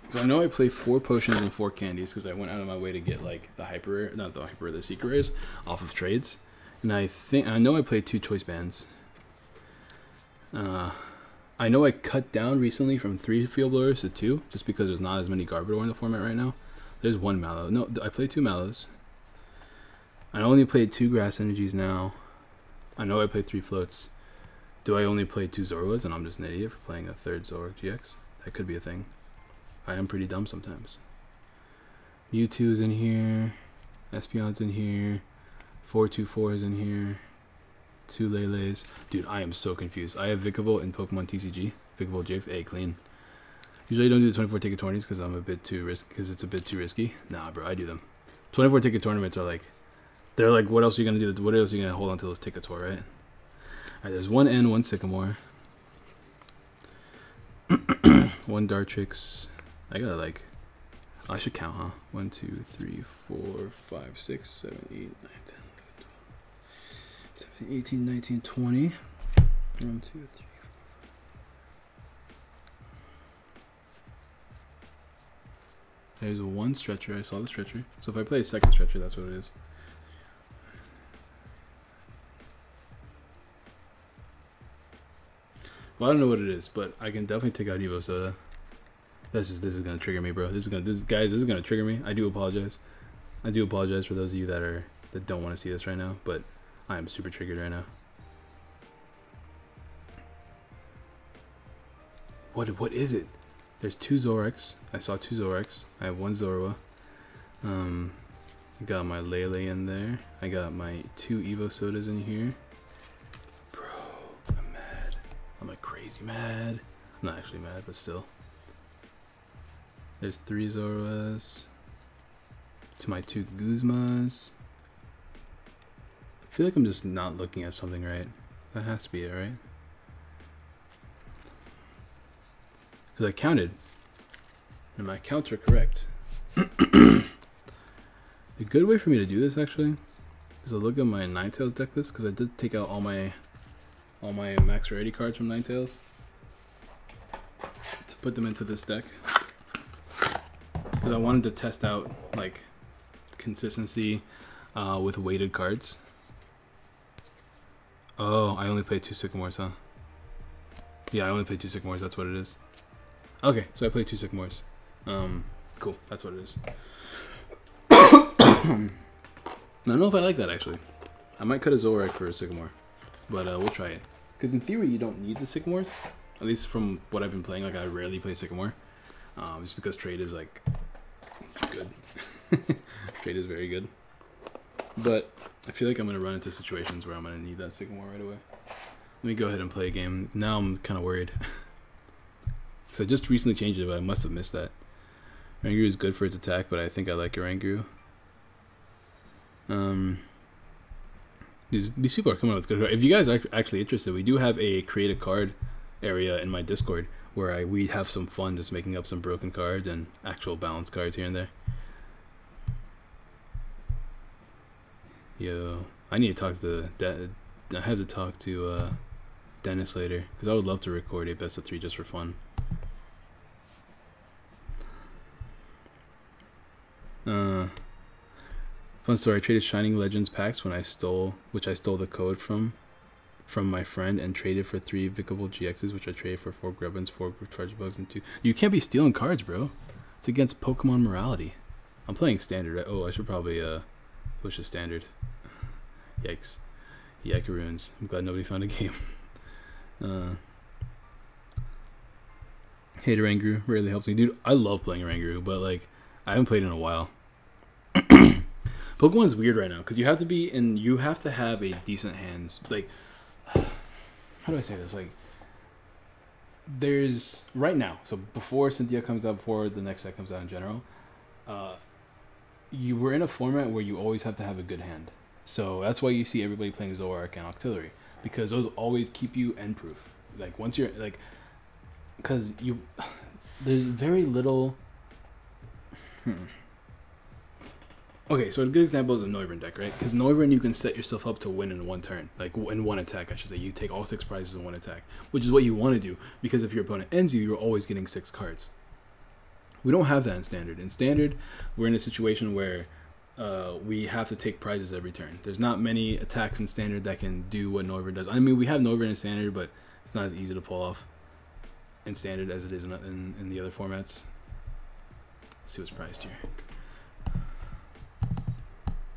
So I know I play 4 potions and 4 candies because I went out of my way to get like the the secret rares off of trades, and I know I played 2 choice bands. I know I cut down recently from 3 field blowers to 2 just because there's not as many Garbodor in the format right now. There's 1 Mallow. No, I played 2 Mallows. I only played 2 grass energies now. I know I played 3 floats. Do I only play 2 Zorwas and I'm just an idiot for playing a 3rd Zoroark GX? That could be a thing. I am pretty dumb sometimes. Mewtwo's in here. Espeon's in here. 4-2-4 in here. 2 Lele's. Dude, I am so confused. I have Vikavolt in Pokemon TCG. Vikavolt GX. A clean. Usually I don't do the 24 ticket tourneys because it's a bit too risky. Nah, bro, I do them. 24 ticket tournaments are like, they're like, what else are you gonna do? What else are you gonna hold on to those tickets for, right? Alright, there's 1 N, 1 Sycamore. 1 Dartrix. I gotta like, I should count, huh? 1, 2, 3, 4, 5, 6, 7, 8, 9, 10, 11, 12, 17, 18, 19, 20. 1, 2, 3, 4. There's 1 stretcher. I saw the stretcher. So if I play a 2nd stretcher, that's what it is. Well, I don't know what it is, but I can definitely take out Evo Soda. This is gonna trigger me, bro. This is gonna trigger me. I do apologize. I do apologize for those of you that don't want to see this right now, but I am super triggered right now. What is it? There's 2 Zoroarks. I saw 2 Zoroarks. I have 1 Zorua. I got my Lele in there. I got my 2 Evo Sodas in here. Bro, I'm mad. I'm like crazy mad. I'm not actually mad, but still. There's 3 Zoruas. To my 2 Guzmas. I feel like I'm just not looking at something right. That has to be it, right? Because I counted. And my counts are correct. A good way for me to do this, actually, is to look at my Ninetales deck list. Because I did take out all my max rarity cards from Ninetales to put them into this deck. Because I wanted to test out like consistency with weighted cards. Oh, I only played 2 Sycamores, huh? Yeah, I only played 2 Sycamores. That's what it is. Okay, so I played 2 Sycamores. Cool. That's what it is. I don't know if I like that actually. I might cut a Zoroark for a Sycamore, but we'll try it. Because in theory, you don't need the Sycamores. At least from what I've been playing, like I rarely play Sycamore, just because trade is like good. Trade is very good, but I feel like I'm gonna run into situations where I'm gonna need that Sycamore right away. Let me go ahead and play a game. Now I'm kind of worried. Because I just recently changed it, but I must have missed that. Oranguru is good for its attack, but I think I like Oranguru. These people are coming up with good cards. If you guys are actually interested, we do have a create a card area in my Discord where we have some fun just making up some broken cards and actual balanced cards here and there. Yo, I need to talk to I had to talk to Dennis later, because I would love to record a best of 3 just for fun. Fun story. I traded Shining Legends packs when I stole the code from my friend and traded for 3 Vicable GXs, which I traded for 4 Grubbins, 4 Charge Bugs, and 2. You can't be stealing cards, bro. It's against Pokemon morality. I'm playing standard, right? Oh, I should probably push a standard. Yikes. Yikaroons. I'm glad nobody found a game. Hate Rangaroo. Rarely helps me. Dude, I love playing Rangaroo, but like, I haven't played in a while. Pokemon's weird right now, because you have to have a decent hands. Like, how do I say this? Like, there's right now, so before Cynthia comes out, before the next set comes out in general, you were in a format where you always have to have a good hand. So that's why you see everybody playing Zoroark and Octillery, because those always keep you end proof. Like, once you're like, because there's very little. Okay, so a good example is a Noivern deck, right? Because Noivern, you can set yourself up to win in one turn, like in one attack, I should say. You take all 6 prizes in one attack, which is what you want to do, because if your opponent ends you, you're always getting 6 cards. We don't have that in Standard. In Standard, we're in a situation where we have to take prizes every turn. There's not many attacks in Standard that can do what Noivern does. I mean, we have Noivern in Standard, but it's not as easy to pull off in Standard as it is in the other formats. Let's see what's priced here.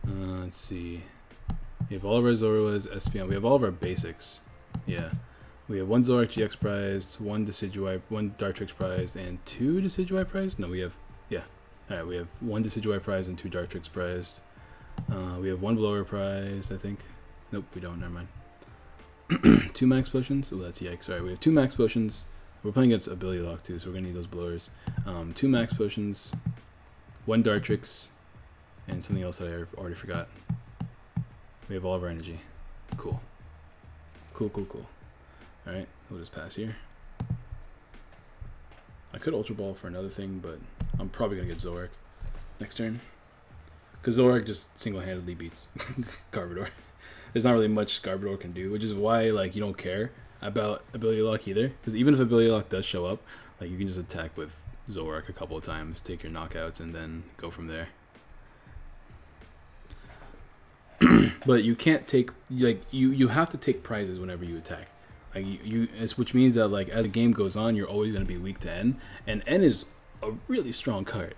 Let's see. We have all of our Zoroas, Espeon. We have all of our basics. Yeah. We have 1 Zoroark GX prized, 1 Decidueye, 1 Dartrix prized, and 2 Decidueye prized? No, we have, yeah. Alright, we have 1 Decidueye prized and 2 Dartrix prized. We have 1 Blower prized, I think. Nope, we don't. Never mind. 2 Max Potions? Oh, that's yikes. Alright, we have 2 Max Potions. We're playing against Ability Lock too, so we're going to need those Blowers. 2 Max Potions, 1 Dartrix, and something else that I already forgot. We have all of our energy. Cool. Cool, cool, cool. Alright, we'll just pass here. I could Ultra Ball for another thing, but I'm probably going to get Zoroark next turn. Because Zoroark just single-handedly beats Garbodor. There's not really much Garbodor can do, which is why like you don't care about Ability Lock either. Because even if Ability Lock does show up, like you can just attack with Zoroark a couple of times, take your knockouts, and then go from there. But you can't take, like, you have to take prizes whenever you attack. Like which means that like as the game goes on, you're always going to be weak to N, and N is a really strong card.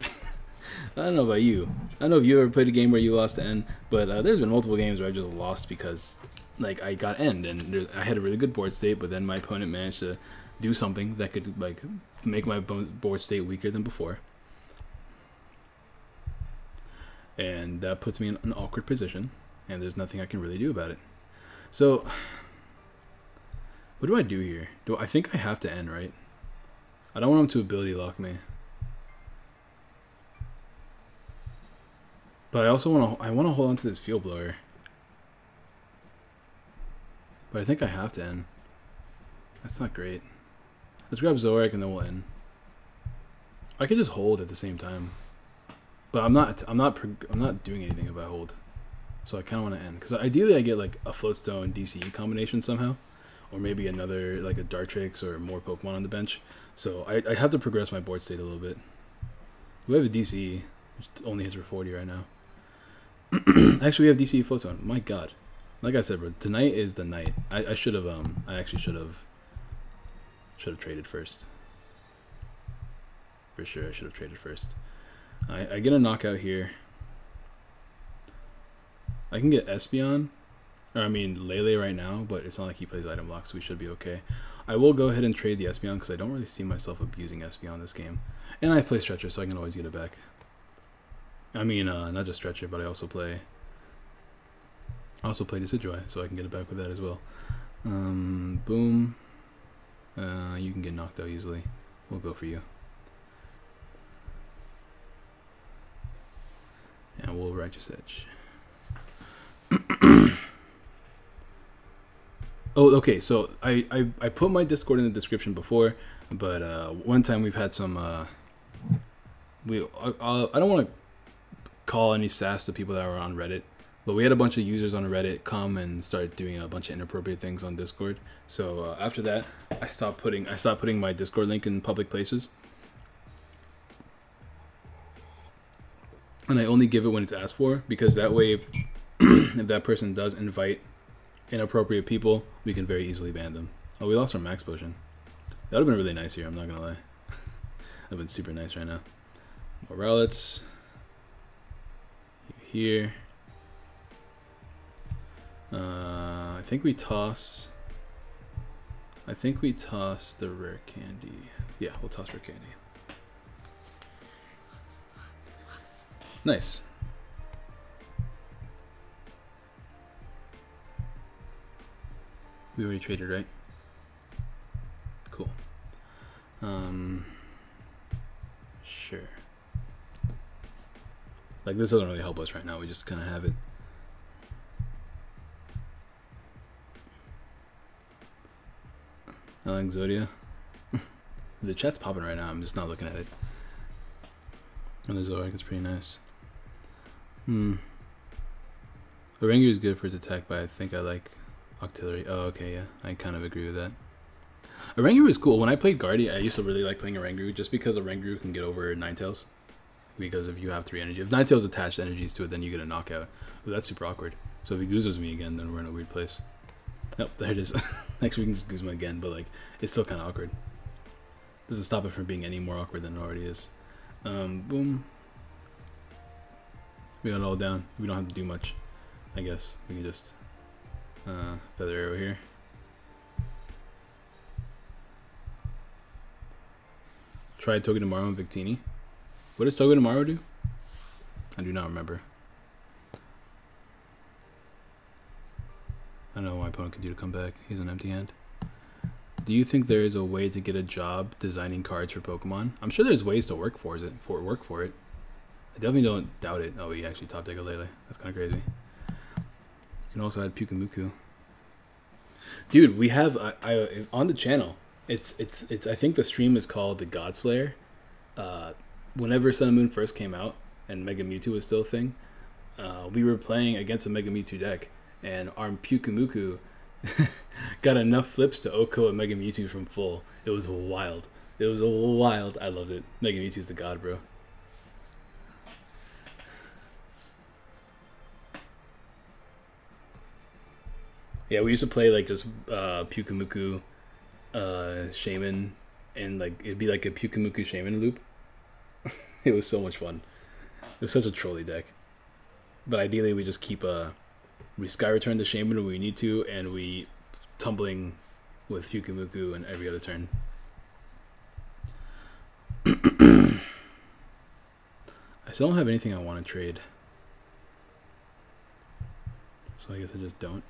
I don't know about you. I don't know if you ever played a game where you lost to N, but there's been multiple games where I just lost because like I got N'd and I had a really good board state, but then my opponent managed to do something that could like make my board state weaker than before, and that puts me in an awkward position, and there's nothing I can really do about it. So what do I do here? I think I have to end, right? I don't want him to Ability Lock me. But I also want to hold on to this Field Blower. But I think I have to end. That's not great. Let's grab Zoroark and then we'll end. I could just hold at the same time. But I'm not doing anything if I hold. So I kind of want to end, because ideally I get like a Floatstone DCE combination somehow, or maybe another like a Dartrix or more Pokemon on the bench. So I have to progress my board state a little bit. We have a DCE, which only hits for 40 right now. Actually, we have DCE Floatstone. My God, like I said, bro, tonight is the night. I actually should have traded first. For sure, I should have traded first. I get a knockout here. I can get Espeon, or I mean Lele right now, but it's not like he plays item lock, so we should be okay. I will go ahead and trade the Espeon because I don't really see myself abusing Espeon this game. And I play Stretcher, so I can always get it back. I mean, not just Stretcher, but I also play Decidueye, so I can get it back with that as well. Boom. You can get knocked out easily. We'll go for you. And we'll Righteous Edge. Oh, okay, so I put my Discord in the description before, but one time we've had some I don't want to call any sass to people that were on Reddit, But we had a bunch of users on Reddit come and start doing a bunch of inappropriate things on Discord. So after that, I stopped putting my Discord link in public places. And I only give it when it's asked for, because that way, if that person does invite inappropriate people, we can very easily ban them. Oh, we lost our max potion. That would have been really nice here, I'm not gonna lie. That would have been super nice right now. More relics. Here. I think we toss the rare candy. Yeah, we'll toss rare candy. Nice. We already traded, right? Cool. Sure. Like, this doesn't really help us right now. We just kind of have it. Exodia. The chat's popping right now. I'm just not looking at it. And the Zorak is pretty nice. Orangu is good for its attack, but I think I like Octillery. Oh, okay, yeah. I kind of agree with that. Orangu is cool. When I played Guardi, I used to really like playing Orangu just because Orangu can get over Ninetales. Because if you have 3 energy. If Ninetales attached energies to it, then you get a knockout. Ooh, that's super awkward. So if he Guzos me again, then we're in a weird place. Nope, there it is. Next we can just Guzma again, but like, it's still kind of awkward. Doesn't stop it from being any more awkward than it already is. Boom. We got it all down. We don't have to do much, I guess. We can just feather arrow here. Try Toga tomorrow and Victini. What does Toga tomorrow do? I do not remember. I don't know what my opponent could do to come back. He's an empty hand. Do you think there is a way to get a job designing cards for Pokemon? I'm sure there's ways to work for it. I definitely don't doubt it. Oh, he actually top deck a Lele. That's kind of crazy. You can also add Pukamuku. Dude, we have I on the channel. It's I think the stream is called the God Slayer. Whenever Sun and Moon first came out and Mega Mewtwo was still a thing, we were playing against a Mega Mewtwo deck, and our Pukamuku got enough flips to Oko a Mega Mewtwo from full. It was wild. It was wild. I loved it. Mega Mewtwo's the god, bro. Yeah, we used to play like just Pukamuku, Shaman, and like it'd be like a Pukamuku Shaman loop. It was so much fun. It was such a trolly deck. But ideally, we just keep we Sky Return the Shaman when we need to, and we tumbling with Pukamuku and every other turn. I still don't have anything I want to trade, so I guess I just don't.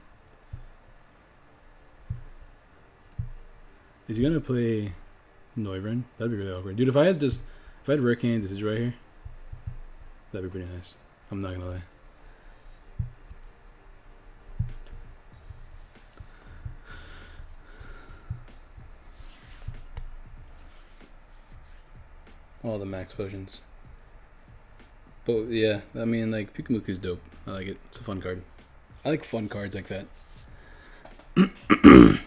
Is he gonna play Noivern? That'd be really awkward, dude. If I had Hurricane, this is right here. That'd be pretty nice. I'm not gonna lie. All the max potions. But yeah, I mean, like, Pukamuku's dope. I like it. It's a fun card. I like fun cards like that.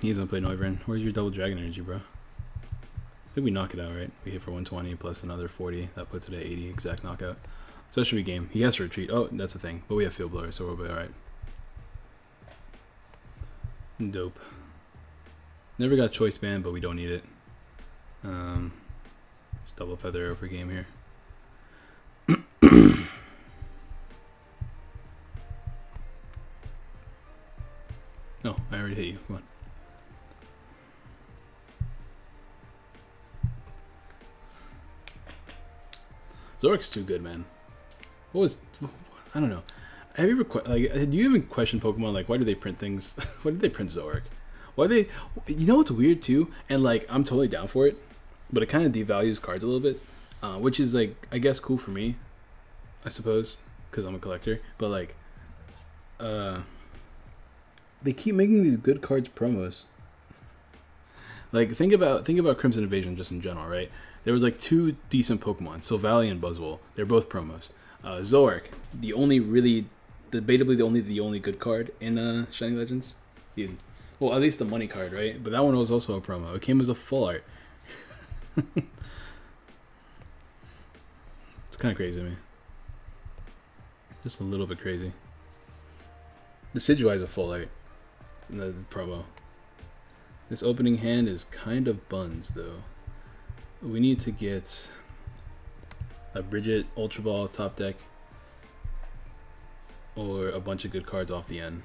He's gonna play Noivern. Where's your double dragon energy, bro? I think we knock it out, right? We hit for 120 plus another 40. That puts it at 80 exact knockout. So that should be game. He has to retreat. Oh, that's the thing. But we have Field Blower, so we'll be alright. Dope. Never got Choice Band, but we don't need it. Just double Feather Arrow per game here. No, I already hit you. Come on. Zork's too good, man. I don't know. Have you ever do you even question Pokemon, like, why do they print things? Why did they print Zork? You know what's weird too? And like, I'm totally down for it, but it kind of devalues cards a little bit, which is like, I guess, cool for me, I suppose, because I'm a collector. But like, they keep making these good cards promos. Like, think about Crimson Invasion just in general, right? There was like 2 decent Pokemon, Sylvally and Buzzwole. They're both promos. Zoroark, the only really debatably the only good card in Shining Legends. Well, at least the money card, right? But that one was also a promo. It came as a full art. It's kind of crazy to me. Just a little bit crazy. The Sigilai is a full art. It's another promo. This opening hand is kind of buns, though. We need to get a Bridget Ultra Ball top deck or a bunch of good cards off the end.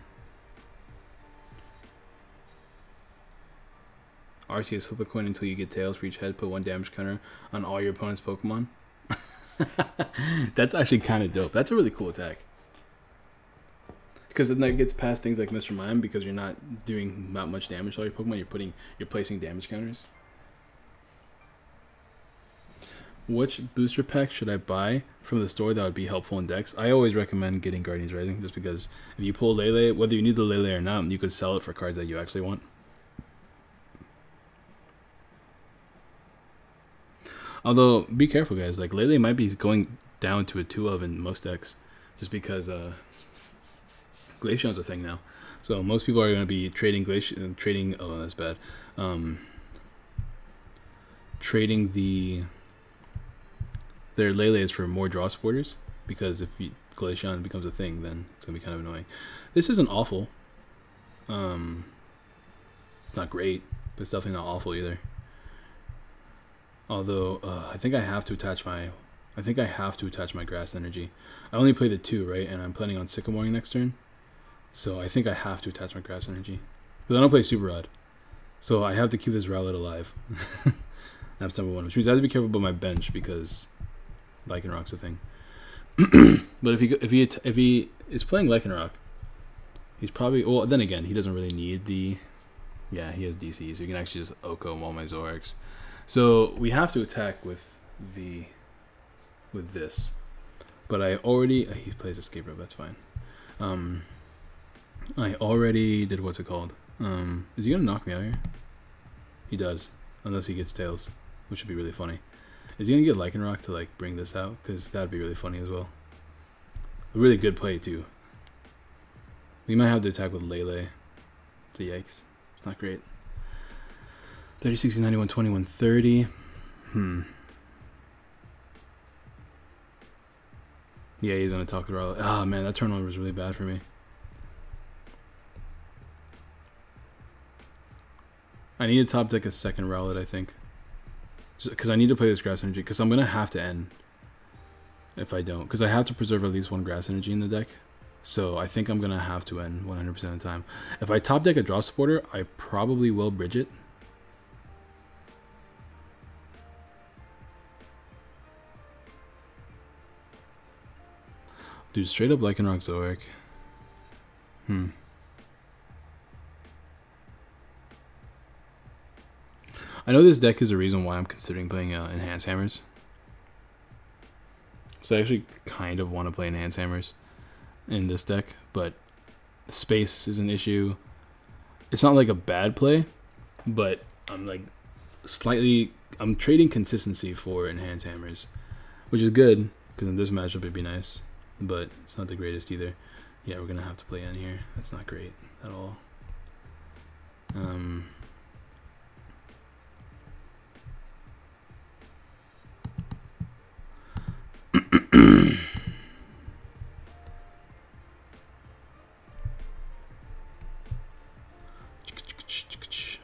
RCS flip a coin until you get tails for each head. Put 1 damage counter on all your opponent's Pokemon. That's actually kind of dope. That's a really cool attack. Because then that gets past things like Mr. Mime because you're not doing not much damage to all your Pokemon. You're placing damage counters. Which booster pack should I buy from the store that would be helpful in decks? I always recommend getting Guardians Rising just because if you pull Lele, whether you need the Lele or not, you could sell it for cards that you actually want. Although, be careful, guys. Like, Lele might be going down to a 2 of in most decks just because Glaceon's a thing now. So most people are going to be trading Glaceon, oh, that's bad. Trading their Lele's for more draw supporters because if Glaceon becomes a thing, then it's going to be kind of annoying. This isn't awful. It's not great, but it's definitely not awful either. Although I think I have to attach my Grass Energy. I only play the 2, right? And I'm planning on Sycamoring next turn. So I think I have to attach my Grass Energy. Because I don't play Super Rod. So I have to keep this Rowlet alive. That's number 1. Which means I have to be careful about my bench because Lycanrock's a thing. But if he is playing Lycanrock, he's probably, well, then again, he doesn't really need the, yeah, he has DC, so you can actually just Oko all my Zorks. So we have to attack with this. But I already, he plays Escape Rope, that's fine. I already did, what's it called? Is he gonna knock me out here? He does, unless he gets Tails, which would be really funny. Is he gonna get Lycanroc to like bring this out? Because that'd be really funny as well. A really good play too. We might have to attack with Lele. It's a yikes. It's not great. 30, 60, 91, 21, 30. Yeah, he's gonna talk to Rowlet. Ah, man, that turn one was really bad for me. I need to top deck a second Rowlet, I think. Because I need to play this Grass Energy. Because I'm going to have to end if I don't. Because I have to preserve at least 1 Grass Energy in the deck. So I think I'm going to have to end 100% of the time. If I top deck a draw supporter, I probably will bridge it. Dude, straight up Lycanroc Zoic. I know this deck is a reason why I'm considering playing Enhance Hammers. So I actually kind of want to play Enhance Hammers in this deck, but space is an issue. It's not like a bad play, but I'm like I'm trading consistency for Enhance Hammers, which is good because in this matchup it'd be nice, but it's not the greatest either. Yeah, we're gonna have to play in here. That's not great at all.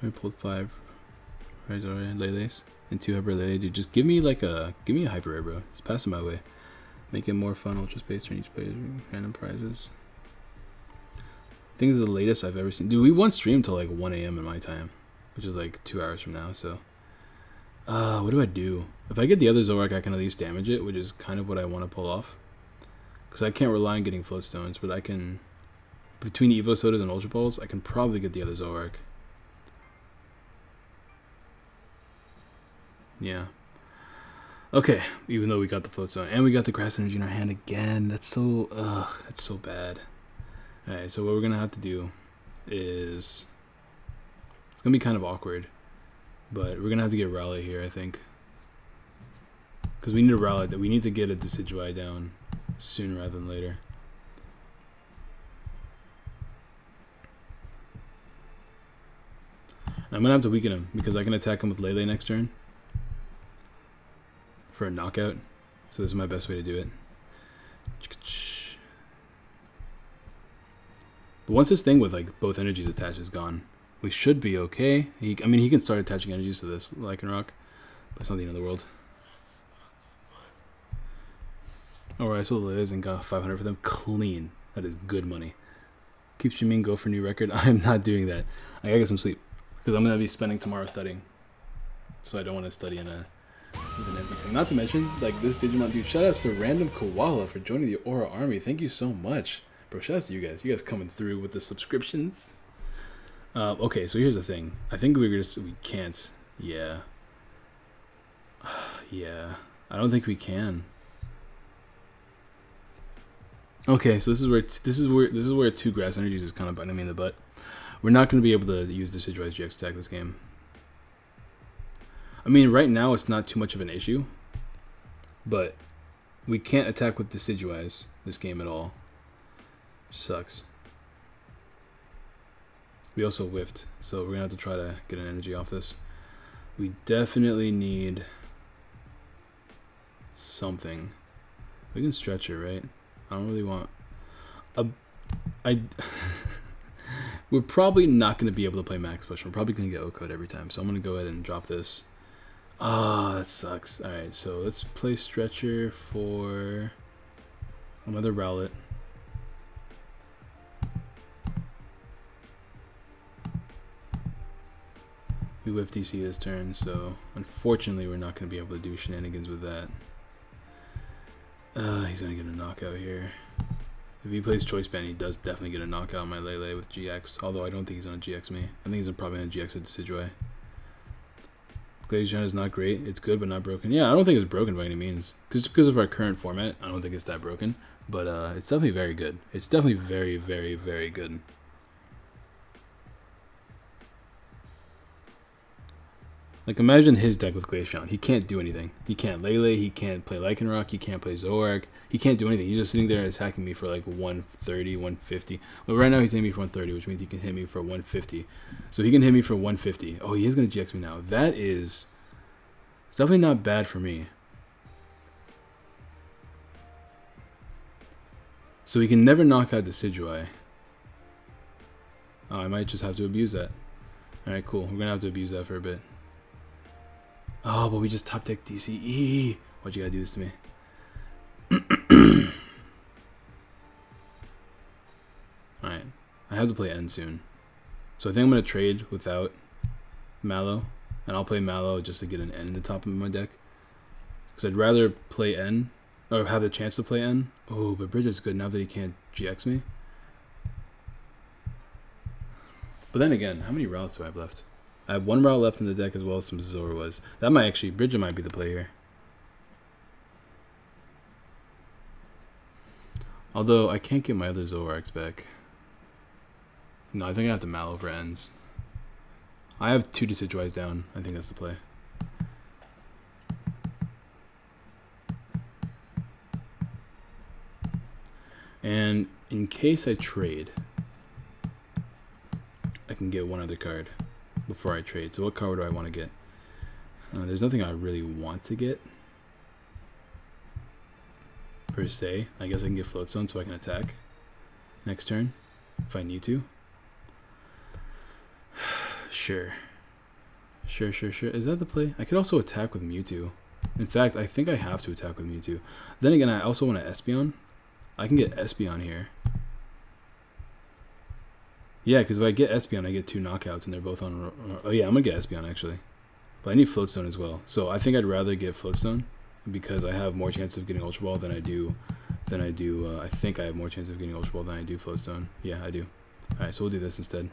I pulled 5 Lele's and 2 Hyper Lele. Dude, just give me a Hyper Rare, bro. Just pass it my way. Make it more fun. Ultra Space turn each player. Random prizes. I think this is the latest I've ever seen. Dude, we once streamed till like 1 AM in my time, which is like 2 hours from now. So, what do I do? If I get the other Zoroark, I can at least damage it, which is kind of what I want to pull off. Because I can't rely on getting Float Stones, but I can, between Evo Sodas and Ultra Balls, I can probably get the other Zoroark. Yeah. Okay, even though we got the Float Stone and we got the Grass Energy in our hand again, that's so bad. Alright, so what we're gonna have to do is, it's gonna be kind of awkward, but we're gonna have to get Rowlet here, I think, because we need a Rowlet. We need to get a Decidueye down sooner rather than later. I'm going to have to weaken him because I can attack him with Lele next turn for a knockout. So this is my best way to do it. But once this thing with like both energies attached is gone, we should be okay. I mean, he can start attaching energies to this Lycanroc, but it's not the end of the world. Alright, so Liz and got 500 for them. Clean. That is good money. Keep streaming, go for new record. I'm not doing that. I gotta get some sleep because I'm gonna be spending tomorrow studying. So I don't want to study with an empty thing. Not to mention, like this Digimon dude. Shoutouts to Random Koala for joining the Aura Army. Thank you so much, bro. Shoutouts to you guys. You guys coming through with the subscriptions. Okay, so here's the thing. I think we can't. Yeah. Yeah. I don't think we can. Okay, so this is where two grass energies is kind of biting me in the butt. We're not going to be able to use the Decidueye's GX attack this game. I mean, right now it's not too much of an issue, but we can't attack with Decidueye's this game at all. Which sucks. We also whiffed, so we're going to have to try to get an energy off this. We definitely need something. We can stretch it, right? I don't really want we're probably not going to be able to play max push. We're probably going to get O-code every time. So I'm going to go ahead and drop this. Ah, that sucks. Alright, so let's play stretcher for another Rowlet. We whiff DC this turn, so unfortunately we're not going to be able to do shenanigans with that. He's going to get a knockout here. If he plays Choice Band, he does definitely get a knockout on my Lele with GX. Although I don't think he's going to GX me. I think he's probably going to GX at Decidueye. Glacian is not great. It's good, but not broken. Yeah, I don't think it's broken by any means. Because of our current format, I don't think it's that broken. But it's definitely very good. It's definitely very, very, very good. Like, imagine his deck with Glaceon. He can't do anything. He can't Lele, he can't play Lycanroc, he can't play Zoroark. He can't do anything. He's just sitting there attacking me for like 130, 150. Well, right now he's hitting me for 130, which means he can hit me for 150. So he can hit me for 150. Oh, he is going to GX me now. That is... It's definitely not bad for me. So he can never knock out Decidueye. Oh, I might just have to abuse that. Alright, cool. We're going to have to abuse that for a bit. Oh, but we just top deck DCE. Why'd you gotta do this to me? Alright. I have to play N soon. So I think I'm gonna trade without Mallow. And I'll play Mallow just to get an N in the top of my deck. Because I'd rather play N, or have the chance to play N. Oh, but Bridget's good now that he can't GX me. But then again, how many routes do I have left? I have one route left in the deck as well as some Zoroark. That might actually, Bridget might be the play here. Although I can't get my other Zoroarks back. No, I think I have to Mallow for ends. I have 2 Decidueyes down. I think that's the play. And in case I trade, I can get one other card before I trade. So what card do I want to get? There's nothing I really want to get per se. I guess I can get Float Stone so I can attack next turn if I need to. Sure. Is that the play? I could also attack with Mewtwo. In fact, I think I have to attack with Mewtwo. Then again, I also want to Espeon. I can get Espeon here. Yeah, because if I get Espeon, I get 2 knockouts, and they're both on... Oh yeah, I'm going to get Espeon, actually. But I need Floatstone as well. So I think I'd rather get Floatstone, because I have more chance of getting Ultra Ball than I do... I think I have more chance of getting Ultra Ball than I do Floatstone. Yeah, I do. Alright, so we'll do this instead.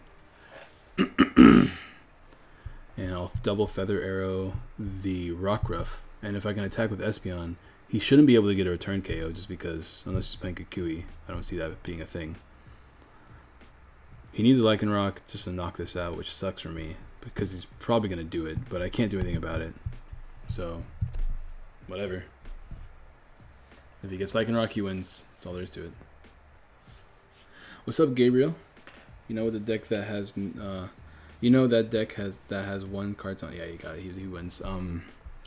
And I'll double Feather Arrow the Rockruff. And if I can attack with Espeon, he shouldn't be able to get a return KO, just because, unless he's playing Kukui, I don't see that being a thing. He needs a Lycanroc just to knock this out, which sucks for me, because he's probably going to do it, but I can't do anything about it. So, whatever. If he gets Lycanroc, he wins. That's all there is to it. What's up, Gabriel? You know, with a deck that has You know that deck has one card on. Yeah, you got it. He wins.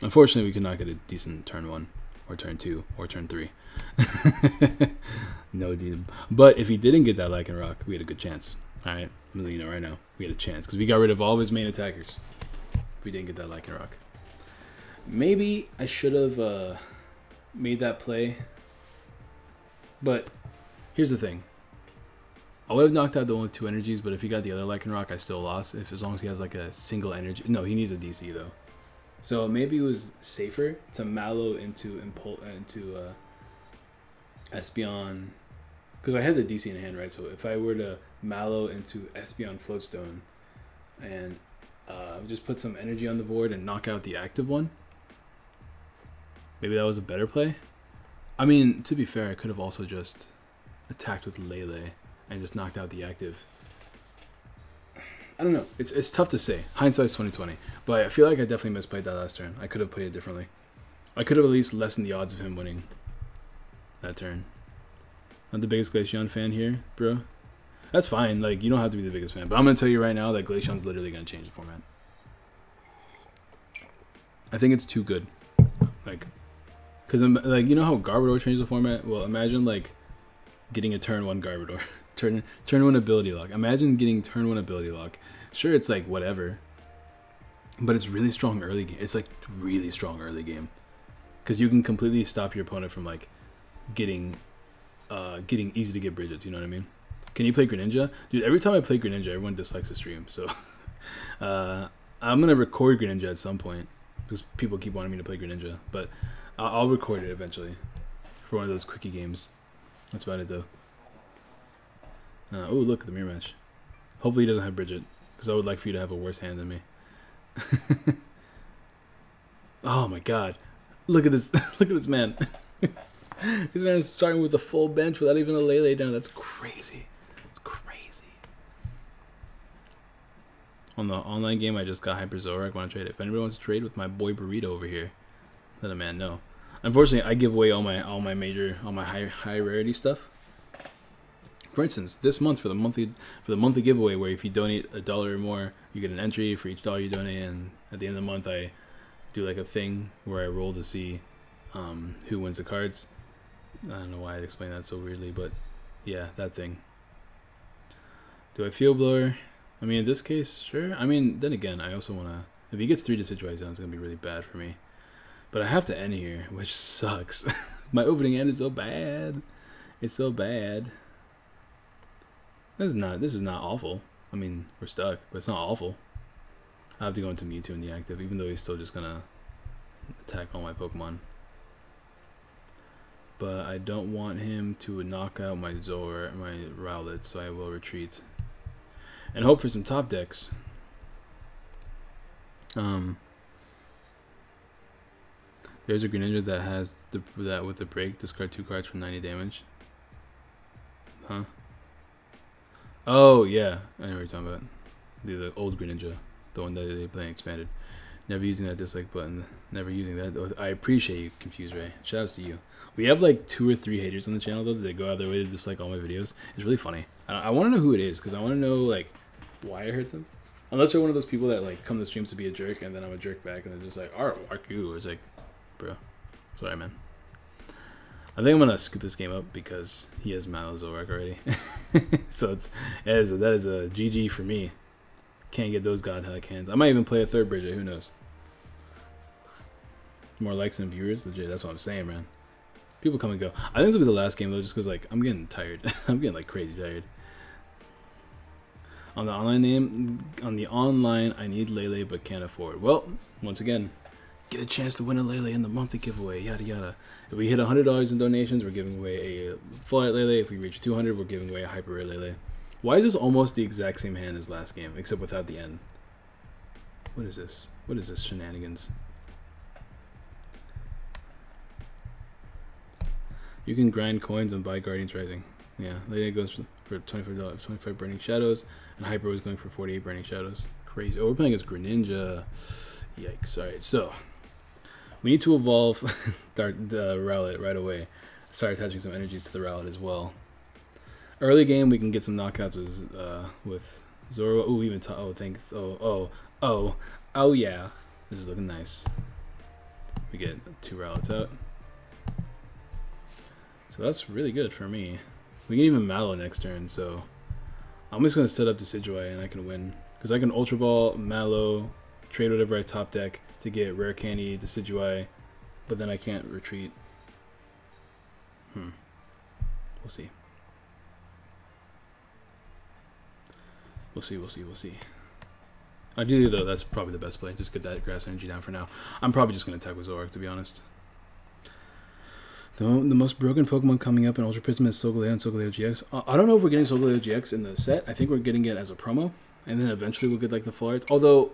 Unfortunately, we could not get a decent turn 1 or turn 2 or turn 3. No, dude. But if he didn't get that Lycanroc, we had a good chance. All right, I'm letting you know right now, we had a chance because we got rid of all of his main attackers. We didn't get that Lycanroc. Maybe I should have made that play. But here's the thing. I would have knocked out the one with 2 energies, but if he got the other Lycanroc, I still lost. As long as he has like a single energy. No, he needs a DC though. So maybe it was safer to Mallow into Espeon, because I had the DC in hand, right? So if I were to Mallow into Espeon Floatstone and just put some energy on the board and knock out the active one, maybe that was a better play. I mean, to be fair, I could have also just attacked with Lele and just knocked out the active. I don't know. It's tough to say. Hindsight's 20/20. But I feel like I definitely misplayed that last turn. I could have played it differently. I could have at least lessened the odds of him winning that turn. Not the biggest Glaceon fan here, bro. That's fine. Like, you don't have to be the biggest fan. But I'm going to tell you right now that Glaceon's literally going to change the format. I think it's too good. Like, because, like, you know how Garbodor changed the format? Well, imagine, like, getting a turn 1 Garbodor. turn 1 ability lock. Imagine getting turn 1 ability lock. Sure, it's, like, whatever. But it's really strong early game. It's, like, really strong early game. Because you can completely stop your opponent from, like, getting easy to get Bridgets, you know what I mean? Can you play Greninja? Dude, every time I play Greninja, everyone dislikes the stream. So I'm going to record Greninja at some point because people keep wanting me to play Greninja. But I'll record it eventually for one of those quickie games. That's about it, though. Oh, look at the mirror match. Hopefully he doesn't have Bridget because I would like for you to have a worse hand than me. Oh, my God. Look at this. Look at this man. This man is starting with a full bench without even a Lele down. That's crazy. It's crazy. On the online game, I just got Hyper Zoroark. Want to trade? If anybody wants to trade with my boy Burrito over here, let a man know. Unfortunately, I give away all my high rarity stuff. For instance, this month for the monthly giveaway, where if you donate $1 or more, you get an entry for each $1 you donate, and at the end of the month, I do like a thing where I roll to see who wins the cards. I don't know why I explained that so weirdly, but yeah, that thing. Do I feel blower? I mean, in this case, sure. I mean, then again, I also want to... If he gets 3 Decidueye down, it's going to be really bad for me. But I have to end here, which sucks. My opening end is so bad. It's so bad. This is not awful. I mean, we're stuck, but it's not awful. I have to go into Mewtwo in the active, even though he's still just going to attack all my Pokemon. But I don't want him to knock out my Rowlet, so I will retreat. And hope for some top decks. There's a Greninja that has that with the break, discard 2 cards for 90 damage. Huh? Oh, yeah. I know what you're talking about. The old Greninja. The one that they play expanded. Never using that dislike button. Never using that. I appreciate you, Confused Ray. Shoutouts to you. We have like 2 or 3 haters on the channel, though, that go out their way to dislike all my videos. It's really funny. I want to know who it is, because I want to know, like, why I hurt them. Unless they're one of those people that, like, come to streams to be a jerk, and then I'm a jerk back, and they're just like, alright, fuck you. It's like, bro. Sorry, man. I think I'm going to scoop this game up, because he has Mallow Zoroark already. So that is a GG for me. Can't get those godlike hands. I might even play a 3rd Bridget, who knows. More likes than viewers, legit, that's what I'm saying, man. People come and go. I think this will be the last game, though, just because, like, I'm getting tired. I'm getting, like, crazy tired. On the online, I need Lele, but can't afford. Well, once again, get a chance to win a Lele in the monthly giveaway, yada yada. If we hit $100 in donations, we're giving away a full art Lele. If we reach 200, we're giving away a hyper rare Lele. Why is this almost the exact same hand as last game, except without the N? What is this? What is this shenanigans? You can grind coins and buy Guardians Rising. Yeah, Lele goes for $25, 25 Burning Shadows, and Hyper was going for 48 Burning Shadows. Crazy. Oh, we're playing as Greninja. Yikes. Alright, so we need to evolve the Rowlet right away. Start attaching some energies to the Rowlet as well. Early game, we can get some knockouts with Zoro. Ooh, even oh yeah. This is looking nice. We get 2 routes out. So that's really good for me. We can even Mallow next turn, so I'm just gonna set up Decidueye and I can win. Because I can Ultra Ball, Mallow, trade whatever I top deck to get Rare Candy, Decidueye, but then I can't retreat. We'll see. We'll see. Ideally, though, that's probably the best play. Just get that Grass Energy down for now. I'm probably just going to attack with Zoroark, to be honest. The most broken Pokemon coming up in Ultra Prism is Solgaleo and Solgaleo GX. I don't know if we're getting Solgaleo GX in the set. I think we're getting it as a promo. And then eventually we'll get like the full arts. Although,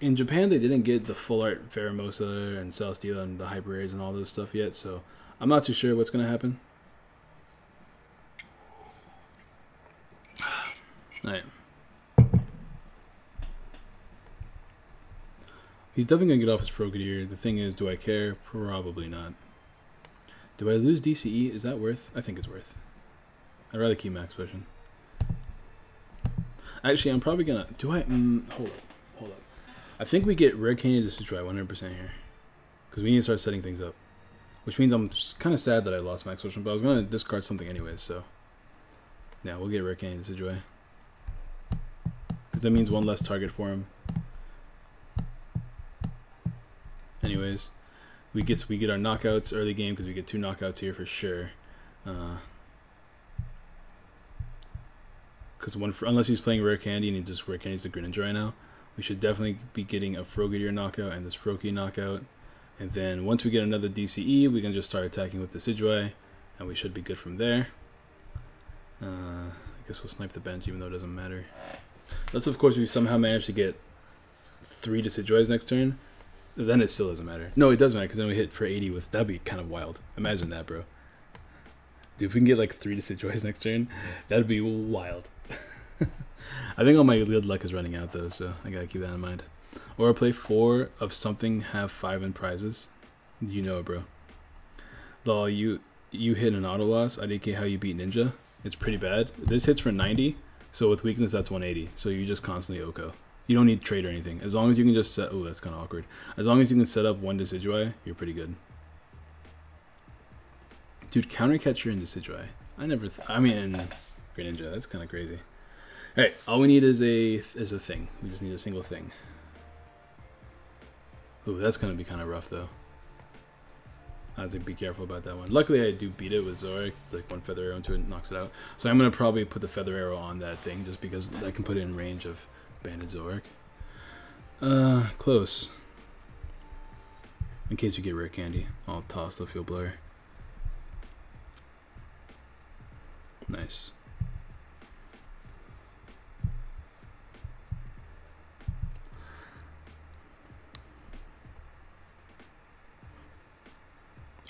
in Japan, they didn't get the full art Pheromosa and Celesteela and the Hyper Rares and all this stuff yet. So, I'm not too sure what's going to happen. Alright. He's definitely going to get off his Frogadier. The thing is, do I care? Probably not. Do I lose DCE? Is that worth? I think it's worth. I'd rather keep Max Potion. Actually, I'm probably going to... Do I... hold up. I think we get Rare Candy to try 100% here. Because we need to start setting things up. Which means I'm kind of sad that I lost Max Potion, but I was going to discard something anyways, so... Yeah, we'll get Rare Candy to Decidueye. Because that means one less target for him. Anyways, we get our knockouts early game because we get 2 knockouts here for sure. Because unless he's playing Rare Candy and he just Rare Candy's the Greninja right now, we should definitely be getting a Frogadier knockout and this Froakie knockout. And then once we get another DCE, we can just start attacking with the Decidueye, and we should be good from there. I guess we'll snipe the bench even though it doesn't matter. Unless of course we somehow manage to get 3 Decidueyes next turn. Then it still doesn't matter. No, it does matter because then we hit for 80 with... That'd be kind of wild. Imagine that, bro. Dude, if we can get like 3 Decidueyes next turn, that'd be wild. I think all my good luck is running out though, so I gotta keep that in mind. Or play 4 of something, have 5 in prizes. You know it, bro. Lol, you hit an auto loss. I didn't care how you beat Ninja. It's pretty bad. This hits for 90, so with weakness that's 180. So you just constantly OHKO. You don't need trade or anything. As long as you can just set... Oh, that's kind of awkward. As long as you can set up 1 Decidueye, you're pretty good. Dude, counter catcher and Decidueye. I mean, Greninja. That's kind of crazy. Alright, all we need is a thing. We just need a single thing. Ooh, that's going to be kind of rough, though. I have to be careful about that one. Luckily, I do beat it with Zoroark. It's like 1 Feather Arrow into it, knocks it out. So I'm going to probably put the Feather Arrow on that thing, just because I can put it in range of Banded Zoroark. Close. In case you get Rare Candy, I'll toss the Field Blower. Nice.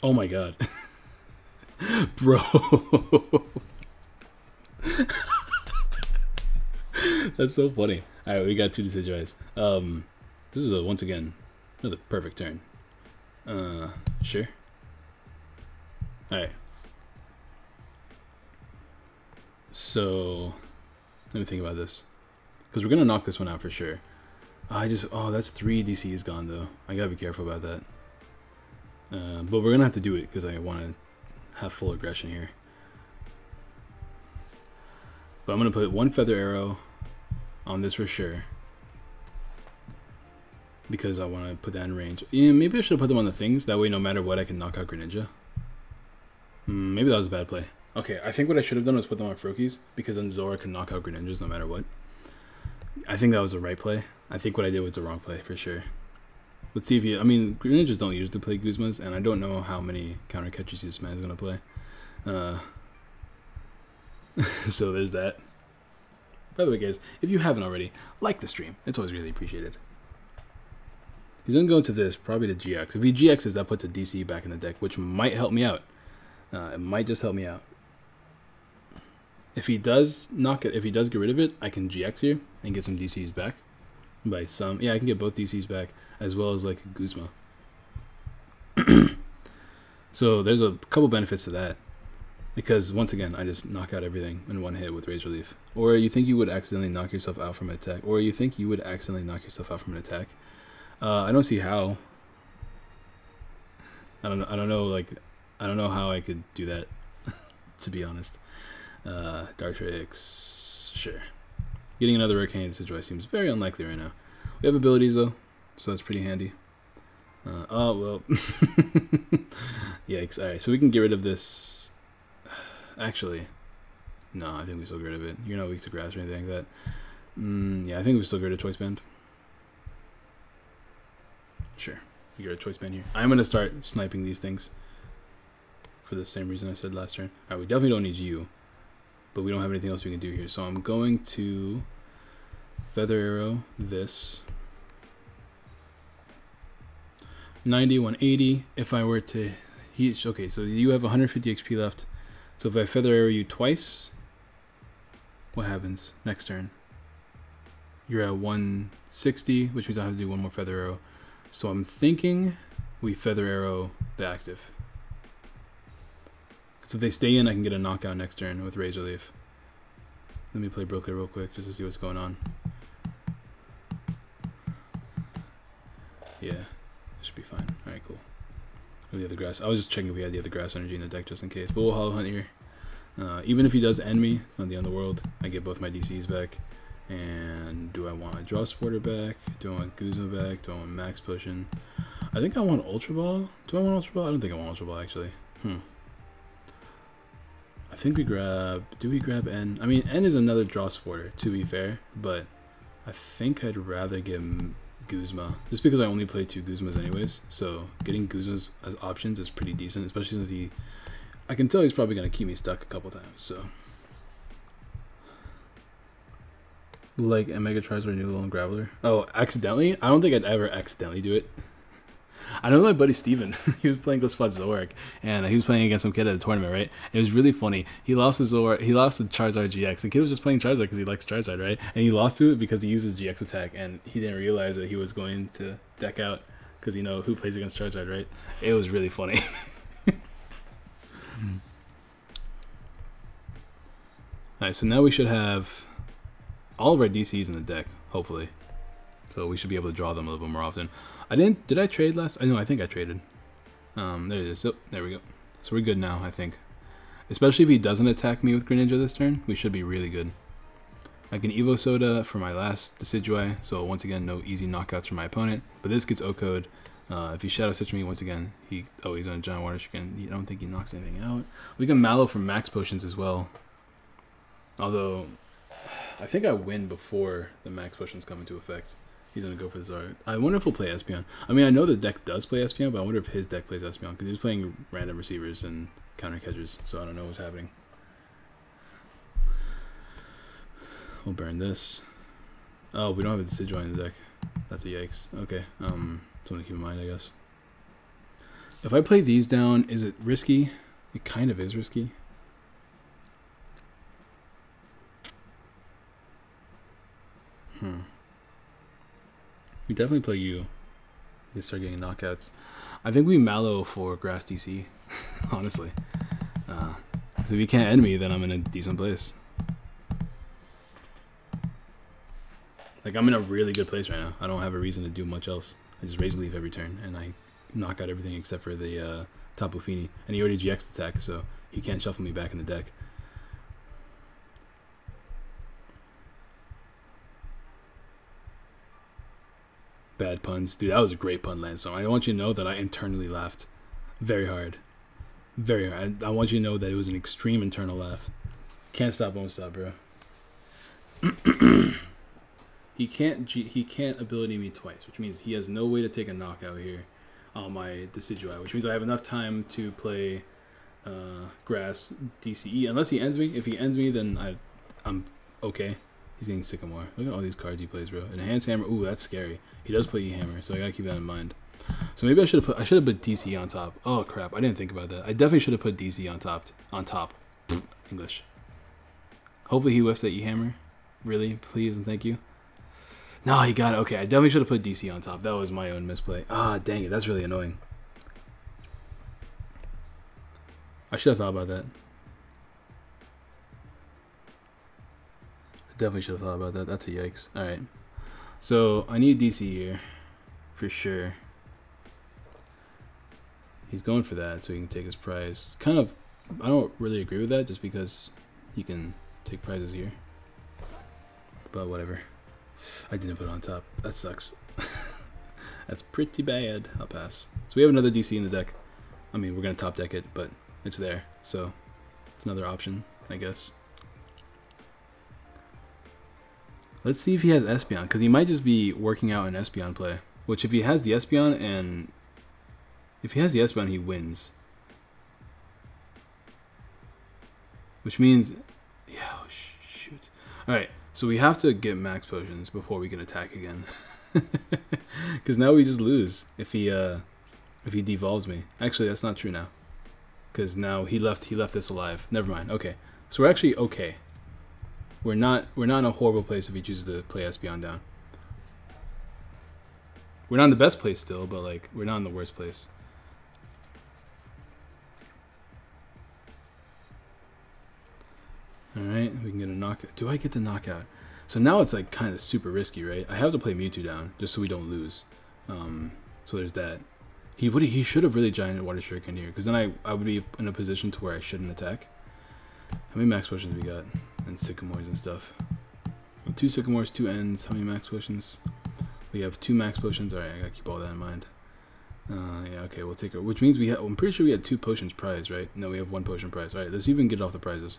Oh my god. Bro. That's so funny. Alright, we got 2 Decidueyes. This is once again another perfect turn. Sure. Alright. So let me think about this. Because we're gonna knock this one out for sure. Oh, that's 3 DCs gone though. I gotta be careful about that. But we're gonna have to do it because I want to have full aggression here. But I'm gonna put 1 Feather Arrow on this for sure because I want to put that in range. Yeah, maybe I should have put them on the things. That way, no matter what, I can knock out Greninja. Maybe that was a bad play. Okay, I think what I should have done was put them on Froakies because then Zora can knock out Greninjas no matter what. I think that was the right play. I think what I did was the wrong play for sure. Let's see if I mean, Greninjas don't usually play Guzmas, and I don't know how many counter catches this man is going to play. So there's that. By the way, guys, if you haven't already, like the stream. It's always really appreciated. He's going to go into this, probably the GX. If he GXs, that puts a DC back in the deck, which might help me out. It might just help me out. If he does if he does get rid of it, I can GX here and get some DCs back. By some, yeah, I can get both DCs back, as well as like a Guzma. So there's a couple benefits to that. Because once again, I just knock out everything in one hit with Razor Leaf. Or you think you would accidentally knock yourself out from an attack. Or you think you would accidentally knock yourself out from an attack. I don't see how. I don't know. Like, I don't know how I could do that. To be honest. Dartrix, sure. Getting another Arcane Decidueye seems very unlikely right now. We have abilities though, so that's pretty handy. Oh well. Yikes! All right, so we can get rid of this. Actually, no, I think we still get rid of it. You're not weak to grass or anything like that. Yeah, I think we still get rid of Choice Band. Sure, we get a Choice Band here. I'm gonna start sniping these things. For the same reason I said last turn. All right, we definitely don't need you, but we don't have anything else we can do here. So I'm going to Feather Arrow this. 90, 180. If I were to, okay. So you have 150 XP left. So if I Feather Arrow you twice, what happens next turn? You're at 160, which means I have to do one more Feather Arrow. So I'm thinking we Feather Arrow the active. So if they stay in, I can get a knockout next turn with Razor Leaf. Let me play Broker real quick just to see what's going on. Yeah, it should be fine. Alright, cool. The other grass. I was just checking if we had the other grass energy in the deck just in case. But we'll Hollow Hunt here. Even if he does end me, it's not the end of the world. I get both my DCs back. And do I want a Draw Supporter back? Do I want Guzma back? Do I want Max Potion? I think I want Ultra Ball. Do I want Ultra Ball? I don't think I want Ultra Ball actually. I think we grab, do we grab N? I mean, N is another Draw Supporter, to be fair, but I think I'd rather get Guzma, just because I only play 2 Guzmas anyways, so getting Guzmas as options is pretty decent, especially since I can tell he's probably going to keep me stuck a couple times, so. Like a Mega Charizard New Lone Graveler. Oh, accidentally? I don't think I'd ever accidentally do it. I know my buddy Steven, he was playing Glisspot Zoroark, and he was playing against some kid at a tournament, right? It was really funny. He lost his Zoroark, he lost to Charizard GX. The kid was just playing Charizard because he likes Charizard, right? And he lost to it because he uses GX attack, and he didn't realize that he was going to deck out because you know who plays against Charizard, right? It was really funny. Alright, so now we should have all of our DCs in the deck, hopefully. So we should be able to draw them a little bit more often. Did I trade last? I know, I think I traded. There it is. Oh, there we go. So we're good now, I think. Especially if he doesn't attack me with Greninja this turn, we should be really good. I can Evo Soda for my last Decidueye, so once again, no easy knockouts for my opponent. But this gets O-Code. If he Shadow Switch me, once again, he's on a Giant Water Chicken. I don't think he knocks anything out. We can Mallow for Max Potions as well. Although, I think I win before the Max Potions come into effect. He's going to go for this art. I wonder if he'll play Espeon. I mean, I know the deck does play Espeon, but I wonder if his deck plays Espeon, because he's playing random receivers and counter catchers, so I don't know what's happening. We'll burn this. Oh, we don't have a Decidueye in the deck. That's a yikes. Okay, something to keep in mind, I guess. If I play these down, is it risky? It kind of is risky. We definitely play you. We start getting knockouts. I think we Mallow for Grass DC, honestly. Because if he can't end me, then I'm in a decent place. Like, I'm in a really good place right now. I don't have a reason to do much else. I just Razor Leaf every turn, and I knock out everything except for the Tapu Fini. And he already GX attack, so he can't shuffle me back in the deck. Bad puns. Dude, that was a great pun, Lansome. I want you to know that I internally laughed very hard. Very hard. I want you to know that it was an extreme internal laugh. Can't stop, won't stop, bro. He can't ability me twice, which means he has no way to take a knockout here on my Decidueye, which means I have enough time to play Grass DCE, unless he ends me. If he ends me, then I'm okay. He's getting Sycamore. Look at all these cards he plays, bro. Enhanced Hammer. Ooh, that's scary. He does play E-Hammer, so I gotta keep that in mind. So maybe I should have put DC on top. Oh crap, I didn't think about that. I definitely should have put DC on top. English. Hopefully he whiffs that E-Hammer. Really, please and thank you. No, he got it. Okay, I definitely should have put DC on top. That was my own misplay. Ah, dang it, that's really annoying. I should have thought about that. Definitely should have thought about that. That's a yikes. Alright. So, I need DC here. For sure. He's going for that so he can take his prize. Kind of, I don't really agree with that just because he can take prizes here. But whatever. I didn't put it on top. That sucks. That's pretty bad. I'll pass. So we have another DC in the deck. I mean, we're going to top deck it, but it's there. So it's another option, I guess. Let's see if he has Espeon, because he might just be working out an Espeon play. Which if he has the Espeon and... If he has the Espeon, he wins. Which means... Yeah, oh, shoot. Alright, so we have to get max potions before we can attack again. Because now we just lose if he devolves me. Actually, that's not true now. Because now he left this alive. Never mind. Okay. So we're actually okay. We're not in a horrible place if he chooses to play Espeon down. We're not in the best place still, but like we're not in the worst place. Alright, we can get a knockout. Do I get the knockout? So now it's like kind of super risky, right? I have to play Mewtwo down just so we don't lose. So there's that. He should have really giant water shuriken here, because then I would be in a position to where I shouldn't attack. How many max potions we got? And sycamores and stuff. 2 sycamores, 2 ends. How many max potions? We have 2 max potions. Alright, I gotta keep all that in mind. Yeah, okay, we'll take it. Which means I'm pretty sure we had 2 potions prize, right? No, we have 1 potion prize. Alright, let's even get off the prizes.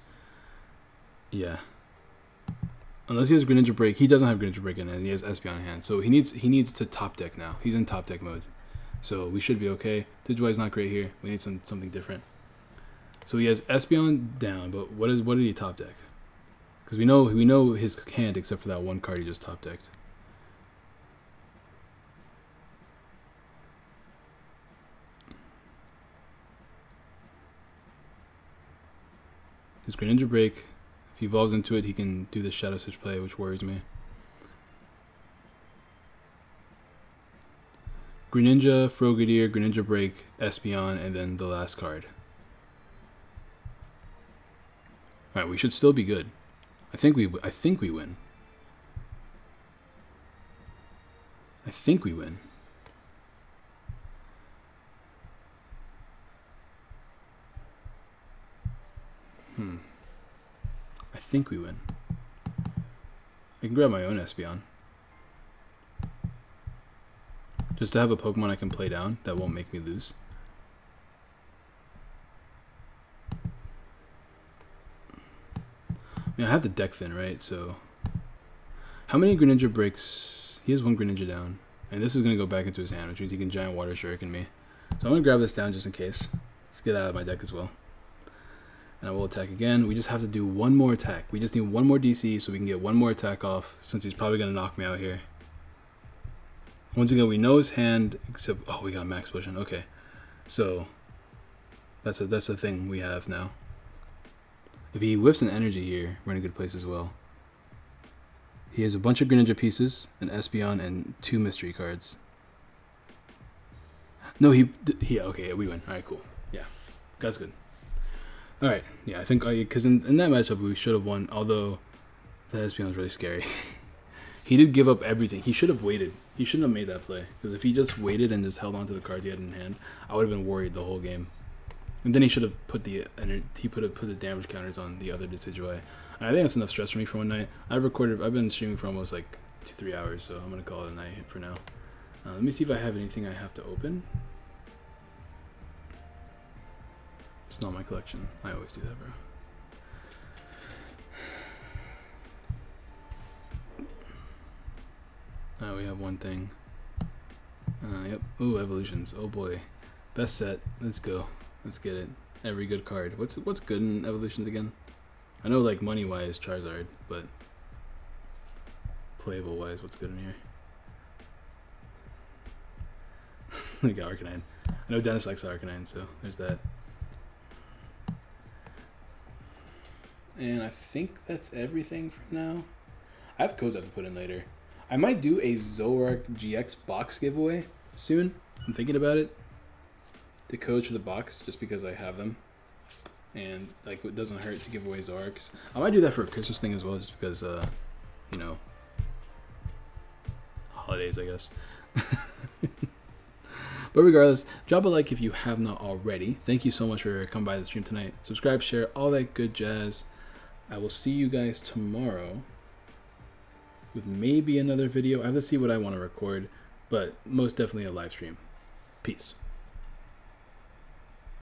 Yeah. Unless he has Greninja Break. He doesn't have Greninja Break in it, and he has Espeon in hand. So he needs to top deck now. He's in top deck mode. So we should be okay. Digitwise not great here. We need something different. So he has Espeon down, but what did he top deck? Because we know his hand except for that one card he just top decked. His Greninja Break. If he evolves into it, he can do the Shadow Switch play, which worries me. Greninja, Frogadier, Greninja Break, Espeon, and then the last card. Alright, we should still be good. I think we win. I think we win. I think we win. I can grab my own Espeon. Just to have a Pokemon I can play down that won't make me lose. I mean, I have the deck thin, right? So, how many Greninja breaks? He has 1 Greninja down. And this is going to go back into his hand, which means he can Giant Water Shuriken me. So I'm going to grab this down just in case. Let's get out of my deck as well. And I will attack again. We just have to do 1 more attack. We just need 1 more DC so we can get 1 more attack off, since he's probably going to knock me out here. Once again, we know his hand, except... Oh, we got max potion. Okay. So, that's a thing we have now. If he whiffs an energy here, we're in a good place as well. He has a bunch of Greninja pieces, an Espeon, and 2 mystery cards. No, okay, we win. Alright, cool. Yeah, that's good. Alright, yeah, I think, because in that matchup we should have won, although the Espeon was really scary. He did give up everything. He should have waited. He shouldn't have made that play, because if he just waited and just held on to the cards he had in hand, I would have been worried the whole game. And then he should have put the damage counters on the other Decidueye. I think that's enough stress for me for one night. I've been streaming for almost like 2-3 hours, so I'm gonna call it a night for now. Let me see if I have anything I have to open. It's not my collection. I always do that, bro. We have one thing. Yep. Ooh, evolutions. Oh boy. Best set. Let's go. Let's get it. Every good card. What's good in evolutions again? I know like money wise Charizard, but playable wise, what's good in here? We got Arcanine. I know Dennis likes Arcanine, so there's that. And I think that's everything for now. I have codes I have to put in later. I might do a Zoroark GX box giveaway soon. I'm thinking about it. The codes for the box, just because I have them. And like it doesn't hurt to give away Zoroarks. I might do that for a Christmas thing as well, just because you know, holidays, I guess. But regardless, drop a like if you have not already. Thank you so much for coming by the stream tonight. Subscribe, share, all that good jazz. I will see you guys tomorrow with maybe another video. I have to see what I want to record, but most definitely a live stream. Peace.